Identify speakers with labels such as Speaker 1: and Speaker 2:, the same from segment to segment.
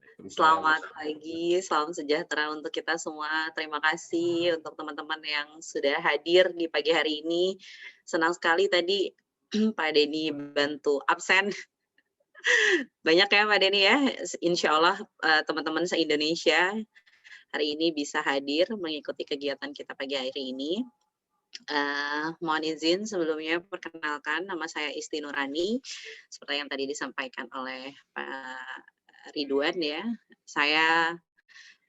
Speaker 1: Waalaikumsalam.
Speaker 2: Selamat pagi, salam sejahtera untuk kita semua. Terima kasih untuk teman-teman yang sudah hadir di pagi hari ini. Senang sekali tadi Pak Denny bantu absen. Banyak ya Pak Denny ya, insya Allah teman-teman se-Indonesia hari ini bisa hadir mengikuti kegiatan kita pagi hari ini. Mohon izin sebelumnya perkenalkan, nama saya Isti Nurani, seperti yang tadi disampaikan oleh Pak Ridwan ya. Saya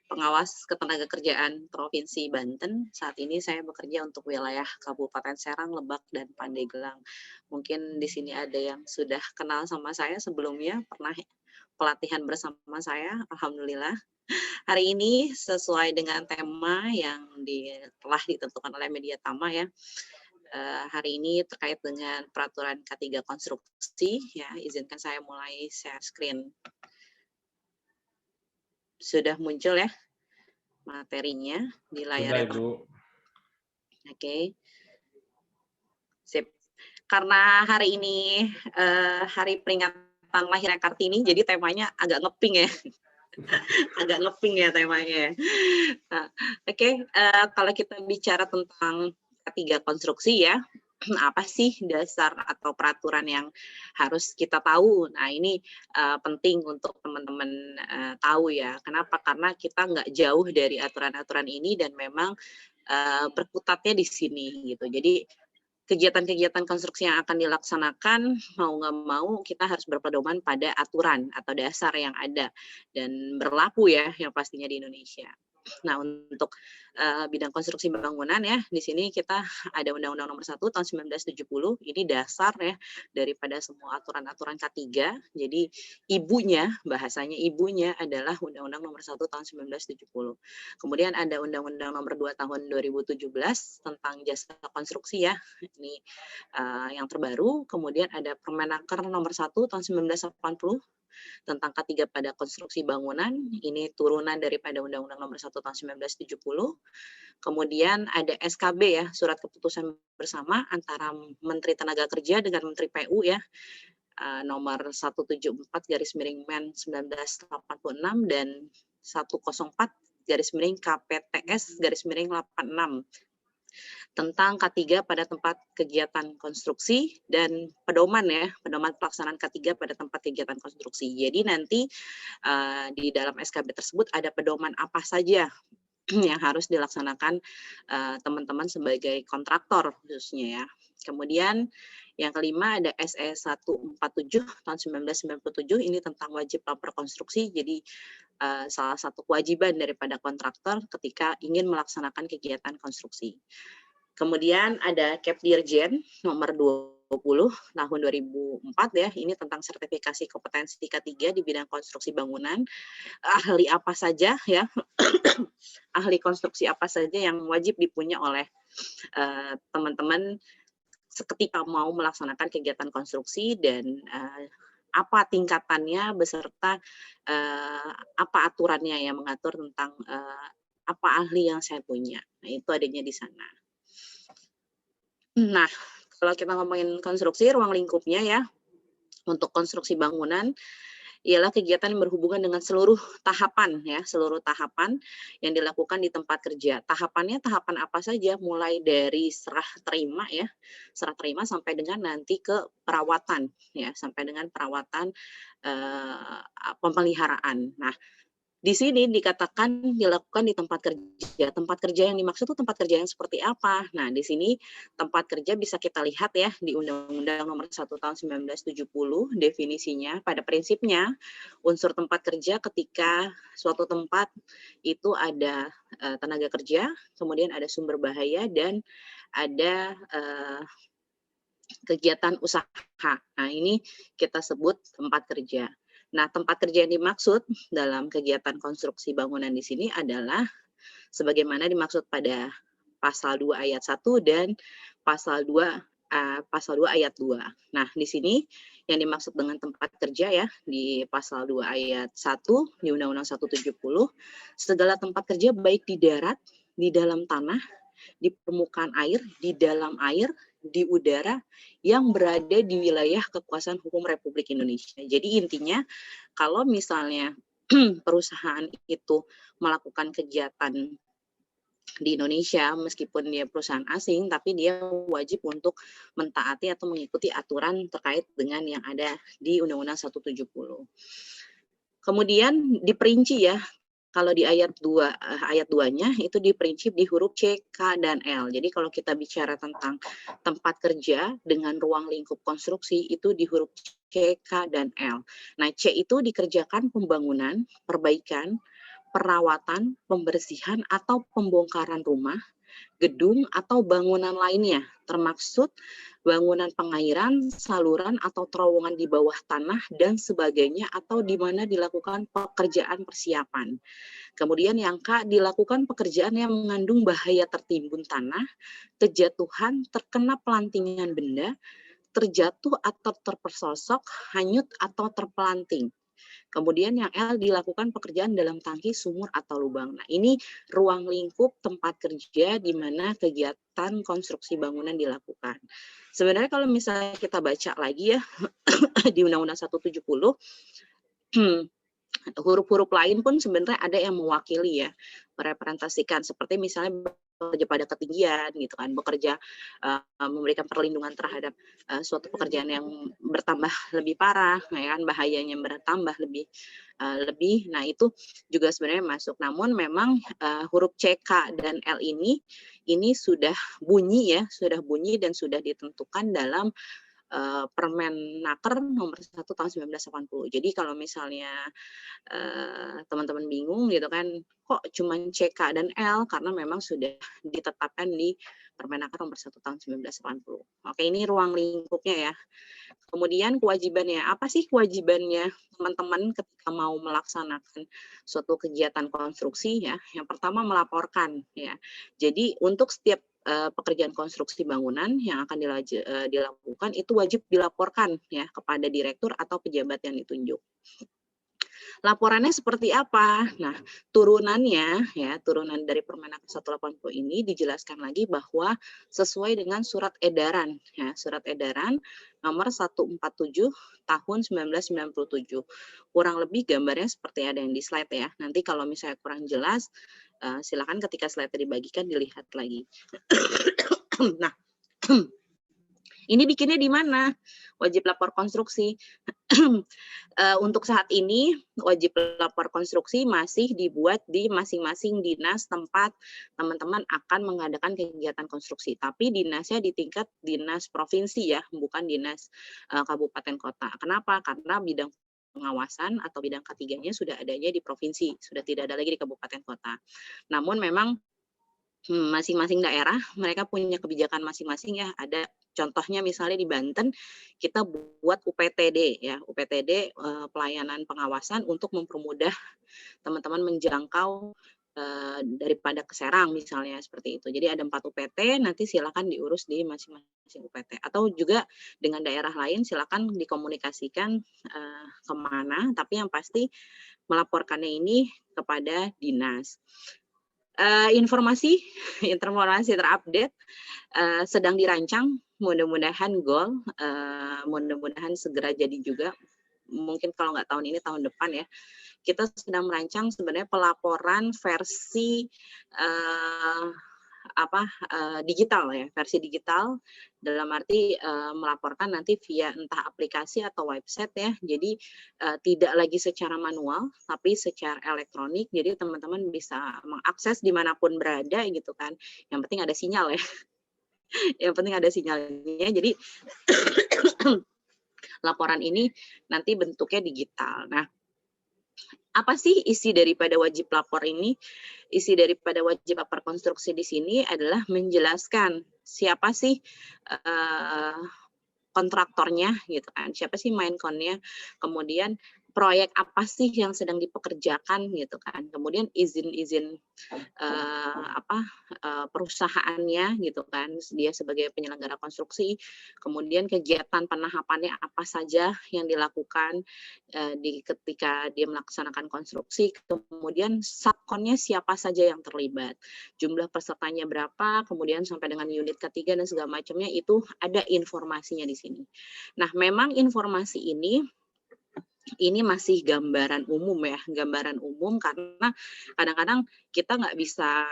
Speaker 2: pengawas ketenagakerjaan Provinsi Banten. Saat ini saya bekerja untuk wilayah Kabupaten Serang, Lebak, dan Pandeglang. Mungkin di sini ada yang sudah kenal sama saya sebelumnya, pernah pelatihan bersama saya, alhamdulillah. Hari ini sesuai dengan tema yang telah ditentukan oleh Media Tama ya. Hari ini terkait dengan peraturan K3 konstruksi ya, izinkan saya mulai share screen. Sudah muncul ya materinya di layar
Speaker 1: Sudah,
Speaker 2: ya, Pak?
Speaker 1: Ibu.
Speaker 2: Oke. Sip. Karena hari ini hari peringatan lahirnya Kartini, jadi temanya agak ngeping ya. Agak ngeping ya temanya. Nah, oke, kalau kita bicara tentang K3 konstruksi ya, apa sih dasar atau peraturan yang harus kita tahu? Nah, ini penting untuk teman-teman tahu ya. Kenapa? Karena kita nggak jauh dari aturan-aturan ini dan memang berkutatnya di sini gitu. Jadi kegiatan-kegiatan konstruksi yang akan dilaksanakan, mau nggak mau kita harus berpedoman pada aturan atau dasar yang ada dan berlaku ya yang pastinya di Indonesia. Nah, untuk bidang konstruksi bangunan ya, di sini kita ada Undang-Undang Nomor 1 Tahun 1970, ini dasar ya daripada semua aturan-aturan K3. Jadi bahasanya ibunya adalah Undang-Undang Nomor 1 Tahun 1970. Kemudian ada Undang-Undang Nomor 2 Tahun 2017 tentang jasa konstruksi ya, ini yang terbaru. Kemudian ada Permenaker Nomor 1 Tahun 1980 tentang K3 pada konstruksi bangunan, ini turunan daripada Undang-Undang Nomor 1 Tahun 1970. Kemudian ada SKB ya, Surat Keputusan Bersama antara Menteri Tenaga Kerja dengan Menteri PU ya, nomor 174/Men 1986 dan 104/KPTS/86 tentang K3 pada tempat kegiatan konstruksi dan pedoman ya, pedoman pelaksanaan K3 pada tempat kegiatan konstruksi. Jadi nanti di dalam SKB tersebut ada pedoman apa saja yang harus dilaksanakan teman-teman sebagai kontraktor khususnya ya. Kemudian yang kelima ada SE 147 tahun 1997, ini tentang wajib lapor konstruksi. Jadi salah satu kewajiban daripada kontraktor ketika ingin melaksanakan kegiatan konstruksi. Kemudian ada Kepdirjen nomor 20 tahun 2004 ya, ini tentang sertifikasi kompetensi K3 di bidang konstruksi bangunan. Ahli apa saja ya, ahli konstruksi apa saja yang wajib dipunya oleh teman-teman ketika mau melaksanakan kegiatan konstruksi dan apa tingkatannya beserta apa aturannya yang mengatur tentang apa ahli yang saya punya. Nah, itu adanya di sana. Nah, kalau kita ngomongin konstruksi, ruang lingkupnya ya, untuk konstruksi bangunan, ialah kegiatan yang berhubungan dengan seluruh tahapan ya, seluruh tahapan yang dilakukan di tempat kerja. Tahapannya tahapan apa saja, mulai dari serah terima ya, serah terima sampai dengan nanti ke perawatan ya, sampai dengan perawatan pemeliharaan. Nah, di sini dikatakan dilakukan di tempat kerja. Tempat kerja yang dimaksud itu tempat kerja yang seperti apa? Nah, di sini tempat kerja bisa kita lihat ya di Undang-Undang Nomor 1 Tahun 1970 definisinya. Pada prinsipnya unsur tempat kerja ketika suatu tempat itu ada tenaga kerja, kemudian ada sumber bahaya dan ada kegiatan usaha. Nah, ini kita sebut tempat kerja. Nah, tempat kerja yang dimaksud dalam kegiatan konstruksi bangunan di sini adalah sebagaimana dimaksud pada pasal 2 ayat 1 dan pasal 2 ayat 2. Nah, di sini yang dimaksud dengan tempat kerja ya, di pasal 2 ayat 1 di Undang-Undang 170, segala tempat kerja baik di darat, di dalam tanah, di permukaan air, di dalam air, di udara yang berada di wilayah kekuasaan hukum Republik Indonesia. Jadi intinya kalau misalnya perusahaan itu melakukan kegiatan di Indonesia, meskipun dia perusahaan asing, tapi dia wajib untuk mentaati atau mengikuti aturan terkait dengan yang ada di Undang-Undang 170. Kemudian diperinci ya, kalau di ayat 2, ayat 2-nya itu diperinci di huruf C, K, dan L. Jadi kalau kita bicara tentang tempat kerja dengan ruang lingkup konstruksi itu di huruf C, K, dan L. Nah, C itu dikerjakan pembangunan, perbaikan, perawatan, pembersihan, atau pembongkaran rumah, gedung, atau bangunan lainnya, termaksud bangunan pengairan, saluran, atau terowongan di bawah tanah, dan sebagainya, atau di mana dilakukan pekerjaan persiapan. Kemudian yang K, dilakukan pekerjaan yang mengandung bahaya tertimbun tanah, kejatuhan, terkena pelantingan benda, terjatuh atau terpersosok, hanyut atau terpelanting. Kemudian yang L, dilakukan pekerjaan dalam tangki, sumur, atau lubang. Nah, ini ruang lingkup tempat kerja di mana kegiatan konstruksi bangunan dilakukan. Sebenarnya kalau misalnya kita baca lagi ya, di Undang-Undang 170, huruf-huruf lain pun sebenarnya ada yang mewakili ya, merepresentasikan, seperti misalnya bekerja pada ketinggian gitu kan, bekerja memberikan perlindungan terhadap suatu pekerjaan yang bertambah lebih parah, ya kan, bahayanya bertambah lebih. Nah, itu juga sebenarnya masuk. Namun memang huruf C, K, dan L ini sudah bunyi ya, sudah bunyi dan sudah ditentukan dalam Permenaker nomor 1 tahun 1980. Jadi kalau misalnya teman-teman bingung gitu kan, kok cuman C, K, dan L, karena memang sudah ditetapkan di Permenaker nomor 1 tahun 1980. Oke, ini ruang lingkupnya ya. Kemudian kewajibannya, apa sih kewajibannya teman-teman ketika mau melaksanakan suatu kegiatan konstruksi ya? Yang pertama melaporkan ya. Jadi untuk setiap pekerjaan konstruksi bangunan yang akan dilakukan itu wajib dilaporkan ya kepada direktur atau pejabat yang ditunjuk. Laporannya seperti apa? Nah, turunannya ya, turunan dari Permenaker 180 ini dijelaskan lagi bahwa sesuai dengan surat edaran ya, surat edaran nomor 147 tahun 1997. Kurang lebih gambarnya seperti ada yang di slide ya. Nanti kalau misalnya kurang jelas silakan ketika slide dibagikan dilihat lagi. Nah, ini bikinnya di mana? Wajib lapor konstruksi. Untuk saat ini wajib lapor konstruksi masih dibuat di masing-masing dinas tempat teman-teman akan mengadakan kegiatan konstruksi. Tapi dinasnya di tingkat dinas provinsi ya, bukan dinas kabupaten kota. Kenapa? Karena bidang pengawasan atau bidang ketiganya sudah adanya di provinsi, sudah tidak ada lagi di kabupaten kota. Namun memang masing-masing daerah mereka punya kebijakan masing-masing ya. Ada contohnya misalnya di Banten kita buat UPTD ya, UPTD pelayanan pengawasan untuk mempermudah teman-teman menjangkau daripada ke Serang misalnya seperti itu. Jadi ada 4 UPT, nanti silakan diurus di masing-masing UPT. Atau juga dengan daerah lain silakan dikomunikasikan kemana, tapi yang pasti melaporkannya ini kepada dinas. Informasi terupdate sedang dirancang, mudah-mudahan goal, mudah-mudahan segera jadi juga. Mungkin kalau nggak tahun ini, tahun depan ya. Kita sedang merancang sebenarnya pelaporan versi digital ya, versi digital dalam arti melaporkan nanti via entah aplikasi atau website ya. Jadi tidak lagi secara manual tapi secara elektronik. Jadi teman-teman bisa mengakses dimanapun berada gitu kan. Yang penting ada sinyal ya. Yang penting ada sinyalnya. Jadi laporan ini nanti bentuknya digital. Nah, apa sih isi daripada wajib lapor ini? Isi daripada wajib lapor konstruksi di sini adalah menjelaskan siapa sih kontraktornya gitu kan, siapa sih main konnya, kemudian proyek apa sih yang sedang dipekerjakan gitu kan, kemudian izin-izin perusahaannya gitu kan, dia sebagai penyelenggara konstruksi, kemudian kegiatan penahapannya apa saja yang dilakukan ketika dia melaksanakan konstruksi, kemudian subkonnya siapa saja yang terlibat, jumlah pesertanya berapa, kemudian sampai dengan unit ketiga dan segala macamnya itu ada informasinya di sini. Nah, memang informasi ini ini masih gambaran umum ya, gambaran umum karena kadang-kadang kita nggak bisa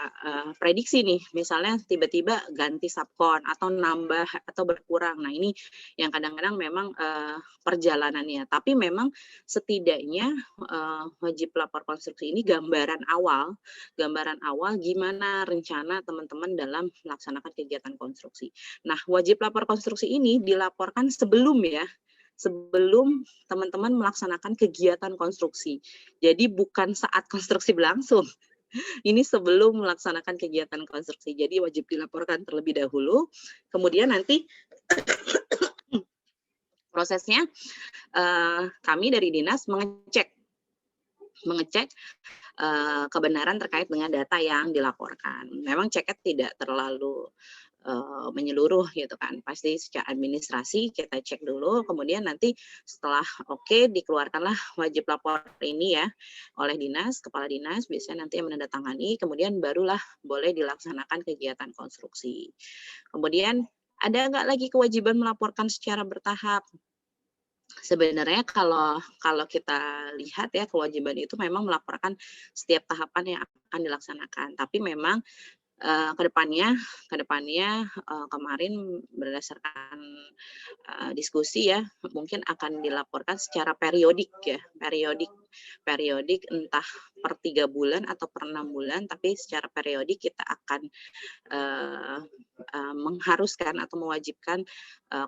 Speaker 2: prediksi nih, misalnya tiba-tiba ganti subkon atau nambah atau berkurang. Nah ini yang kadang-kadang memang perjalanannya. Tapi memang setidaknya wajib lapor konstruksi ini gambaran awal gimana rencana teman-teman dalam melaksanakan kegiatan konstruksi. Nah wajib lapor konstruksi ini dilaporkan sebelum teman-teman melaksanakan kegiatan konstruksi. Jadi bukan saat konstruksi berlangsung. Ini sebelum melaksanakan kegiatan konstruksi. Jadi wajib dilaporkan terlebih dahulu. Kemudian nanti prosesnya kami dari dinas mengecek kebenaran terkait dengan data yang dilaporkan. Memang ceknya tidak terlalu menyeluruh gitu kan, pasti secara administrasi kita cek dulu, kemudian nanti setelah oke dikeluarkanlah wajib lapor ini ya oleh dinas, kepala dinas biasanya nanti yang menandatangani, kemudian barulah boleh dilaksanakan kegiatan konstruksi. Kemudian ada nggak lagi kewajiban melaporkan secara bertahap? Sebenarnya kalau kita lihat ya kewajiban itu memang melaporkan setiap tahapan yang akan dilaksanakan, tapi memang kedepannya kemarin berdasarkan diskusi ya mungkin akan dilaporkan secara periodik ya, periodik entah per 3 bulan atau per 6 bulan, tapi secara periodik kita akan mengharuskan atau mewajibkan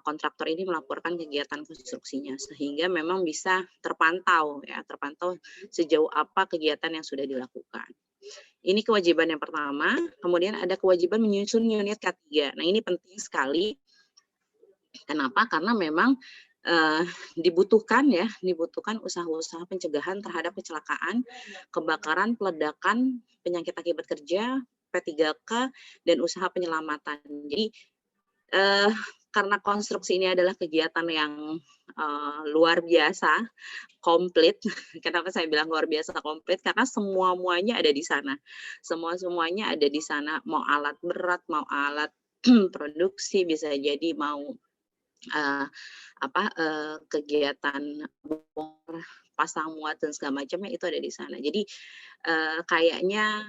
Speaker 2: kontraktor ini melaporkan kegiatan konstruksinya sehingga memang bisa terpantau sejauh apa kegiatan yang sudah dilakukan. Ini kewajiban yang pertama, kemudian ada kewajiban menyusun unit K3. Nah ini penting sekali. Kenapa? Karena memang dibutuhkan usaha-usaha pencegahan terhadap kecelakaan, kebakaran, peledakan, penyakit akibat kerja, P3K, dan usaha penyelamatan. Jadi karena konstruksi ini adalah kegiatan yang luar biasa, komplit. Kenapa saya bilang luar biasa komplit? Karena semuanya ada di sana. Semuanya ada di sana. Mau alat berat, mau alat produksi, bisa jadi mau kegiatan pasang muat dan segala macamnya itu ada di sana. Jadi kayaknya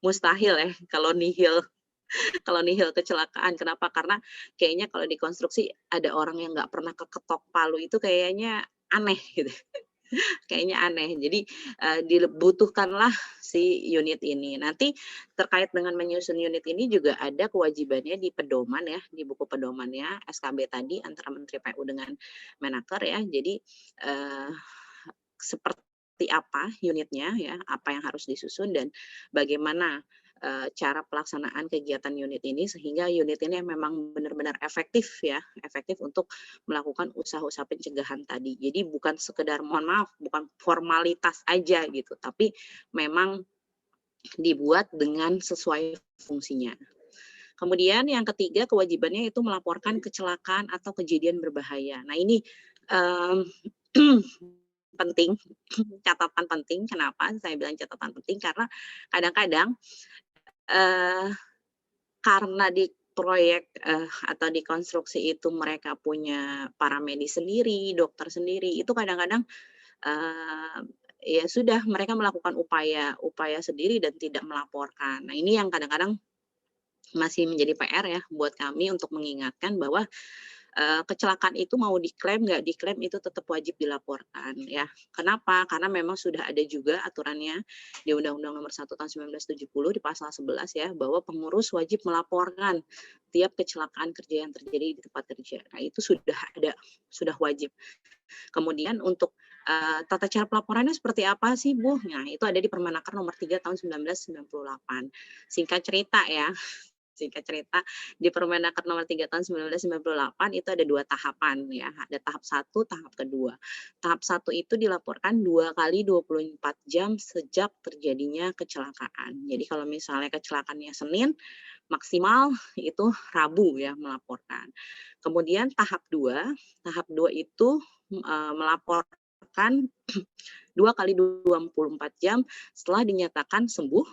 Speaker 2: mustahil ya kalau nihil kecelakaan. Kenapa? Karena kayaknya kalau di konstruksi ada orang yang nggak pernah keketok palu itu kayaknya aneh gitu. Kayaknya aneh. Jadi dibutuhkanlah si unit ini. Nanti terkait dengan menyusun unit ini juga ada kewajibannya di pedoman ya, di buku pedomannya SKB tadi antara Menteri PU dengan Menaker ya. Jadi seperti apa unitnya ya, apa yang harus disusun dan bagaimana cara pelaksanaan kegiatan unit ini sehingga unit ini memang benar-benar efektif untuk melakukan usaha-usaha pencegahan tadi. Jadi bukan sekedar bukan formalitas aja gitu, tapi memang dibuat dengan sesuai fungsinya. Kemudian yang ketiga kewajibannya itu melaporkan kecelakaan atau kejadian berbahaya. Nah ini penting, catatan penting. Kenapa saya bilang catatan penting? Karena kadang-kadang karena di proyek atau di konstruksi itu mereka punya paramedis sendiri, dokter sendiri, itu kadang-kadang ya sudah mereka melakukan upaya sendiri dan tidak melaporkan. Nah ini yang kadang-kadang masih menjadi PR ya buat kami untuk mengingatkan bahwa kecelakaan itu mau diklaim nggak diklaim itu tetap wajib dilaporkan ya. Kenapa? Karena memang sudah ada juga aturannya di Undang-Undang Nomor 1 Tahun 1970 di pasal 11 ya bahwa pengurus wajib melaporkan tiap kecelakaan kerja yang terjadi di tempat kerja. Nah itu sudah ada, sudah wajib. Kemudian untuk tata cara pelaporannya seperti apa sih Bu? Nah itu ada di Permenaker Nomor 3 Tahun 1998. Singkat cerita ya. Singkat cerita, di Permenaker Nomor 3 Tahun 1998 itu ada 2 tahapan ya. Ada tahap 1, tahap kedua. Tahap 1 itu dilaporkan 2 kali 24 jam sejak terjadinya kecelakaan. Jadi kalau misalnya kecelakaannya Senin, maksimal itu Rabu ya melaporkan. Kemudian tahap 2 itu melaporkan 2 kali 24 jam setelah dinyatakan sembuh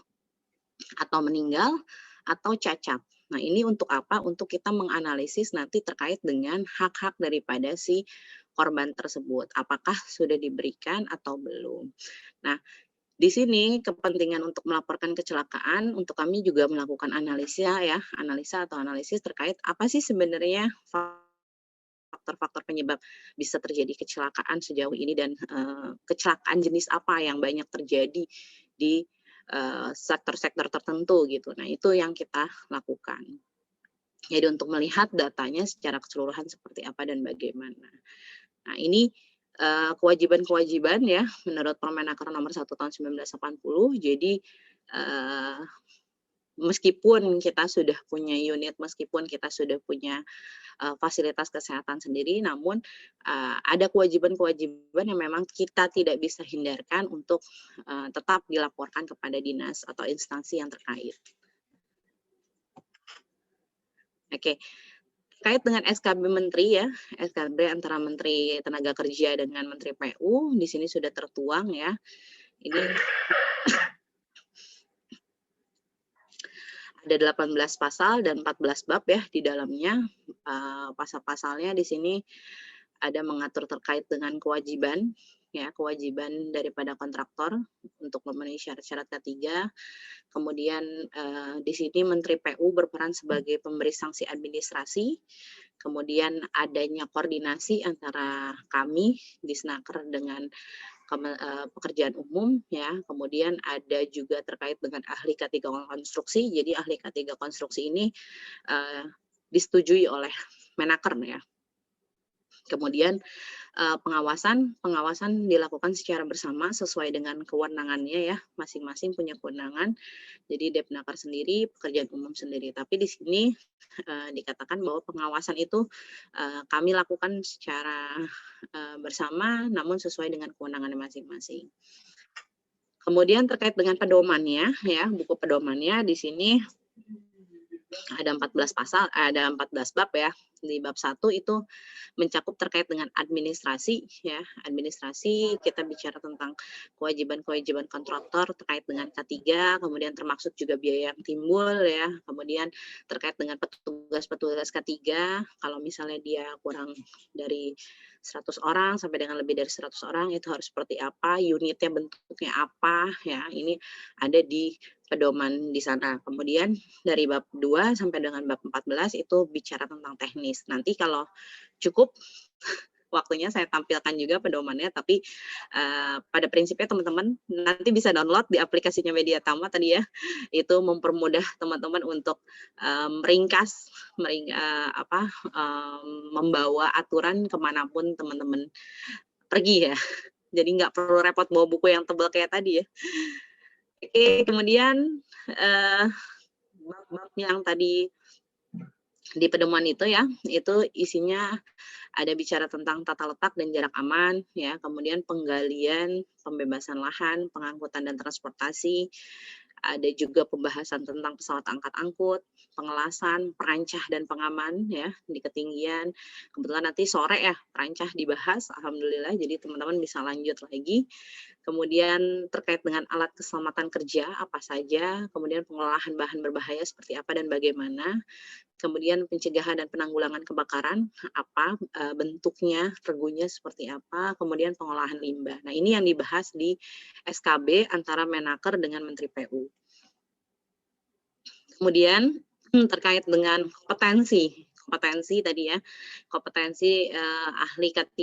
Speaker 2: atau meninggal atau cacat. Nah ini untuk apa? Untuk kita menganalisis nanti terkait dengan hak-hak daripada si korban tersebut. Apakah sudah diberikan atau belum? Nah, di sini kepentingan untuk melaporkan kecelakaan untuk kami juga melakukan analisa atau analisis terkait apa sih sebenarnya faktor-faktor penyebab bisa terjadi kecelakaan sejauh ini dan kecelakaan jenis apa yang banyak terjadi di sektor-sektor tertentu gitu. Nah, itu yang kita lakukan. Jadi untuk melihat datanya secara keseluruhan seperti apa dan bagaimana. Nah, ini kewajiban-kewajiban ya menurut Permenaker nomor 1 tahun 1980. Jadi meskipun kita sudah punya unit, meskipun kita sudah punya fasilitas kesehatan sendiri, namun ada kewajiban-kewajiban yang memang kita tidak bisa hindarkan untuk tetap dilaporkan kepada dinas atau instansi yang terkait. Oke, terkait dengan SKB Menteri ya, SKB antara Menteri Tenaga Kerja dengan Menteri PU, di sini sudah tertuang ya. Ini ada 18 pasal dan 14 bab ya di dalamnya. Pasal-pasalnya di sini ada mengatur terkait dengan kewajiban kewajiban daripada kontraktor untuk memenuhi syarat-syarat K3. Kemudian di sini Menteri PU berperan sebagai pemberi sanksi administrasi. Kemudian adanya koordinasi antara kami di Snaker dengan pekerjaan umum ya. Kemudian ada juga terkait dengan ahli K3 konstruksi. Jadi ahli K3 konstruksi ini disetujui oleh Menaker ya. Kemudian pengawasan dilakukan secara bersama sesuai dengan kewenangannya ya, masing-masing punya kewenangan. Jadi Depnaker sendiri, pekerjaan umum sendiri. Tapi di sini dikatakan bahwa pengawasan itu kami lakukan secara bersama, namun sesuai dengan kewenangannya masing-masing. Kemudian terkait dengan pedomannya ya, buku pedomannya di sini ada 14 pasal, ada 14 bab ya. Di bab 1 itu mencakup terkait dengan administrasi ya. Administrasi kita bicara tentang kewajiban-kewajiban kontraktor terkait dengan K3, kemudian termasuk juga biaya yang timbul ya. Kemudian terkait dengan petugas-petugas K3, kalau misalnya dia kurang dari 100 orang sampai dengan lebih dari 100 orang itu harus seperti apa, unitnya bentuknya apa ya. Ini ada di pedoman di sana. Kemudian dari bab 2 sampai dengan bab 14 itu bicara tentang teknis. Nanti kalau cukup waktunya saya tampilkan juga pedomannya, tapi pada prinsipnya teman-teman nanti bisa download di aplikasinya Media Tama tadi ya. Itu mempermudah teman-teman untuk membawa aturan kemanapun teman-teman pergi ya. Jadi nggak perlu repot bawa buku yang tebal kayak tadi ya. Oke, kemudian bab-bab yang tadi di pedoman itu ya, itu isinya ada bicara tentang tata letak dan jarak aman, ya, kemudian penggalian, pembebasan lahan, pengangkutan dan transportasi, ada juga pembahasan tentang pesawat angkat-angkut, pengelasan, perancah dan pengaman ya di ketinggian. Kebetulan nanti sore ya perancah dibahas, alhamdulillah, jadi teman-teman bisa lanjut lagi. Kemudian terkait dengan alat keselamatan kerja apa saja, kemudian pengolahan bahan berbahaya seperti apa dan bagaimana, kemudian pencegahan dan penanggulangan kebakaran apa bentuknya, regunya seperti apa, kemudian pengolahan limbah. Nah, ini yang dibahas di SKB antara Menaker dengan Menteri PU. Kemudian terkait dengan kompetensi tadi ya, kompetensi ahli K3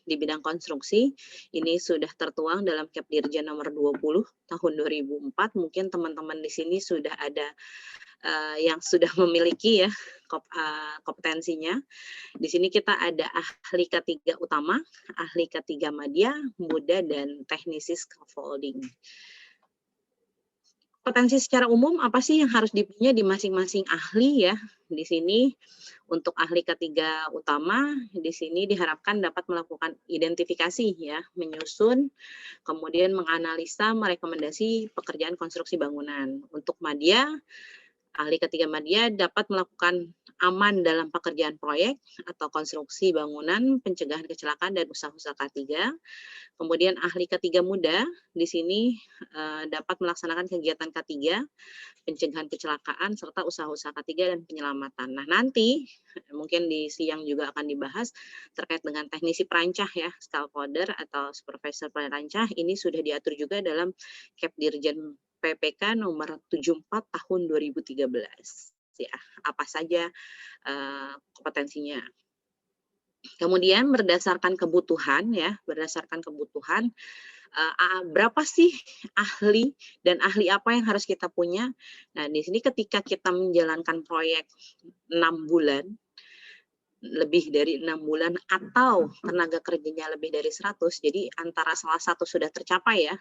Speaker 2: di bidang konstruksi ini sudah tertuang dalam Kepdirjen nomor 20 tahun 2004. Mungkin teman-teman di sini sudah ada yang sudah memiliki ya kompetensinya. Di sini kita ada ahli K3 utama, ahli K3 madya, muda, dan teknisi scaffolding. Kompetensi secara umum apa sih yang harus dipunya di masing-masing ahli ya? Di sini untuk ahli K3 utama di sini diharapkan dapat melakukan identifikasi ya, menyusun, kemudian menganalisa, merekomendasi pekerjaan konstruksi bangunan. Untuk madya, ahli K3 madya dapat melakukan aman dalam pekerjaan proyek atau konstruksi bangunan, pencegahan kecelakaan dan usaha-usaha K3. Kemudian ahli K3 muda di sini dapat melaksanakan kegiatan K3, pencegahan kecelakaan serta usaha-usaha K3 dan penyelamatan. Nah, nanti mungkin di siang juga akan dibahas terkait dengan teknisi perancah ya, scaffolder atau supervisor perancah. Ini sudah diatur juga dalam Kepdirjen PPK nomor 74 tahun 2013. Ya, apa saja kompetensinya. Kemudian berdasarkan kebutuhan ya, berapa sih ahli dan ahli apa yang harus kita punya. Nah, di sini ketika kita menjalankan proyek 6 bulan, lebih dari 6 bulan atau tenaga kerjanya lebih dari 100, jadi antara salah satu sudah tercapai ya.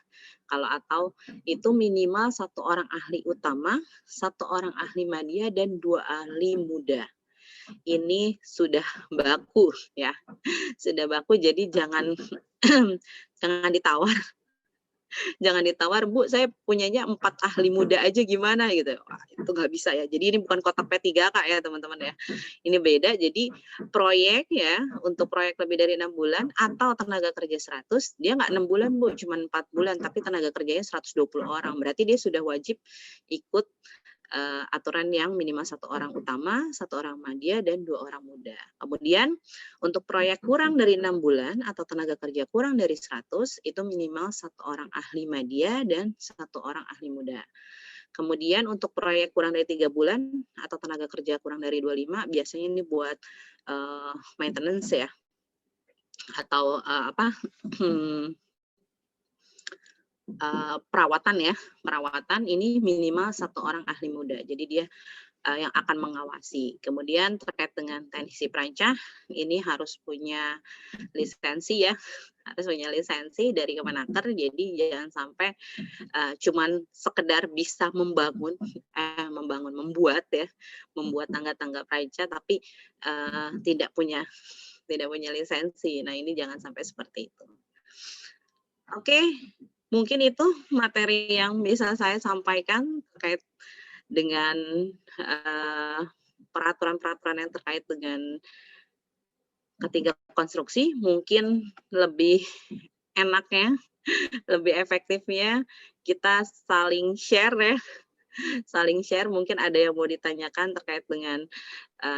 Speaker 2: Kalau atau itu minimal 1 orang ahli utama, 1 orang ahli media dan 2 ahli muda. Ini sudah baku ya. Sudah baku, jadi jangan jangan ditawar. Jangan ditawar, Bu, saya punyanya 4 ahli muda aja gimana gitu. Wah, itu nggak bisa ya. Jadi ini bukan kotak P3K ya teman-teman ya. Ini beda, jadi proyek ya, untuk proyek lebih dari 6 bulan atau tenaga kerja 100, dia nggak 6 bulan Bu, cuma 4 bulan, tapi tenaga kerjanya 120 orang. Berarti dia sudah wajib ikut aturan yang minimal 1 orang utama, 1 orang media, dan 2 orang muda. Kemudian untuk proyek kurang dari 6 bulan atau tenaga kerja kurang dari 100, itu minimal 1 orang ahli media dan 1 orang ahli muda. Kemudian untuk proyek kurang dari 3 bulan atau tenaga kerja kurang dari 25, biasanya ini buat maintenance ya, atau perawatan ini minimal 1 orang ahli muda. Jadi dia yang akan mengawasi. Kemudian terkait dengan teknisi perancah, ini harus punya lisensi ya, harus punya lisensi dari Kemenaker. Jadi jangan sampai cuman sekedar bisa membuat tangga-tangga perancah, tapi tidak punya lisensi. Nah, ini jangan sampai seperti itu. Oke. Mungkin itu materi yang bisa saya sampaikan terkait dengan peraturan-peraturan yang terkait dengan ketiga konstruksi. Mungkin lebih enaknya, lebih efektifnya kita saling share ya. Saling share, mungkin ada yang mau ditanyakan terkait dengan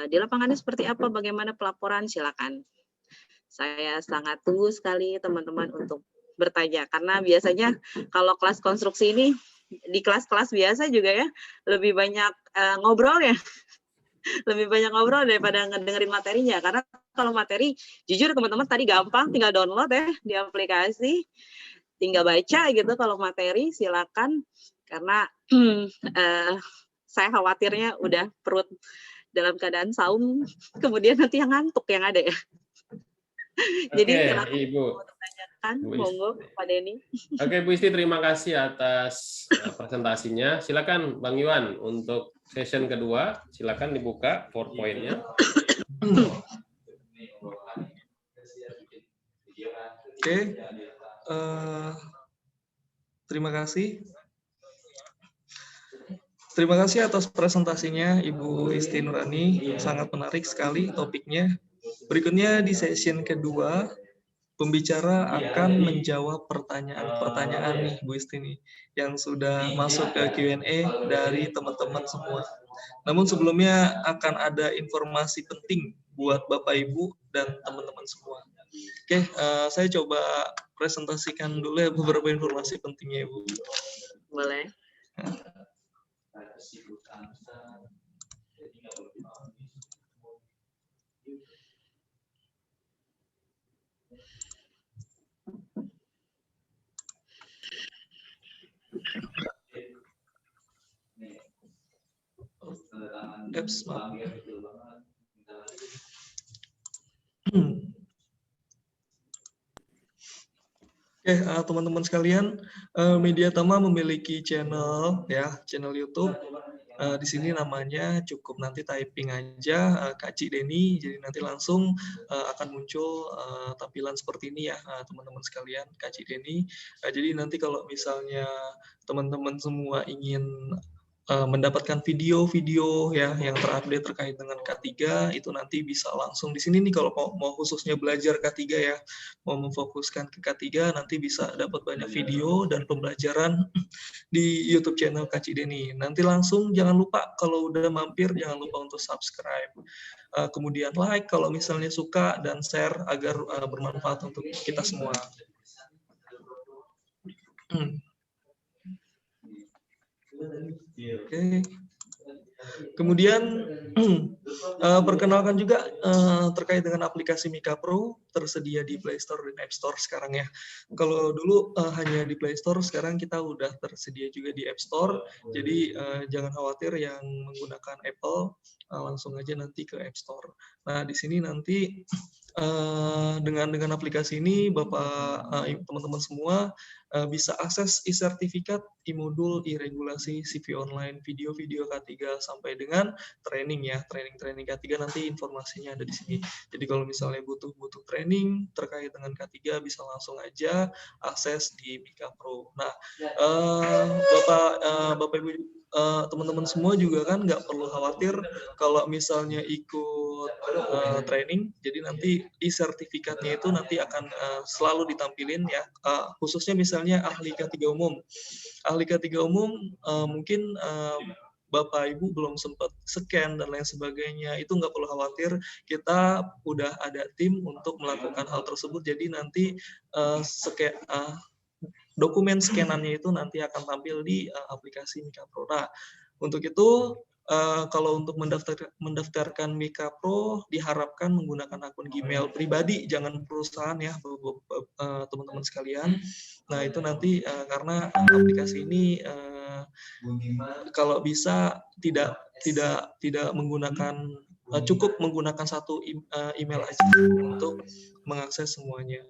Speaker 2: di lapangannya seperti apa, bagaimana pelaporan, silakan. Saya sangat tunggu sekali teman-teman untuk bertanya, karena biasanya kalau kelas konstruksi ini di kelas-kelas biasa juga ya lebih banyak ngobrol ya, lebih banyak ngobrol daripada ngedengerin materinya. Karena kalau materi, jujur teman-teman tadi gampang, tinggal download ya di aplikasi, tinggal baca gitu. Kalau materi silakan, karena saya khawatirnya udah perut dalam keadaan saum, kemudian nanti yang ngantuk yang ada ya. Jadi silakan
Speaker 1: Ibu.
Speaker 2: Monggo Pak Denny.
Speaker 1: Oke, Bu Isti, terima kasih atas presentasinya. Silakan Bang Iwan untuk session kedua. Silakan dibuka PowerPoint-nya.
Speaker 3: Oke, terima kasih. Terima kasih atas presentasinya Ibu Isti Nurani. Sangat menarik sekali topiknya. Berikutnya di session kedua, pembicara akan menjawab pertanyaan-pertanyaan nih Bu Isti nih, yang sudah masuk ke Q&A dari teman-teman semua. Namun sebelumnya akan ada informasi penting buat Bapak Ibu dan teman-teman semua. Oke, saya coba presentasikan dulu ya beberapa informasi pentingnya Ibu.
Speaker 2: Boleh.
Speaker 3: Oke, teman-teman sekalian, Media Tama memiliki channel YouTube. Di sini namanya cukup nanti typing aja Kak Ci Deni, jadi nanti langsung akan muncul tampilan seperti ini ya teman-teman sekalian, Kak Ci Deni. Jadi nanti kalau misalnya teman-teman semua ingin mendapatkan video-video ya yang terupdate terkait dengan K3 itu nanti bisa langsung di sini nih kalau mau khususnya belajar K3 ya, mau memfokuskan ke K3 nanti bisa dapat banyak video dan pembelajaran di YouTube channel Kak Cideni. Nanti langsung jangan lupa kalau udah mampir jangan lupa untuk subscribe. Kemudian like kalau misalnya suka dan share agar bermanfaat untuk kita semua. Oke. Kemudian perkenalkan juga terkait dengan aplikasi Mika Pro tersedia di Play Store dan App Store sekarang ya. Kalau dulu hanya di Play Store, sekarang kita udah tersedia juga di App Store. Jadi jangan khawatir yang menggunakan Apple langsung aja nanti ke App Store. Nah di sini nanti dengan aplikasi ini Bapak teman-teman semua bisa akses e-sertifikat, e-modul, e-regulasi, CV online, video-video K3 sampai dengan training ya, training K3 nanti informasinya ada di sini. Jadi kalau misalnya butuh training terkait dengan K3 bisa langsung aja akses di Mika Pro. Nah, Bapak Ibu teman-teman semua juga kan nggak perlu khawatir kalau misalnya ikut training, jadi nanti e-sertifikatnya itu nanti akan selalu ditampilin ya, khususnya misalnya ahli K3 umum. Ahli K3 umum mungkin Bapak Ibu belum sempat scan dan lain sebagainya, itu nggak perlu khawatir, kita udah ada tim untuk melakukan hal tersebut, jadi nanti dokumen scanannya itu nanti akan tampil di aplikasi Mika Pro. Nah, untuk itu kalau untuk mendaftarkan Mika Pro diharapkan menggunakan akun Gmail pribadi, jangan perusahaan ya, teman-teman sekalian. Nah, itu nanti karena aplikasi ini kalau bisa tidak menggunakan cukup menggunakan satu email aja untuk mengakses semuanya.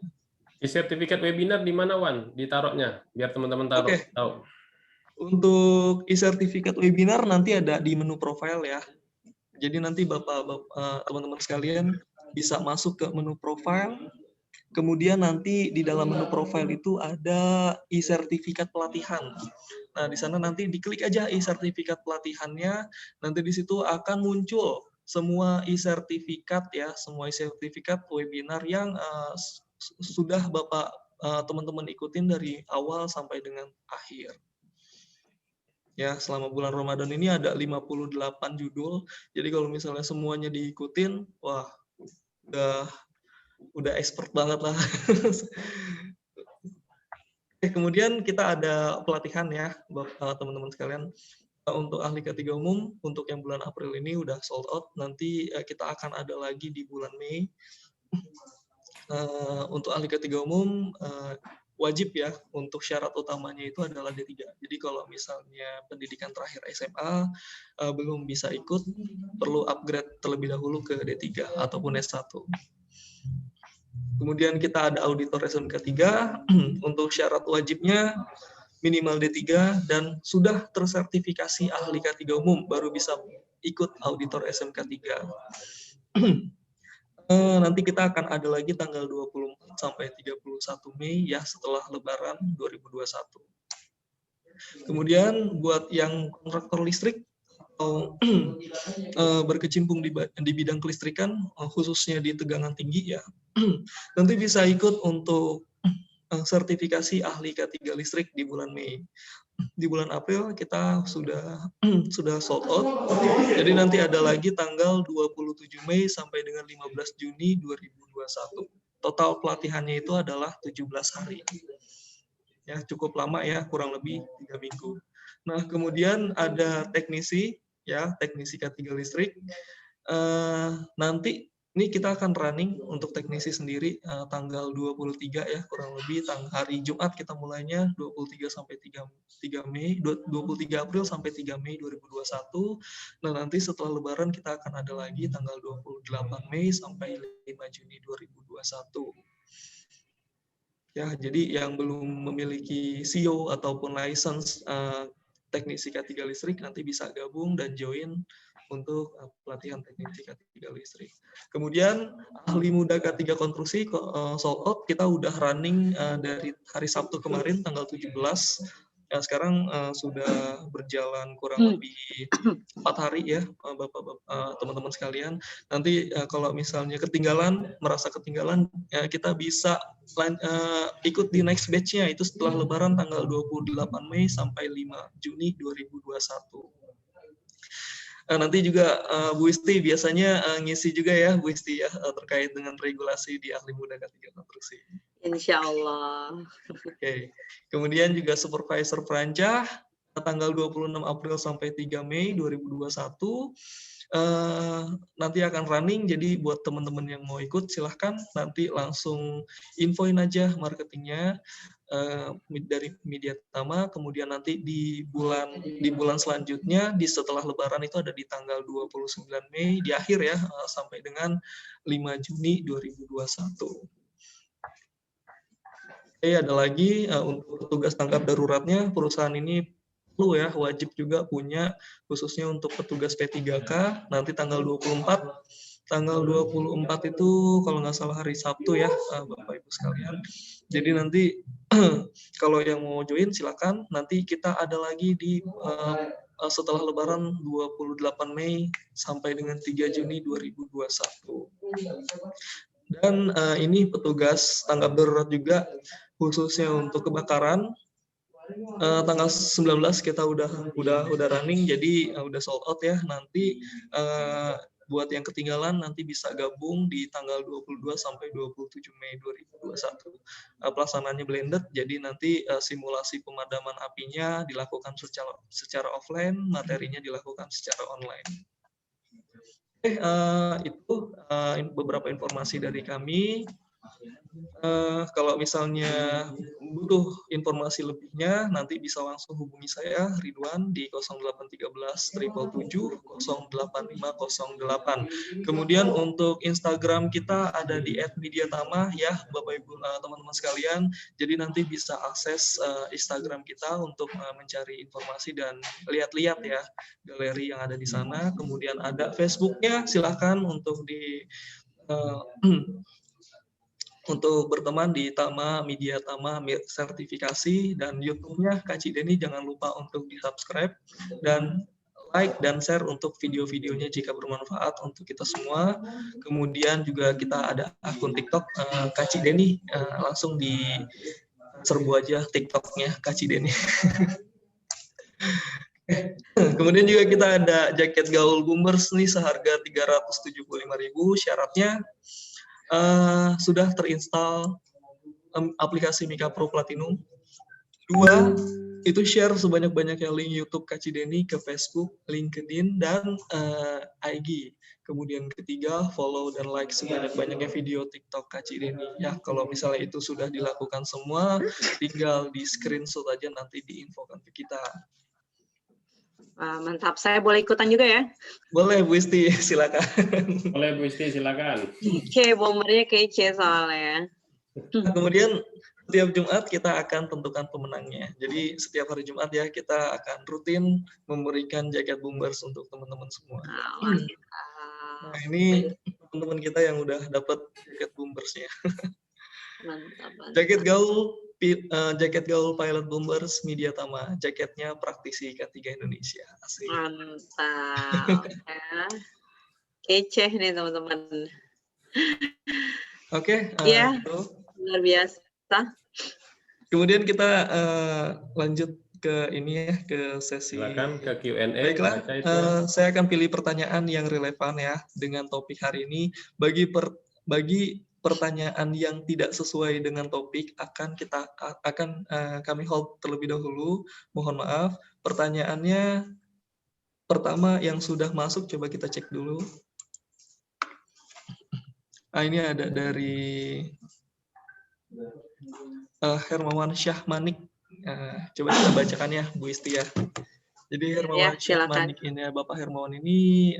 Speaker 1: Di sertifikat webinar di mana, Wan? Ditaruhnya, biar teman-teman tahu.
Speaker 3: Oke. Untuk e-sertifikat webinar nanti ada di menu profile ya. Jadi nanti teman-teman sekalian bisa masuk ke menu profile. Kemudian nanti di dalam menu profile itu ada e-sertifikat pelatihan. Nah, di sana nanti diklik aja e-sertifikat pelatihannya. Nanti di situ akan muncul semua e-sertifikat ya, semua e-sertifikat webinar yang sudah Bapak teman-teman ikutin dari awal sampai dengan akhir. Ya, selama bulan Ramadan ini ada 58 judul. Jadi kalau misalnya semuanya diikutin, wah, udah expert banget lah. Kemudian kita ada pelatihan ya, teman-teman sekalian. Untuk ahli K3 umum, untuk yang bulan April ini udah sold out. Nanti kita akan ada lagi di bulan Mei. Untuk ahli K3 umum wajib ya, untuk syarat utamanya itu adalah D3. Jadi kalau misalnya pendidikan terakhir SMA belum bisa ikut, perlu upgrade terlebih dahulu ke D3 ataupun S1. Kemudian kita ada auditor SMK 3, untuk syarat wajibnya minimal D3 dan sudah tersertifikasi ahli K3 umum baru bisa ikut auditor SMK 3. Nanti kita akan ada lagi tanggal 24 sampai 31 Mei ya, setelah Lebaran 2021. Kemudian buat yang kontraktor listrik atau berkecimpung di bidang kelistrikan, khususnya di tegangan tinggi ya, nanti bisa ikut untuk sertifikasi ahli K3 listrik di bulan Mei. Di bulan April kita sudah sold out. Jadi nanti ada lagi tanggal 27 Mei sampai dengan 15 Juni 2021. Total pelatihannya itu adalah 17 hari. Ya, cukup lama ya, kurang lebih 3 minggu. Nah, kemudian ada teknisi ya, teknisi K3 listrik. Nanti ini kita akan running untuk teknisi sendiri tanggal 23 ya, kurang lebih hari Jumat kita mulainya 23 sampai 3 Mei, 23 April sampai 3 Mei 2021. Nah, nanti setelah Lebaran kita akan ada lagi tanggal 28 Mei sampai 5 Juni 2021. Ya, jadi yang belum memiliki CEO ataupun license teknisi K3 listrik nanti bisa gabung dan join untuk pelatihan teknisi K3 listrik. Kemudian ahli muda K3 konstruksi sold out, kita udah running dari hari Sabtu kemarin tanggal 17 Sekarang sudah berjalan kurang lebih 4 hari ya, teman-teman sekalian. Nanti kalau misalnya merasa ketinggalan, ya kita bisa ikut di next batch-nya, itu setelah Lebaran tanggal 28 Mei sampai 5 Juni 2021. Nanti juga Bu Isti biasanya ngisi juga ya, Bu Isti ya, terkait dengan regulasi di Ahli Muda K3 Konstruksi.
Speaker 2: Insya Allah.
Speaker 3: Oke. Kemudian juga supervisor perancah tanggal 26 April sampai 3 Mei 2021. Nanti akan running, jadi buat teman-teman yang mau ikut silahkan nanti langsung infoin aja marketingnya dari Media Tama. Kemudian nanti di bulan selanjutnya setelah Lebaran itu ada di tanggal 29 Mei di akhir ya, sampai dengan 5 Juni 2021. Ada lagi untuk petugas tanggap daruratnya, perusahaan ini perlu ya, wajib juga punya, khususnya untuk petugas P3K, nanti tanggal 24 itu kalau nggak salah hari Sabtu ya, Bapak Ibu sekalian. Jadi nanti kalau yang mau join silakan, nanti kita ada lagi di setelah Lebaran 28 Mei sampai dengan 3 Juni 2021. Dan ini petugas tanggap darurat juga, khususnya untuk kebakaran. Tanggal 19 kita udah running, jadi udah sold out ya. Nanti buat yang ketinggalan nanti bisa gabung di tanggal 22 sampai 27 Mei 2021. Pelaksanaannya blended, jadi nanti simulasi pemadaman apinya dilakukan secara offline, materinya dilakukan secara online. Itu beberapa informasi dari kami. Kalau misalnya butuh informasi lebihnya, nanti bisa langsung hubungi saya, Ridwan, di 0813 777 08508. Kemudian untuk Instagram kita ada di @mediatama ya, Bapak Ibu teman-teman sekalian. Jadi nanti bisa akses Instagram kita untuk mencari informasi dan lihat-lihat ya galeri yang ada di sana. Kemudian ada Facebooknya, silahkan untuk untuk berteman di Media Tama sertifikasi, dan YouTube-nya Kak Cideni jangan lupa untuk di-subscribe dan like dan share untuk video-videonya jika bermanfaat untuk kita semua. Kemudian juga kita ada akun TikTok Kak Cideni, langsung di serbu aja TikTok-nya Kak Cideni. Kemudian juga kita ada jaket gaul boomers nih seharga 375.000. Syaratnya sudah terinstall aplikasi Mika Pro Platinum. 2, itu share sebanyak-banyaknya link YouTube Kak Cideni ke Facebook, LinkedIn, dan IG. Kemudian 3, follow dan like sebanyak-banyaknya video TikTok Kak Cideni. Ya, kalau misalnya itu sudah dilakukan semua, tinggal di screenshot aja, nanti diinfokan ke kita.
Speaker 2: Mantap, saya boleh ikutan juga ya?
Speaker 3: Boleh Bu Isti, silakan.
Speaker 1: Boleh Bu Isti, silakan.
Speaker 2: Bombernya kece soalnya.
Speaker 3: Kemudian setiap Jumat kita akan tentukan pemenangnya. Jadi setiap hari Jumat ya kita akan rutin memberikan jaket boomers untuk teman-teman semua. Nah, ini teman-teman kita yang udah dapat jaket boomersnya.
Speaker 2: Mantap.
Speaker 3: Jaket gaul pilot boomers Media Tama, jaketnya praktisi K3 Indonesia. Asik.
Speaker 2: Mantap. Ya. Kece nih teman-teman.
Speaker 3: Oke.
Speaker 2: Iya,
Speaker 3: Gitu.
Speaker 2: luar biasa.
Speaker 3: Kemudian kita lanjut ke ini ya, ke sesi.
Speaker 1: Silakan ke Q&A.
Speaker 3: Baiklah, saya akan pilih pertanyaan yang relevan ya dengan topik hari ini. Bagi pertanyaan yang tidak sesuai dengan topik akan kami hold terlebih dahulu. Mohon maaf. Pertanyaannya pertama yang sudah masuk, coba kita cek dulu. Ini ada dari Hermawan Syahmanik. Coba kita bacakan ya, Bu Isti ya. Jadi Hermawan Syahmanik ini, Bapak Hermawan ini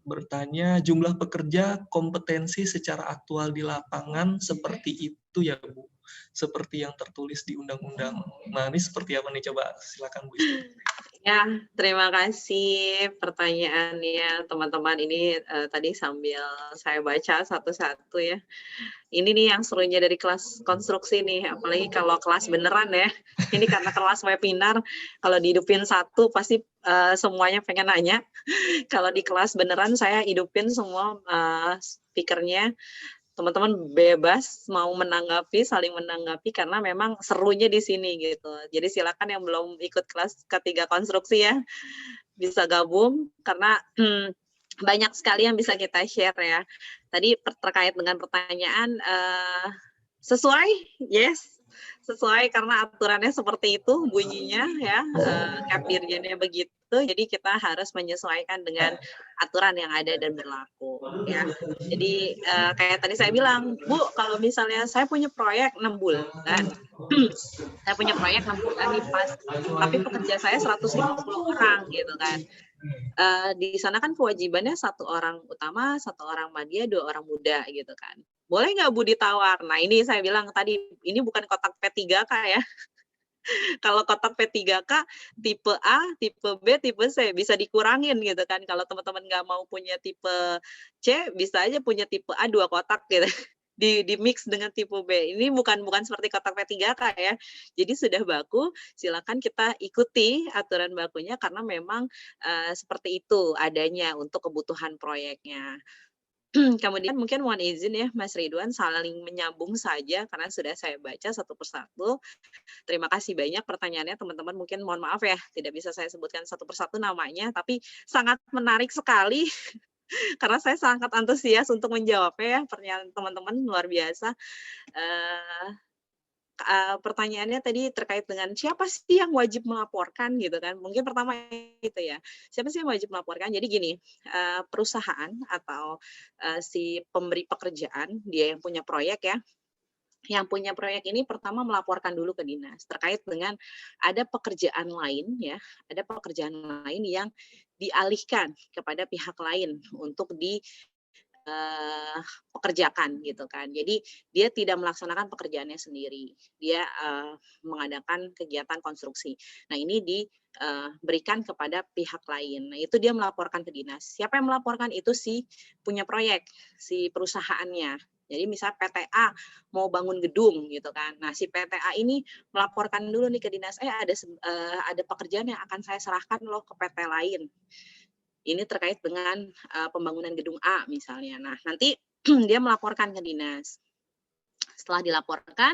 Speaker 3: bertanya, jumlah pekerja kompetensi secara aktual di lapangan seperti itu ya Bu? Seperti yang tertulis di undang-undang. Nah, ini seperti apa nih? Coba silakan Bu Isti.
Speaker 2: Ya, terima kasih pertanyaannya teman-teman. Ini tadi sambil saya baca satu-satu ya. Ini nih yang serunya dari kelas konstruksi nih, apalagi kalau kelas beneran ya. Ini karena kelas webinar, kalau dihidupin satu pasti semuanya pengen nanya. Kalau di kelas beneran saya hidupin semua speakernya. Teman-teman bebas mau menanggapi, saling menanggapi karena memang serunya di sini gitu. Jadi silakan yang belum ikut kelas ketiga konstruksi ya, bisa gabung karena banyak sekali yang bisa kita share ya. Tadi terkait dengan pertanyaan sesuai, yes, sesuai karena aturannya seperti itu bunyinya ya, Kap Dirjennya begitu. Jadi kita harus menyesuaikan dengan aturan yang ada dan berlaku ya. Jadi kayak tadi saya bilang, Bu, kalau misalnya saya punya proyek 6 bulan, saya punya proyek 6 bulan nih pas, tapi pekerja saya 150 orang gitu kan. Di sana kan kewajibannya 1 orang utama, 1 orang madya, 2 orang muda gitu kan. Boleh nggak Bu ditawar? Nah ini saya bilang tadi, ini bukan kotak P3K ya. Kalau kotak P3K tipe A, tipe B, tipe C bisa dikurangin gitu kan. Kalau teman-teman nggak mau punya tipe C, bisa aja punya tipe A 2 kotak gitu. Di mix dengan tipe B. Ini bukan seperti kotak P3K ya. Jadi sudah baku, silakan kita ikuti aturan bakunya karena memang seperti itu adanya untuk kebutuhan proyeknya. Kemudian mungkin mohon izin ya Mas Ridwan saling menyambung saja karena sudah saya baca satu persatu. Terima kasih banyak pertanyaannya teman-teman. Mungkin mohon maaf ya tidak bisa saya sebutkan satu persatu namanya, tapi sangat menarik sekali karena saya sangat antusias untuk menjawabnya ya pertanyaan teman-teman luar biasa. Eh, Pertanyaannya tadi terkait dengan siapa sih yang wajib melaporkan gitu kan? Mungkin pertama itu ya, siapa sih yang wajib melaporkan? Jadi gini, perusahaan atau si pemberi pekerjaan, dia yang punya proyek ya, yang punya proyek ini pertama melaporkan dulu ke dinas terkait dengan ada pekerjaan lain ya, ada pekerjaan lain yang dialihkan kepada pihak lain untuk pekerjakan gitu kan. Jadi dia tidak melaksanakan pekerjaannya sendiri. Dia mengadakan kegiatan konstruksi. Nah, ini diberikan kepada pihak lain. Nah, itu dia melaporkan ke dinas. Siapa yang melaporkan? Itu si punya proyek, si perusahaannya. Jadi misal PTA mau bangun gedung gitu kan. Nah, si PTA ini melaporkan dulu nih ke dinas, ada pekerjaan yang akan saya serahkan loh ke PT lain. Ini terkait dengan pembangunan gedung A misalnya. Nah, nanti dia melaporkan ke dinas. Setelah dilaporkan,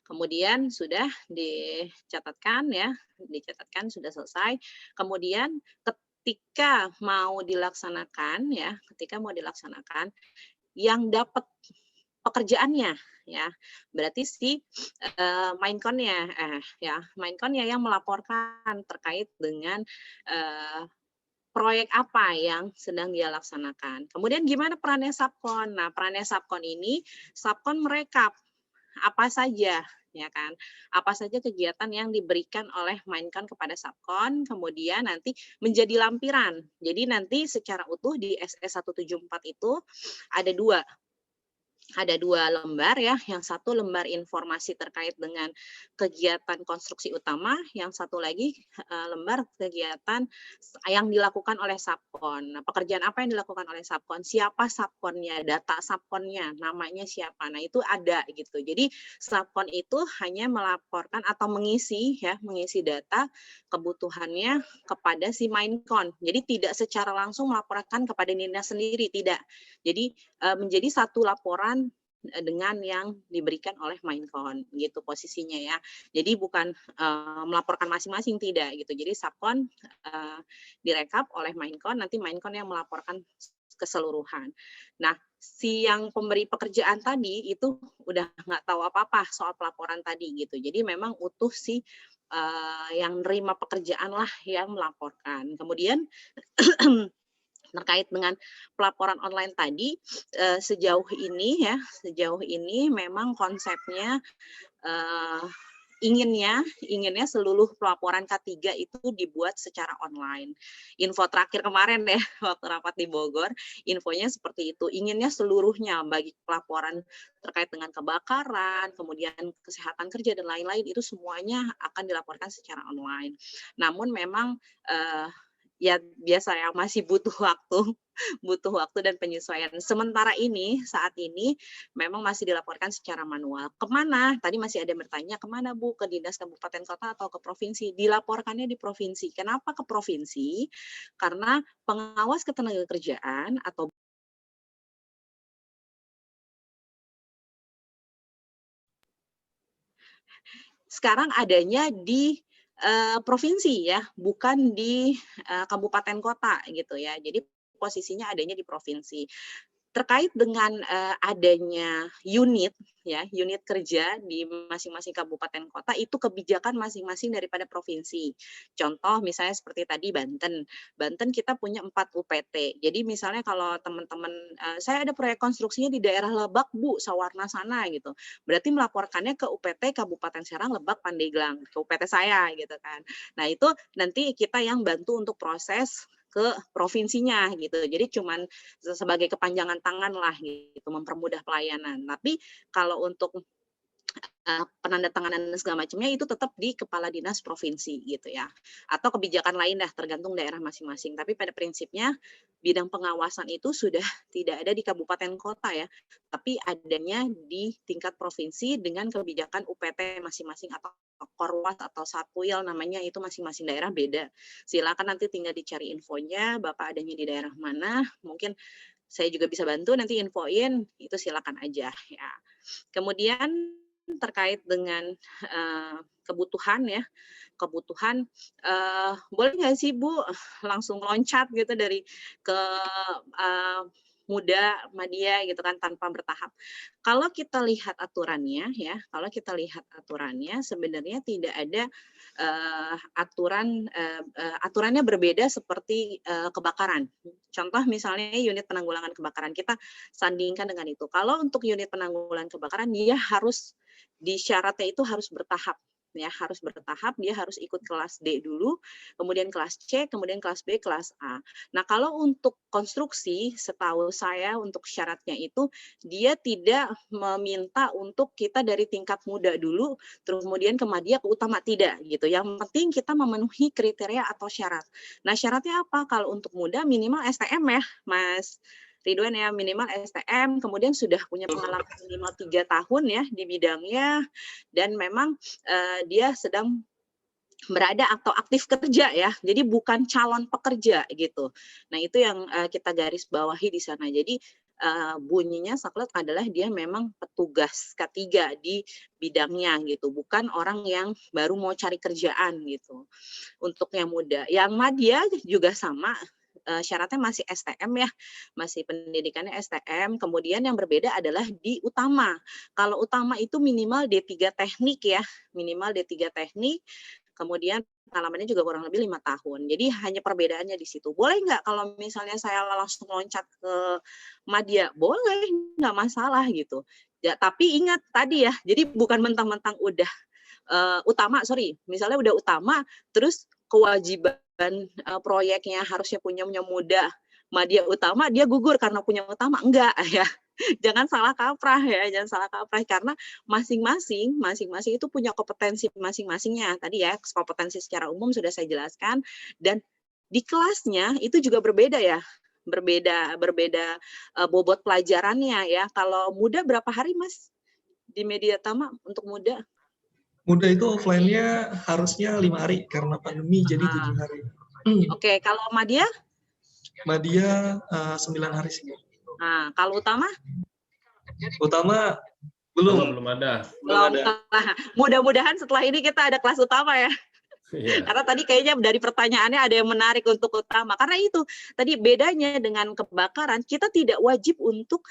Speaker 2: kemudian sudah dicatatkan ya, dicatatkan sudah selesai. Kemudian ketika mau dilaksanakan ya, yang dapat pekerjaannya ya, berarti si mainkonnya yang melaporkan terkait dengan proyek apa yang sedang dia laksanakan. Kemudian gimana perannya Subkon? Nah, perannya Subkon ini, Subkon merekap apa saja, ya kan? Apa saja kegiatan yang diberikan oleh Mainkon kepada Subkon, kemudian nanti menjadi lampiran. Jadi nanti secara utuh di SE 174 itu ada dua lembar ya, yang satu lembar informasi terkait dengan kegiatan konstruksi utama, yang satu lagi lembar kegiatan yang dilakukan oleh Subkon. Nah, pekerjaan apa yang dilakukan oleh Subkon? Siapa Subkonnya? Data Subkonnya, namanya siapa? Nah, itu ada gitu. Jadi Subkon itu hanya melaporkan atau mengisi data kebutuhannya kepada si Mainkon. Jadi tidak secara langsung melaporkan kepada dinas sendiri, tidak. Jadi menjadi satu laporan dengan yang diberikan oleh Mainkon gitu posisinya ya. Jadi bukan melaporkan masing-masing, tidak gitu. Jadi Subkon direkap oleh Mainkon, nanti Mainkon yang melaporkan keseluruhan. Nah, si yang pemberi pekerjaan tadi itu udah nggak tahu apa-apa soal pelaporan tadi gitu. Jadi memang utuh si yang nerima pekerjaan lah yang melaporkan. Kemudian terkait dengan pelaporan online tadi, sejauh ini memang konsepnya inginnya seluruh pelaporan K3 itu dibuat secara online. Info terakhir kemarin ya waktu rapat di Bogor, infonya seperti itu. Inginnya seluruhnya bagi pelaporan terkait dengan kebakaran, kemudian kesehatan kerja dan lain-lain itu semuanya akan dilaporkan secara online. Namun memang ya biasa ya masih butuh waktu dan penyesuaian. Sementara ini saat ini memang masih dilaporkan secara manual. Kemana? Tadi masih ada yang bertanya kemana Bu? Ke dinas kabupaten kota atau ke provinsi? Dilaporkannya di provinsi. Kenapa ke provinsi? Karena pengawas ketenagakerjaan atau sekarang adanya di provinsi ya, bukan di kabupaten kota gitu ya. Jadi posisinya adanya di provinsi. Terkait dengan adanya unit kerja di masing-masing kabupaten kota itu kebijakan masing-masing daripada provinsi. Contoh misalnya seperti tadi Banten kita punya 4 UPT. Jadi misalnya kalau teman-teman saya ada proyek konstruksinya di daerah Lebak Bu, Sawarna sana gitu. Berarti melaporkannya ke UPT Kabupaten Serang, Lebak, Pandeglang, ke UPT saya gitu kan. Nah, itu nanti kita yang bantu untuk proses ke provinsinya gitu. Jadi cuman sebagai kepanjangan tangan lah gitu, mempermudah pelayanan. Tapi kalau untuk penandatanganan dan segala macamnya itu tetap di kepala dinas provinsi gitu ya. Atau kebijakan lain dah tergantung daerah masing-masing. Tapi pada prinsipnya bidang pengawasan itu sudah tidak ada di kabupaten kota ya, tapi adanya di tingkat provinsi dengan kebijakan UPT masing-masing atau Korwas atau Satwil namanya itu masing-masing daerah beda. Silakan nanti tinggal dicari infonya, Bapak adanya di daerah mana, mungkin saya juga bisa bantu nanti infoin, itu silakan aja ya. Kemudian terkait dengan kebutuhan boleh nggak sih Bu langsung loncat gitu dari ke muda, madya gitu kan tanpa bertahap. Kalau kita lihat aturannya sebenarnya tidak ada aturannya berbeda seperti kebakaran. Contoh misalnya unit penanggulangan kebakaran, kita sandingkan dengan itu. Kalau untuk unit penanggulangan kebakaran dia harus syaratnya itu harus bertahap. Ya, harus bertahap, dia harus ikut kelas D dulu, kemudian kelas C, kemudian kelas B, kelas A. Nah, kalau untuk konstruksi, setahu saya untuk syaratnya itu, dia tidak meminta untuk kita dari tingkat muda dulu, terus kemudian ke madya, ke utama, tidak gitu. Yang penting kita memenuhi kriteria atau syarat. Nah, syaratnya apa? Kalau untuk muda minimal STM ya, Mas Ridwan ya, minimal STM, kemudian sudah punya pengalaman minimal 3 tahun ya di bidangnya, dan memang dia sedang berada atau aktif kerja ya, jadi bukan calon pekerja gitu. Nah itu yang kita garis bawahi di sana. Jadi bunyinya saklek adalah dia memang petugas K3 di bidangnya gitu, bukan orang yang baru mau cari kerjaan gitu. Untuk yang muda, yang madya juga sama. Syaratnya masih STM ya, masih pendidikannya STM, kemudian yang berbeda adalah di utama. Kalau utama itu minimal D3 teknik ya, minimal D3 teknik, kemudian pengalamannya juga kurang lebih 5 tahun. Jadi hanya perbedaannya di situ. Boleh nggak kalau misalnya saya langsung loncat ke madya? Boleh, nggak masalah gitu. Ya, tapi ingat tadi ya, jadi bukan mentang-mentang udah misalnya udah utama, terus kewajiban proyeknya harusnya punya muda, madya utama, dia gugur karena punya utama, enggak ya. Jangan salah kaprah ya, jangan salah kaprah karena masing-masing itu punya kompetensi masing-masingnya. Tadi ya, kompetensi secara umum sudah saya jelaskan, dan di kelasnya itu juga berbeda ya. Berbeda bobot pelajarannya ya. Kalau muda berapa hari Mas di media tama untuk muda?
Speaker 3: Muda itu offline-nya harusnya 5 hari karena pandemi jadi 7 hari.
Speaker 2: Oke, kalau madya?
Speaker 3: Madya 9 hari sih.
Speaker 2: Nah, kalau utama?
Speaker 3: Utama belum
Speaker 1: ada.
Speaker 2: Mudah-mudahan setelah ini kita ada kelas utama ya.
Speaker 1: Iya.
Speaker 2: Karena tadi kayaknya dari pertanyaannya ada yang menarik untuk utama. Karena itu tadi bedanya dengan kebakaran, kita tidak wajib untuk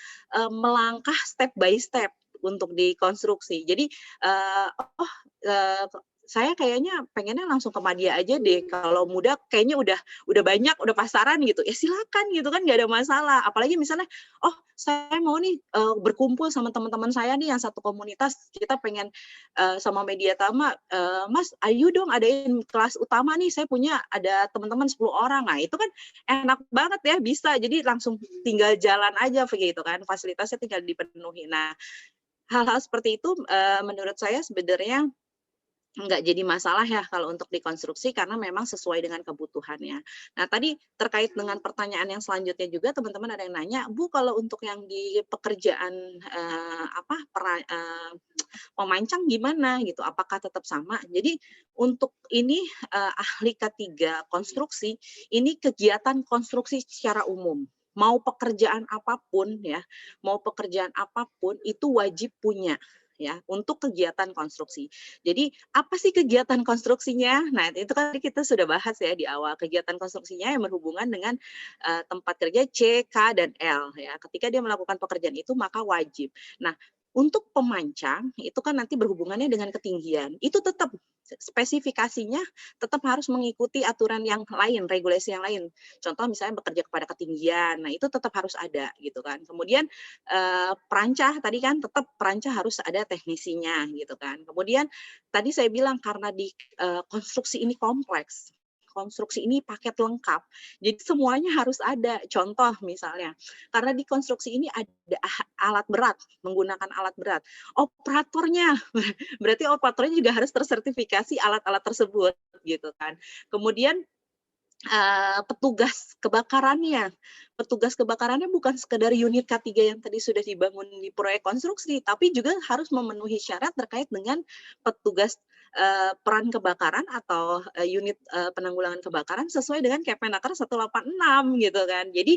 Speaker 2: melangkah step by step untuk dikonstruksi. Jadi saya kayaknya pengennya langsung ke Madya aja deh, kalau muda kayaknya udah banyak, udah pasaran gitu, ya silakan gitu kan, nggak ada masalah. Apalagi misalnya, oh saya mau nih berkumpul sama teman-teman saya nih yang satu komunitas, kita pengen sama Media Tama, Mas ayo dong adain kelas utama nih, saya punya ada teman-teman 10 orang. Nah itu kan enak banget ya, bisa. Jadi langsung tinggal jalan aja begitu kan, fasilitasnya tinggal dipenuhi. Nah, hal-hal seperti itu menurut saya sebenarnya nggak jadi masalah ya kalau untuk dikonstruksi karena memang sesuai dengan kebutuhannya. Nah tadi terkait dengan pertanyaan yang selanjutnya juga teman-teman ada yang nanya, Bu kalau untuk yang di pekerjaan pemancang gimana gitu, apakah tetap sama? Jadi untuk ini ahli K3 konstruksi, ini kegiatan konstruksi secara umum. Mau pekerjaan apapun ya, mau pekerjaan apapun itu wajib punya ya untuk kegiatan konstruksi. Jadi apa sih kegiatan konstruksinya? Nah itu kan kita sudah bahas ya di awal, kegiatan konstruksinya yang berhubungan dengan tempat kerja C, K, dan L ya. Ketika dia melakukan pekerjaan itu maka wajib. Nah untuk pemancang itu kan nanti berhubungannya dengan ketinggian. Itu tetap spesifikasinya tetap harus mengikuti aturan yang lain, regulasi yang lain. Contoh misalnya bekerja kepada ketinggian, nah itu tetap harus ada gitu kan. Kemudian perancah tadi kan tetap perancah harus ada teknisinya gitu kan. Kemudian tadi saya bilang karena di konstruksi ini kompleks, konstruksi ini paket lengkap. Jadi semuanya harus ada. Contoh misalnya, karena di konstruksi ini ada alat berat, menggunakan alat berat. Operatornya, berarti operatornya juga harus tersertifikasi alat-alat tersebut gitu kan. Kemudian petugas kebakarannya. Petugas kebakarannya bukan sekedar unit K3 yang tadi sudah dibangun di proyek konstruksi, tapi juga harus memenuhi syarat terkait dengan petugas peran kebakaran atau unit penanggulangan kebakaran sesuai dengan Kemenaker 186 gitu kan. Jadi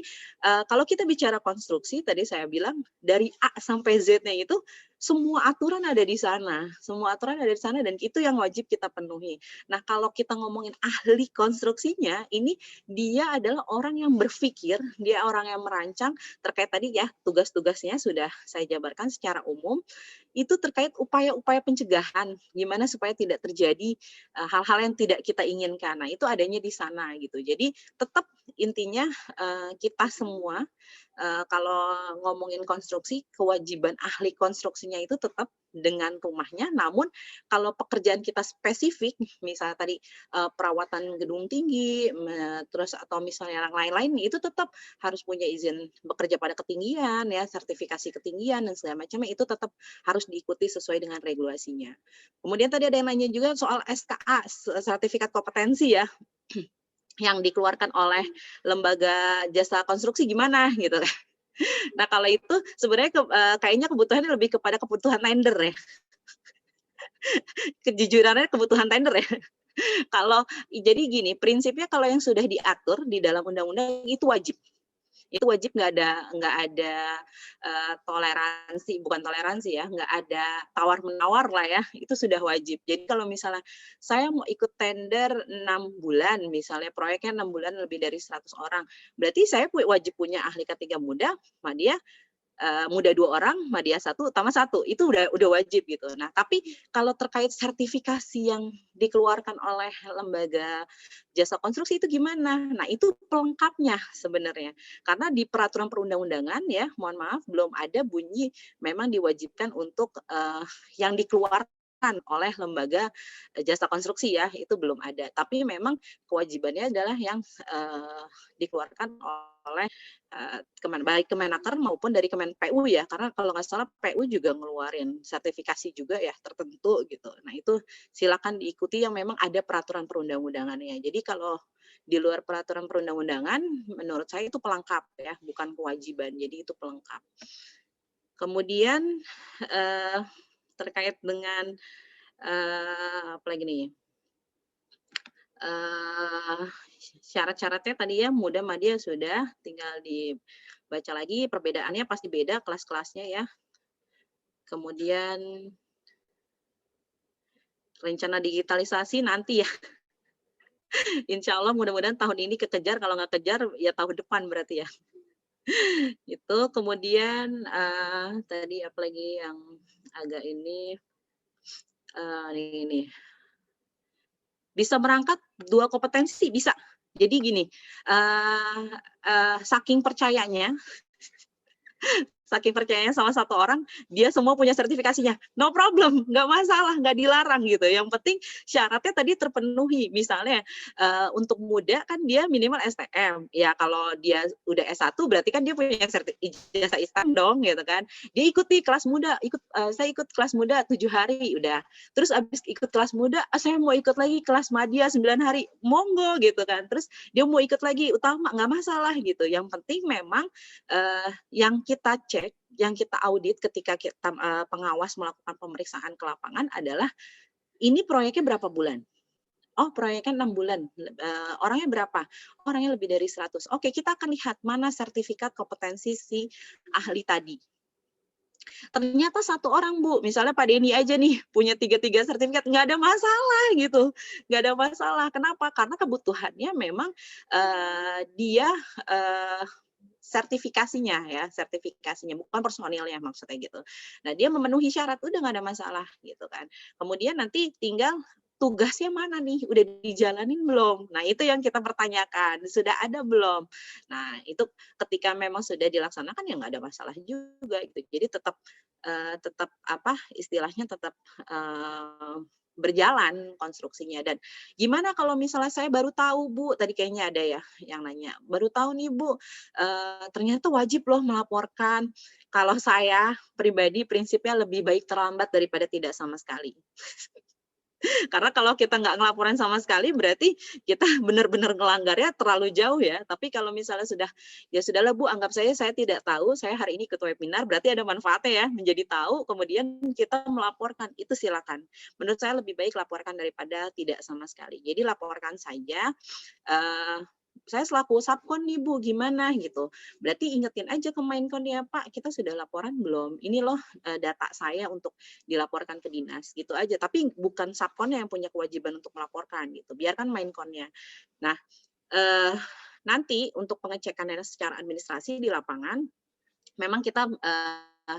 Speaker 2: kalau kita bicara konstruksi, tadi saya bilang dari A sampai Z-nya itu semua aturan ada di sana, semua aturan ada di sana dan itu yang wajib kita penuhi. Nah, kalau kita ngomongin ahli konstruksinya, ini dia adalah orang yang berpikir, dia orang yang merancang terkait tadi ya tugas-tugasnya sudah saya jabarkan secara umum, itu terkait upaya-upaya pencegahan, gimana supaya tidak terjadi hal-hal yang tidak kita inginkan. Nah, itu adanya di sana gitu. Jadi tetap intinya kita semua kalau ngomongin konstruksi, kewajiban ahli konstruksinya itu tetap dengan rumahnya, namun kalau pekerjaan kita spesifik, misalnya tadi perawatan gedung tinggi, terus atau misalnya yang lain-lain, itu tetap harus punya izin bekerja pada ketinggian, ya sertifikasi ketinggian dan segala macamnya itu tetap harus diikuti sesuai dengan regulasinya. Kemudian tadi ada yang nanya juga soal SKA, sertifikat kompetensi ya, yang dikeluarkan oleh lembaga jasa konstruksi gimana gitu kan. Nah kalau itu sebenarnya kayaknya kebutuhannya lebih kepada kebutuhan tender ya. Kejujurannya kebutuhan tender ya. Kalau jadi gini, prinsipnya kalau yang sudah diatur di dalam undang-undang itu wajib. Itu wajib, nggak ada toleransi, bukan toleransi ya, nggak ada tawar-menawar lah ya, itu sudah wajib. Jadi kalau misalnya saya mau ikut tender 6 bulan, misalnya proyeknya 6 bulan lebih dari 100 orang, berarti saya wajib punya ahli K3 muda, Madya, muda 2 orang, Madya 1, utama 1, itu udah wajib gitu. Nah, tapi kalau terkait sertifikasi yang dikeluarkan oleh lembaga jasa konstruksi itu gimana? Nah, itu pelengkapnya sebenarnya. Karena di peraturan perundang-undangan ya, mohon maaf belum ada bunyi memang diwajibkan untuk yang dikeluarkan oleh lembaga jasa konstruksi ya, itu belum ada. Tapi memang kewajibannya adalah yang dikeluarkan oleh baik Kemenaker maupun dari Kemen PU ya, karena kalau nggak salah PU juga ngeluarin sertifikasi juga ya tertentu gitu. Nah itu silakan diikuti yang memang ada peraturan perundang-undangannya. Jadi kalau di luar peraturan perundang-undangan, menurut saya itu pelengkap ya, bukan kewajiban. Jadi itu pelengkap. Kemudian terkait dengan apa lagi nih? Syarat-syaratnya tadi ya muda Madya sudah, tinggal dibaca lagi perbedaannya pasti beda kelas-kelasnya ya. Kemudian rencana digitalisasi nanti ya. Insya Allah mudah-mudahan tahun ini kekejar, kalau nggak kejar ya tahun depan berarti ya. Itu kemudian tadi apalagi yang agak ini Bisa merangkap 2 kompetensi, bisa. Jadi gini, saking percayanya sama satu orang, dia semua punya sertifikasinya. No problem, nggak masalah, nggak dilarang gitu. Yang penting syaratnya tadi terpenuhi. Misalnya untuk muda kan dia minimal STM. Ya kalau dia udah S1 berarti kan dia punya ijazah Islam dong gitu kan. Dia ikuti kelas muda, saya ikut kelas muda 7 hari udah. Terus abis ikut kelas muda, saya mau ikut lagi kelas madya 9 hari. Monggo gitu kan. Terus dia mau ikut lagi utama, nggak masalah gitu. Yang penting memang yang kita cek, yang kita audit ketika kita pengawas melakukan pemeriksaan ke lapangan adalah ini proyeknya berapa bulan? Oh, proyeknya 6 bulan. Orangnya berapa? Orangnya lebih dari 100. Oke, kita akan lihat mana sertifikat kompetensi si ahli tadi. Ternyata satu orang, Bu, misalnya Pak Denny aja nih punya 3 sertifikat, nggak ada masalah gitu, nggak ada masalah. Kenapa? Karena kebutuhannya memang dia sertifikasinya bukan personilnya maksudnya gitu. Nah dia memenuhi syarat udah nggak ada masalah gitu kan. Kemudian nanti tinggal tugasnya mana nih, udah dijalanin belum? Nah itu yang kita pertanyakan, sudah ada belum? Nah itu ketika memang sudah dilaksanakan ya nggak ada masalah juga gitu. Jadi tetap apa istilahnya tetap berjalan konstruksinya. Dan gimana kalau misalnya saya baru tahu Bu, tadi kayaknya ada ya yang nanya, baru tahu nih Bu, ternyata wajib loh melaporkan. Kalau saya pribadi prinsipnya lebih baik terlambat daripada tidak sama sekali. Karena kalau kita nggak ngelaporan sama sekali berarti kita benar-benar ngelanggarnya terlalu jauh ya. Tapi kalau misalnya sudah, ya sudahlah Bu, anggap saya tidak tahu, saya hari ini ikut webinar, berarti ada manfaatnya ya, menjadi tahu, kemudian kita melaporkan, itu silakan. Menurut saya lebih baik laporkan daripada tidak sama sekali. Jadi laporkan saja, saya selaku subkon nih Bu, gimana gitu. Berarti ingetin aja ke mainkon ya Pak, kita sudah laporan belum? Ini loh data saya untuk dilaporkan ke dinas, gitu aja. Tapi bukan subkonnya yang punya kewajiban untuk melaporkan gitu. Biarkan mainkonnya. Nah, nanti untuk pengecekannya secara administrasi di lapangan, memang kita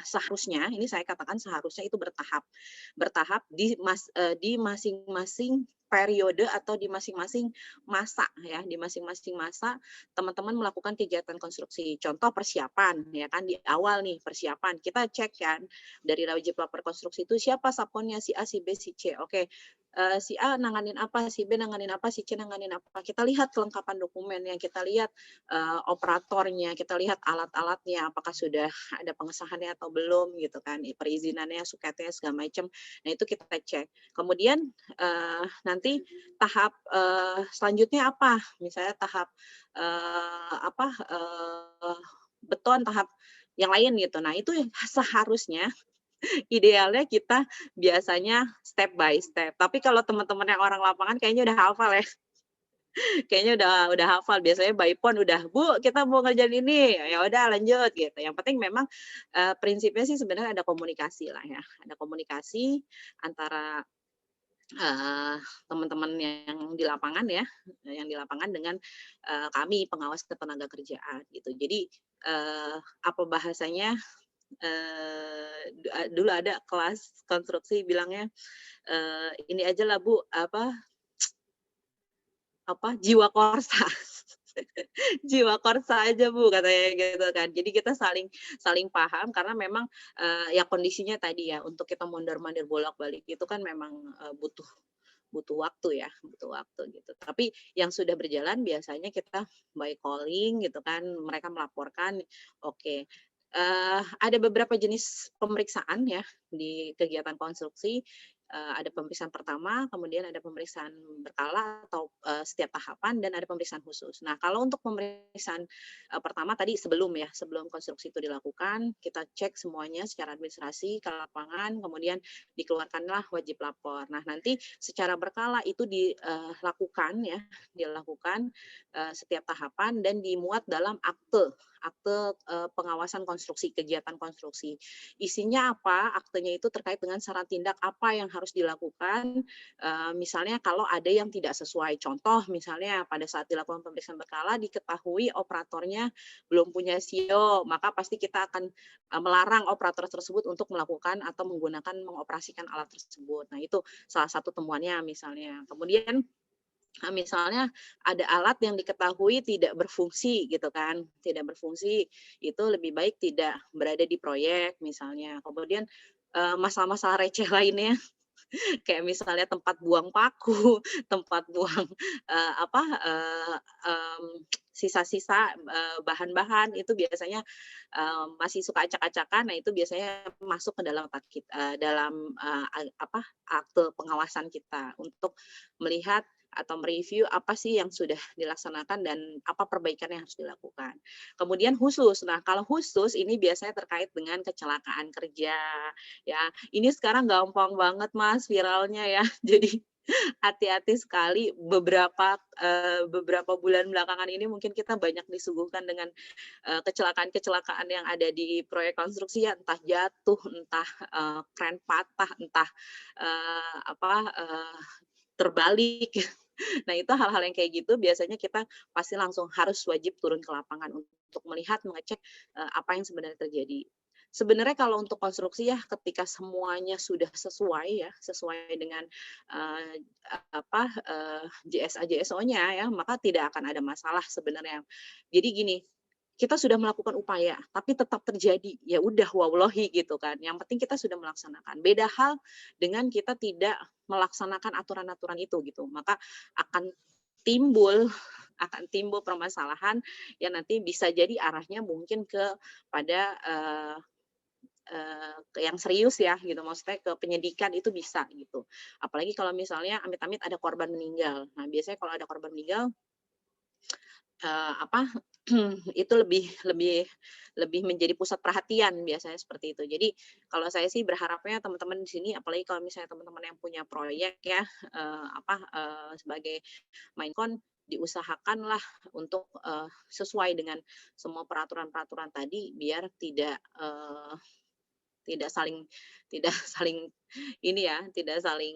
Speaker 2: seharusnya, ini saya katakan seharusnya itu bertahap di masing-masing periode atau di masing-masing masa ya, di masing-masing masa teman-teman melakukan kegiatan konstruksi. Contoh persiapan ya kan, di awal nih persiapan kita cek kan dari wajib lapor konstruksi itu siapa subkonnya, si A, si B, si C. Oke. Si A nanganin apa, si B nanganin apa, si C nanganin apa. Kita lihat kelengkapan dokumennya, kita lihat operatornya, kita lihat alat-alatnya, apakah sudah ada pengesahannya atau belum gitu kan, perizinannya, suketnya segala macam. Nah itu kita cek. Kemudian nanti tahap selanjutnya apa? Misalnya tahap beton, tahap yang lain gitu. Nah itu seharusnya idealnya kita biasanya step by step. Tapi kalau teman-teman yang orang lapangan kayaknya udah hafal ya. Kayaknya udah hafal. Biasanya by phone udah, Bu, kita mau ngerjain ini. Ya udah lanjut gitu. Yang penting memang prinsipnya sih sebenarnya ada komunikasi lah ya. Ada komunikasi antara teman-teman yang di lapangan ya, yang di lapangan dengan kami pengawas ketenaga kerjaan gitu. Jadi apa bahasanya, dulu ada kelas konstruksi bilangnya ini aja lah Bu, apa jiwa korsa. Jiwa korsa aja Bu katanya gitu kan. Jadi kita saling paham karena memang ya kondisinya tadi ya untuk kita mondar-mandir bolak-balik itu kan memang butuh waktu ya, butuh waktu gitu. Tapi yang sudah berjalan biasanya kita by calling gitu kan, mereka melaporkan, oke. Ada beberapa jenis pemeriksaan ya di kegiatan konstruksi. Ada pemeriksaan pertama, kemudian ada pemeriksaan berkala atau setiap tahapan, dan ada pemeriksaan khusus. Nah, kalau untuk pemeriksaan pertama tadi sebelum konstruksi itu dilakukan, kita cek semuanya secara administrasi ke lapangan, kemudian dikeluarkanlah wajib lapor. Nah, nanti secara berkala itu dilakukan setiap tahapan dan dimuat dalam akte pengawasan konstruksi, kegiatan konstruksi. Isinya apa? Aktenya itu terkait dengan saran tindak apa yang harus dilakukan. Misalnya kalau ada yang tidak sesuai. Contoh misalnya pada saat dilakukan pemeriksaan berkala diketahui operatornya belum punya SIO, maka pasti kita akan melarang operator tersebut untuk melakukan atau mengoperasikan alat tersebut. Nah, itu salah satu temuannya misalnya. Kemudian Misalnya ada alat yang diketahui tidak berfungsi gitu kan, tidak berfungsi, itu lebih baik tidak berada di proyek misalnya. Kemudian, masalah-masalah receh lainnya kayak misalnya tempat buang paku, tempat buang, apa, sisa-sisa, bahan-bahan itu biasanya, masih suka acak-acakan. Nah, itu biasanya masuk ke dalam dalam, apa, akte pengawasan kita untuk melihat atau mereview apa sih yang sudah dilaksanakan dan apa perbaikan yang harus dilakukan. Kemudian khusus, nah kalau khusus ini biasanya terkait dengan kecelakaan kerja, ya. Ini sekarang gampang banget Mas viralnya ya. Jadi hati-hati sekali beberapa bulan belakangan ini mungkin kita banyak disuguhkan dengan, kecelakaan-kecelakaan yang ada di proyek konstruksi ya, entah jatuh, entah, kren patah, entah, apa, terbalik. Nah, itu hal-hal yang kayak gitu biasanya kita pasti langsung harus wajib turun ke lapangan untuk melihat, mengecek, apa yang sebenarnya terjadi. Sebenarnya kalau untuk konstruksi ya ketika semuanya sudah sesuai ya, sesuai dengan, apa, JSA-JSO-nya ya, maka tidak akan ada masalah sebenarnya. Jadi gini, kita sudah melakukan upaya, tapi tetap terjadi, ya udah wallahi gitu kan, yang penting kita sudah melaksanakan. Beda hal dengan kita tidak melaksanakan aturan-aturan itu gitu, maka akan timbul akan timbul permasalahan yang nanti bisa jadi arahnya mungkin kepada, yang serius ya gitu, maksudnya ke penyidikan itu bisa gitu. Apalagi kalau misalnya amit-amit ada korban meninggal. Nah, biasanya kalau ada korban meninggal, apa, itu lebih lebih lebih menjadi pusat perhatian biasanya seperti itu. Jadi kalau saya sih berharapnya teman-teman di sini, apalagi kalau misalnya teman-teman yang punya proyek ya, apa, sebagai Mainkon diusahakanlah untuk, sesuai dengan semua peraturan-peraturan tadi biar tidak saling tidak saling ini ya, tidak saling,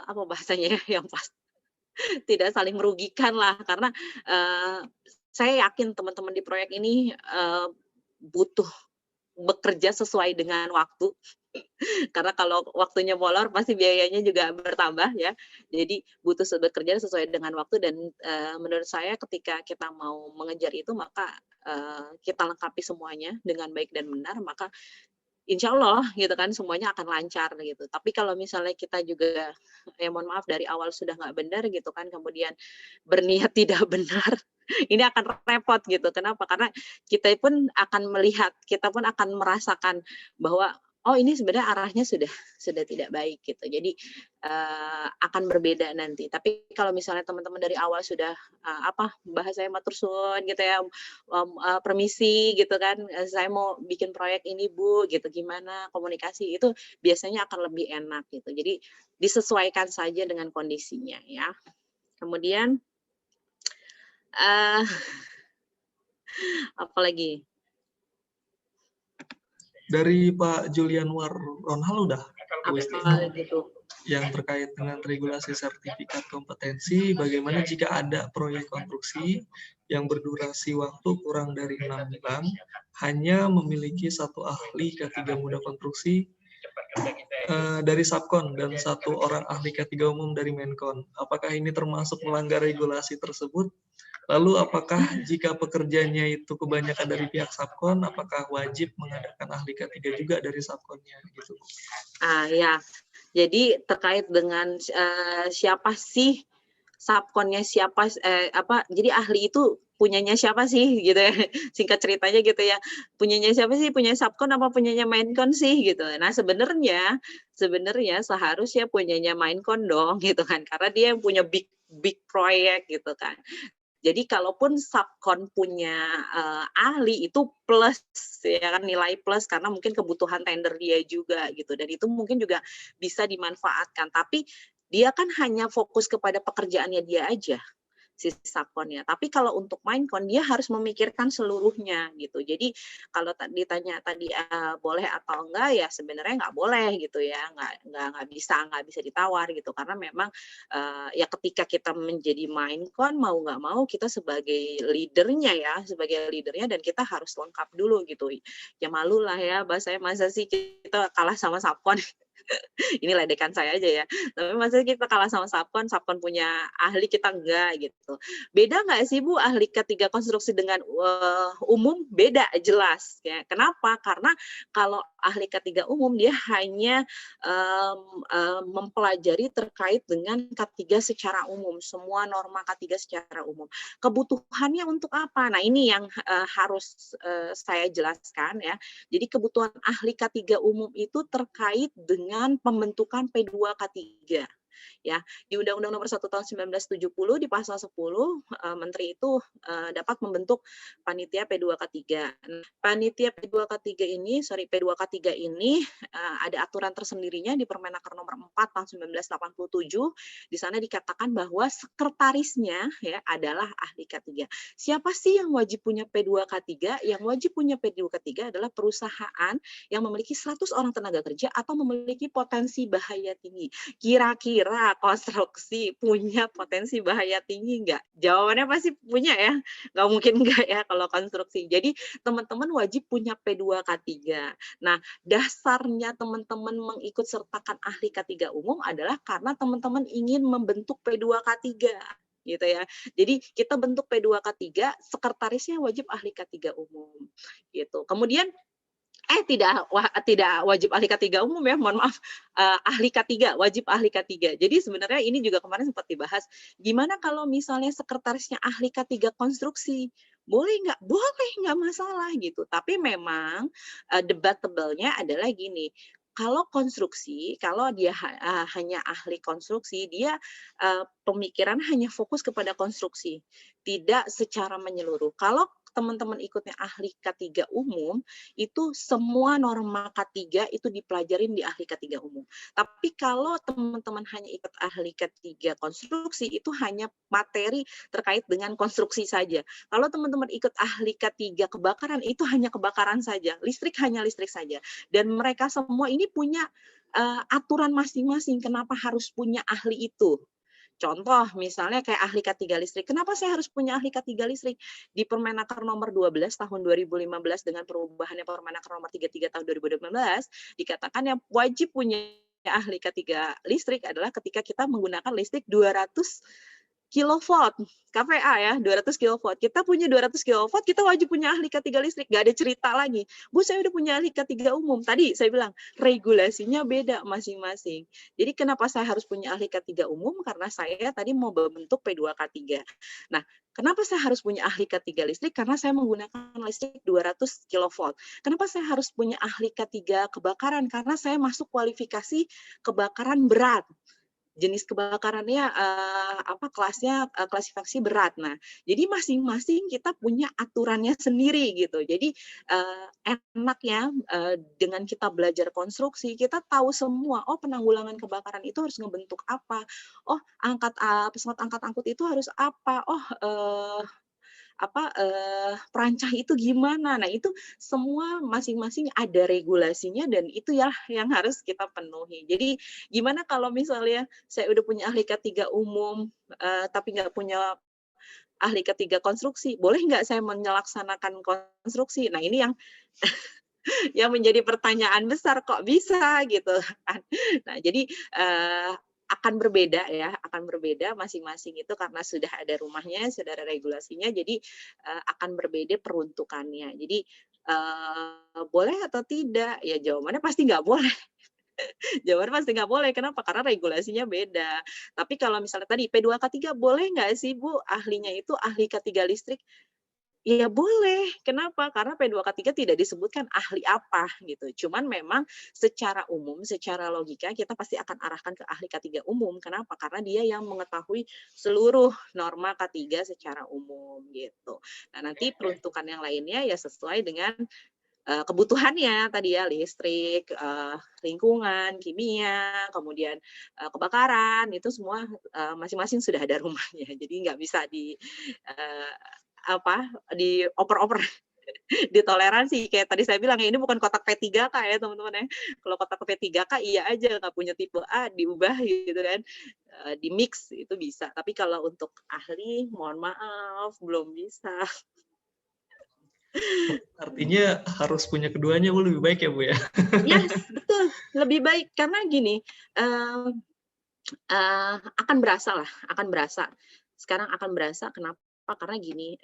Speaker 2: apa bahasanya ya yang pas tidak saling merugikan lah karena, saya yakin teman-teman di proyek ini, butuh bekerja sesuai dengan waktu. Karena kalau waktunya molor pasti biayanya juga bertambah ya. Jadi butuh bekerja sesuai dengan waktu dan, menurut saya ketika kita mau mengejar itu maka, kita lengkapi semuanya dengan baik dan benar, maka insya Allah gitu kan semuanya akan lancar gitu. Tapi kalau misalnya kita juga, ya mohon maaf dari awal sudah nggak benar gitu kan, kemudian berniat tidak benar, ini akan repot gitu. Kenapa? Karena kita pun akan melihat, kita pun akan merasakan bahwa, oh ini sebenarnya arahnya sudah tidak baik gitu. Jadi, akan berbeda nanti. Tapi kalau misalnya teman-teman dari awal sudah, apa, bahasanya matur suwun gitu ya, permisi gitu kan, saya mau bikin proyek ini Bu, gitu, gimana komunikasi, itu biasanya akan lebih enak gitu. Jadi disesuaikan saja dengan kondisinya ya. Kemudian, eee, apalagi?
Speaker 3: Dari Pak Julianwar Ronhal udah, Bu Isti,
Speaker 2: Apa gitu?
Speaker 3: yang terkait dengan regulasi sertifikat kompetensi, bagaimana jika ada proyek konstruksi yang berdurasi waktu kurang dari 6 bulan, hanya memiliki satu ahli K3 muda konstruksi dari Subkon dan satu orang ahli K3 umum dari Menkon. Apakah ini termasuk melanggar regulasi tersebut? Lalu apakah jika pekerjanya itu kebanyakan dari pihak Subkon, apakah wajib mengadakan ahli K3 juga dari Subkonnya gitu?
Speaker 2: Ya, jadi terkait dengan, siapa sih subkonnya siapa, apa, jadi ahli itu punyanya siapa sih gitu ya, singkat ceritanya gitu ya, punyanya siapa sih, punya subkon apa punyanya Mainkon sih gitu. Nah sebenarnya sebenarnya seharusnya punyanya Mainkon dong gitu kan, karena dia yang punya big big proyek gitu kan. Jadi kalaupun subkon punya, ahli itu plus ya kan, nilai plus karena mungkin kebutuhan tender dia juga gitu dan itu mungkin juga bisa dimanfaatkan. Tapi dia kan hanya fokus kepada pekerjaannya dia aja, si subkonnya. Tapi kalau untuk Mainkon dia harus memikirkan seluruhnya gitu. Jadi kalau ditanya tadi, boleh atau enggak, ya sebenarnya nggak boleh gitu ya, nggak bisa ditawar gitu. Karena memang, ya ketika kita menjadi Mainkon mau nggak mau kita sebagai leader-nya ya, sebagai leader-nya dan kita harus lengkap dulu gitu. Ya malu lah ya bahasanya, masa sih kita kalah sama subkon Ini ledekan saya aja ya. Tapi maksudnya kita kalah sama Subkon punya ahli, kita enggak gitu. Beda nggak sih Bu ahli ketiga konstruksi dengan umum? Beda jelas ya. Kenapa? Karena kalau ahli ketiga umum dia hanya mempelajari terkait dengan K3 secara umum, semua norma K3 secara umum. Kebutuhannya untuk apa? Nah, ini yang harus saya jelaskan ya. Jadi kebutuhan ahli K3 umum itu terkait dengan pembentukan P2K3. Ya, di Undang-Undang Nomor 1 Tahun 1970 di pasal 10 Menteri itu dapat membentuk panitia P2K3. Panitia P2K3 ini, P2K3 ini ada aturan tersendirinya di Permenaker Nomor 4 Tahun 1987. Di sana dikatakan bahwa sekretarisnya ya adalah ahli K3. Siapa sih yang wajib punya P2K3? Yang wajib punya P2K3 adalah perusahaan yang memiliki 100 orang tenaga kerja atau memiliki potensi bahaya tinggi. Kira-kira konstruksi punya potensi bahaya tinggi nggak? Jawabannya pasti punya ya, nggak mungkin nggak ya kalau konstruksi. Jadi teman-teman wajib punya P2K3. Nah, dasarnya teman-teman mengikut sertakan ahli K3 umum adalah karena teman-teman ingin membentuk P2K3 gitu ya. Jadi kita bentuk P2K3, sekretarisnya wajib ahli K3 umum gitu. Kemudian tidak wajib ahli K3 umum ya, mohon maaf, ahli K3, wajib ahli K3. Jadi sebenarnya ini juga kemarin sempat dibahas, gimana kalau misalnya sekretarisnya ahli K3 konstruksi? Boleh nggak? Boleh, nggak masalah gitu. Tapi memang debatable-nya adalah gini, kalau konstruksi, kalau dia hanya ahli konstruksi, dia pemikiran hanya fokus kepada konstruksi, tidak secara menyeluruh. Kalau teman-teman ikutnya ahli K3 umum, itu semua norma K3 itu dipelajarin di ahli K3 umum. Tapi kalau teman-teman hanya ikut ahli K3 konstruksi, itu hanya materi terkait dengan konstruksi saja. Kalau teman-teman ikut ahli K3 kebakaran, itu hanya kebakaran saja. Listrik hanya listrik saja. Dan mereka semua ini punya aturan masing-masing kenapa harus punya ahli itu. Contoh, misalnya kayak ahli K3 listrik. Kenapa saya harus punya ahli K3 listrik? Di Permenaker Nomor 12 Tahun 2015 dengan perubahannya Permenaker Nomor 33 Tahun 2015, dikatakan yang wajib punya ahli K3 listrik adalah ketika kita menggunakan listrik 200 kilovolt, KVA ya, 200 kilovolt. Kita punya 200 kilovolt, kita wajib punya ahli K3 listrik. Nggak ada cerita lagi. Bu, saya udah punya ahli K3 umum. Tadi saya bilang, regulasinya beda masing-masing. Jadi kenapa saya harus punya ahli K3 umum? Karena saya tadi mau membentuk P2K3. Nah, kenapa saya harus punya ahli K3 listrik? Karena saya menggunakan listrik 200 kilovolt. Kenapa saya harus punya ahli K3 kebakaran? Karena saya masuk kualifikasi kebakaran berat. Jenis kebakarannya kelasnya klasifikasi berat. Nah, jadi masing-masing kita punya aturannya sendiri gitu. Jadi enaknya dengan kita belajar konstruksi, kita tahu semua. Oh, penanggulangan kebakaran itu harus ngebentuk apa? Oh, pesawat angkat-angkut itu harus apa? Oh, perancah itu gimana? Nah, itu semua masing-masing ada regulasinya dan itu ya yang harus kita penuhi. Jadi gimana kalau misalnya saya udah punya ahli K3 umum, tapi nggak punya ahli K3 konstruksi, boleh nggak saya menyelaksanakan konstruksi? Nah, ini yang yang menjadi pertanyaan besar, kok bisa gitu kan. Nah, jadi akan berbeda ya, akan berbeda masing-masing itu karena sudah ada rumahnya, sudah ada regulasinya, jadi akan berbeda peruntukannya. Jadi boleh atau tidak? Ya jawabannya pasti nggak boleh. Jawabannya pasti nggak boleh. Kenapa? Karena regulasinya beda. Tapi kalau misalnya tadi P2K3 boleh nggak sih Bu ahlinya itu ahli K3 listrik? Iya boleh, kenapa? Karena P2K3 tidak disebutkan ahli apa gitu. Cuman memang secara umum, secara logika kita pasti akan arahkan ke ahli K3 umum. Kenapa? Karena dia yang mengetahui seluruh norma K3 secara umum gitu. Nah, nanti peruntukan yang lainnya ya sesuai dengan kebutuhannya tadi ya, listrik, lingkungan, kimia, kemudian kebakaran, itu semua masing-masing sudah ada rumahnya. Jadi nggak bisa dioper-oper, ditoleransi. Kayak tadi saya bilang, ya ini bukan kotak P3K ya teman-teman ya. Kalau kotak P3K iya aja, nggak punya tipe A, diubah gitu kan, di-mix itu bisa. Tapi kalau untuk ahli, mohon maaf, belum bisa.
Speaker 3: Artinya harus punya keduanya, Bu, lebih baik ya, Bu, ya?
Speaker 2: Yes, betul, lebih baik karena gini, akan berasa lah, akan berasa. Sekarang akan berasa kenapa? Karena gini,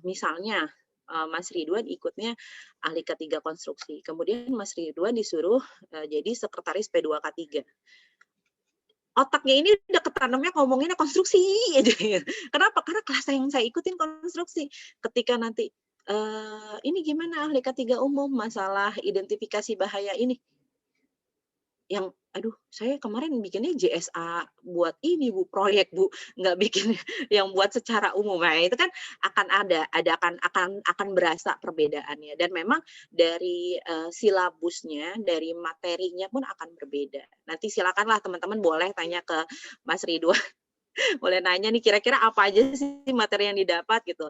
Speaker 2: misalnya, Mas Ridwan ikutnya ahli K3 konstruksi, kemudian Mas Ridwan disuruh, jadi sekretaris P2K3. Otaknya ini udah ketanamnya ngomonginnya konstruksi aja gitu. Kenapa? Karena kelas yang saya ikutin konstruksi. Ketika nanti, ini gimana ahli K3 umum masalah identifikasi bahaya ini, yang aduh saya kemarin bikinnya JSA buat ini Bu, proyek Bu, nggak bikin yang buat secara umum. Nah, itu kan akan ada akan berasa perbedaannya dan memang dari, silabusnya, dari materinya pun akan berbeda. Nanti silakanlah teman-teman boleh tanya ke Mas Ridwan. Boleh nanya nih kira-kira apa aja sih materi yang didapat gitu.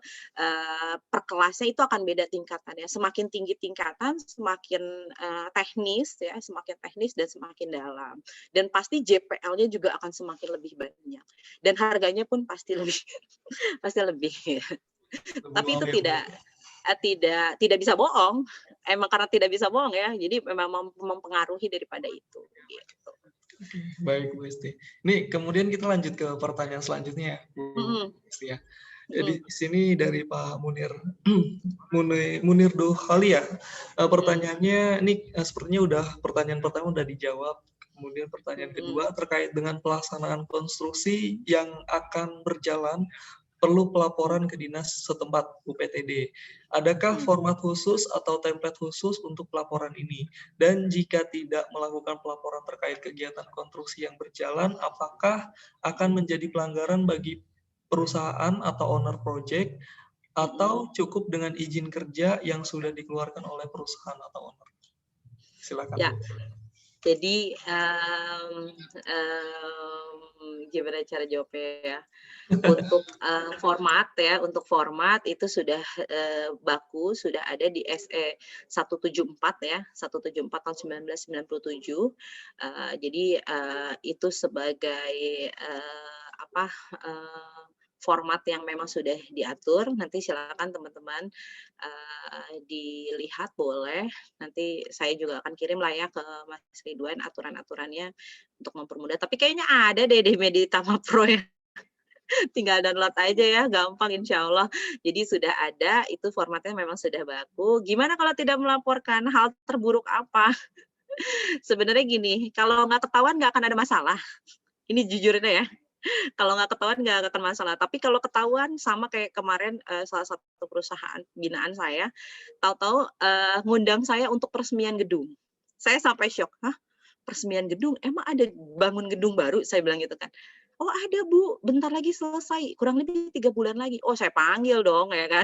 Speaker 2: Per kelasnya itu akan beda tingkatannya. Semakin tinggi tingkatan, semakin teknis ya, semakin teknis dan semakin dalam. Dan pasti JPL-nya juga akan semakin lebih banyak. Dan harganya pun pasti lebih pasti lebih.
Speaker 3: Lebih
Speaker 2: Tapi itu
Speaker 3: mahal ya, Bu,
Speaker 2: tidak
Speaker 3: ya?
Speaker 2: tidak bisa bohong. Emang karena tidak bisa bohong ya. Jadi memang mempengaruhi daripada itu gitu.
Speaker 3: Baik, Bu Isti. Nih, kemudian kita lanjut ke pertanyaan selanjutnya, ya, Bu
Speaker 2: Mm-mm.
Speaker 3: Isti, ya.
Speaker 2: Mm-mm.
Speaker 3: Jadi di sini dari Pak Munir Munir Dohali ya. Pertanyaannya ini sepertinya udah pertanyaan pertama udah dijawab. Kemudian pertanyaan
Speaker 2: Mm-mm.
Speaker 3: kedua terkait dengan pelaksanaan konstruksi yang akan berjalan perlu pelaporan ke dinas setempat UPTD. Adakah format khusus atau template khusus untuk pelaporan ini? Dan jika tidak melakukan pelaporan terkait kegiatan konstruksi yang berjalan, apakah akan menjadi pelanggaran bagi perusahaan atau owner project atau cukup dengan izin kerja yang sudah dikeluarkan oleh perusahaan atau owner? Silakan.
Speaker 2: Ya, jadi gimana cara jawabnya ya? Untuk format ya, untuk format itu sudah baku, sudah ada di SE 174 ya, 174 tahun 1997. Jadi itu sebagai apa? Format yang memang sudah diatur. Nanti silakan teman-teman dilihat boleh. Nanti saya juga akan kirim lah ya ke Mas Ridwan aturan-aturannya untuk mempermudah. Tapi kayaknya ada deh di Meditama Pro ya. Tinggal download aja ya, gampang insya Allah. Jadi sudah ada, itu formatnya memang sudah baku. Gimana kalau tidak melaporkan? Hal terburuk apa? Sebenarnya gini, kalau nggak ketahuan nggak akan ada masalah. Ini jujurnya ya. Kalau nggak ketahuan nggak akan masalah. Tapi kalau ketahuan sama kayak kemarin salah satu perusahaan binaan saya, tahu-tahu ngundang saya untuk peresmian gedung. Saya sampai syok, hah? Peresmian gedung? Emang ada bangun gedung baru? Saya bilang gitu kan. Oh ada Bu, bentar lagi selesai, kurang lebih 3 bulan lagi. Oh saya panggil dong ya kan.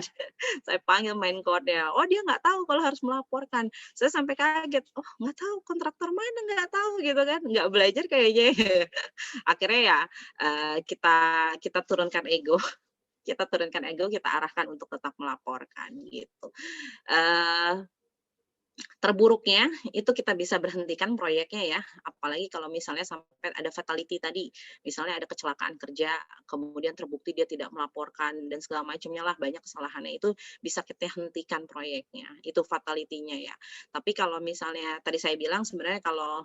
Speaker 2: Saya panggil main code-nya. Oh dia nggak tahu kalau harus melaporkan. Saya sampai kaget. Oh nggak tahu kontraktor mana nggak tahu gitu kan. Nggak belajar kayaknya. Akhirnya ya kita kita turunkan ego. Kita turunkan ego, kita arahkan untuk tetap melaporkan gitu. Terburuknya itu kita bisa berhentikan proyeknya ya, apalagi kalau misalnya sampai ada fatality tadi, misalnya ada kecelakaan kerja, kemudian terbukti dia tidak melaporkan dan segala macamnya lah, banyak kesalahannya, itu bisa kita hentikan proyeknya, itu fatality-nya ya. Tapi kalau misalnya tadi saya bilang sebenarnya kalau